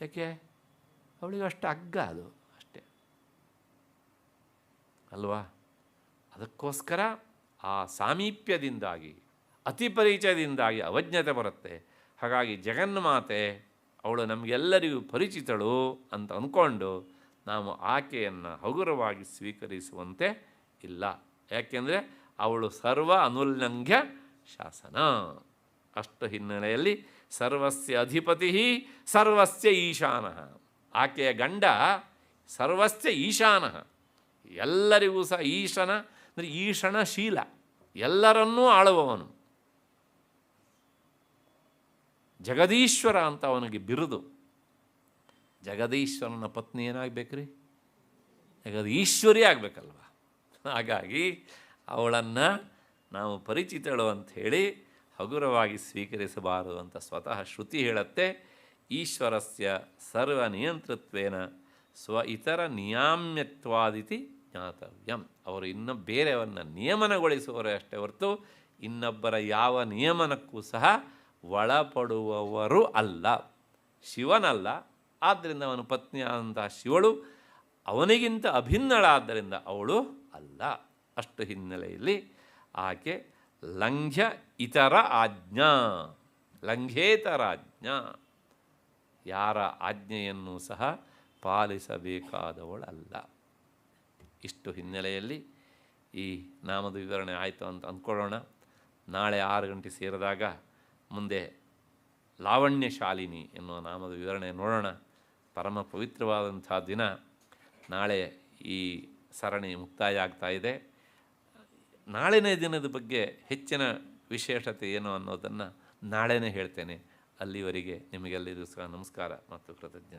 ಯಾಕೆ? ಅವಳಿಗೆ ಅಷ್ಟು ಅಗ್ಗ ಅದು ಅಷ್ಟೇ ಅಲ್ವಾ? ಅದಕ್ಕೋಸ್ಕರ ಆ ಸಾಮೀಪ್ಯದಿಂದಾಗಿ, ಅತಿ ಪರಿಚಯದಿಂದಾಗಿ ಅವಜ್ಞತೆ ಬರುತ್ತೆ. ಹಾಗಾಗಿ ಜಗನ್ಮಾತೆ ಅವಳು ನಮಗೆಲ್ಲರಿಗೂ ಪರಿಚಿತಳು ಅಂತ ಅಂದ್ಕೊಂಡು ನಾವು ಆಕೆಯನ್ನು ಹಗುರವಾಗಿ ಸ್ವೀಕರಿಸುವಂತೆ ಇಲ್ಲ. ಯಾಕೆಂದರೆ ಅವಳು ಸರ್ವ ಅನುಲ್ಲಂಘ್ಯ ಶಾಸನ. ಅಷ್ಟು ಹಿನ್ನೆಲೆಯಲ್ಲಿ ಸರ್ವಸ್ಯ ಅಧಿಪತಿ ಸರ್ವಸ್ಯ ಈಶಾನಃ. ಆಕೆಯ ಗಂಡ ಸರ್ವಸ್ಯ ಈಶಾನಃ, ಎಲ್ಲರಿಗೂ ಸಹ ಈಶನ ಅಂದರೆ ಈಶಣಶೀಲ, ಎಲ್ಲರನ್ನೂ ಆಳುವವನು. ಜಗದೀಶ್ವರ ಅಂತ ಅವನಿಗೆ ಬಿರುದು. ಜಗದೀಶ್ವರನ ಪತ್ನಿ ಏನಾಗಬೇಕ್ರಿ? ಜಗದೀಶ್ವರಿ ಆಗಬೇಕಲ್ವ. ಹಾಗಾಗಿ ಅವಳನ್ನು ನಾವು ಪರಿಚಿತಳು ಅಂಥೇಳಿ ಹಗುರವಾಗಿ ಸ್ವೀಕರಿಸಬಾರದು ಅಂತ ಸ್ವತಃ ಶ್ರುತಿ ಹೇಳುತ್ತೆ. ಈಶ್ವರಸ್ಯ ಸರ್ವನಿಯಂತೃತ್ವೇನ ಸ್ವ ಇತರ ನಿಯಾಮ್ಯತ್ವಾದಿತಿ ಜ್ಞಾತವ್ಯಂ. ಅವರು ಇನ್ನೂ ಬೇರೆಯವರನ್ನ ನಿಯಮನಗೊಳಿಸುವವರೇ ಅಷ್ಟೇ ಹೊರತು ಇನ್ನೊಬ್ಬರ ಯಾವ ನಿಯಮನಕ್ಕೂ ಸಹ ಒಳಪಡುವವರು ಅಲ್ಲ. ಶಿವನಲ್ಲ, ಆದ್ದರಿಂದ ಅವನ ಪತ್ನಿಯಾದಂಥ ಶಿವಳು ಅವನಿಗಿಂತ ಅಭಿನ್ನಳಾದ್ದರಿಂದ ಅವಳು ಅಲ್ಲ. ಅಷ್ಟು ಹಿನ್ನೆಲೆಯಲ್ಲಿ ಆಕೆ ಲಂಘ್ಯ ಇತರ ಆಜ್ಞಾ, ಲಂಘೇತರಾಜ್ಞಾ, ಯಾರ ಆಜ್ಞೆಯನ್ನು ಸಹ ಪಾಲಿಸಬೇಕಾದವಳಲ್ಲ. ಇಷ್ಟು ಹಿನ್ನೆಲೆಯಲ್ಲಿ ಈ ನಾಮದ ವಿವರಣೆ ಆಯಿತು ಅಂತ ಅಂದ್ಕೊಳ್ಳೋಣ. ನಾಳೆ 6 ಗಂಟೆ ಸೇರಿದಾಗ ಮುಂದೆ ಲಾವಣ್ಯಶಾಲಿನಿ ಎನ್ನುವ ನಾಮದ ವಿವರಣೆ ನೋಡೋಣ. ಪರಮ ಪವಿತ್ರವಾದಂಥ ದಿನ. ನಾಳೆ ಈ ಸರಣಿ ಮುಕ್ತಾಯ ಆಗ್ತಾ ಇದೆ. ನಾಳಿನ ದಿನದ ಬಗ್ಗೆ ಹೆಚ್ಚಿನ ವಿಶೇಷತೆ ಏನು ಅನ್ನೋದನ್ನು ನಾಳೆನೇ ಹೇಳ್ತೇನೆ. ಅಲ್ಲಿವರೆಗೆ ನಿಮಗೆಲ್ಲರಿಗೂ ಸಹ ನಮಸ್ಕಾರ ಮತ್ತು ಕೃತಜ್ಞತೆ.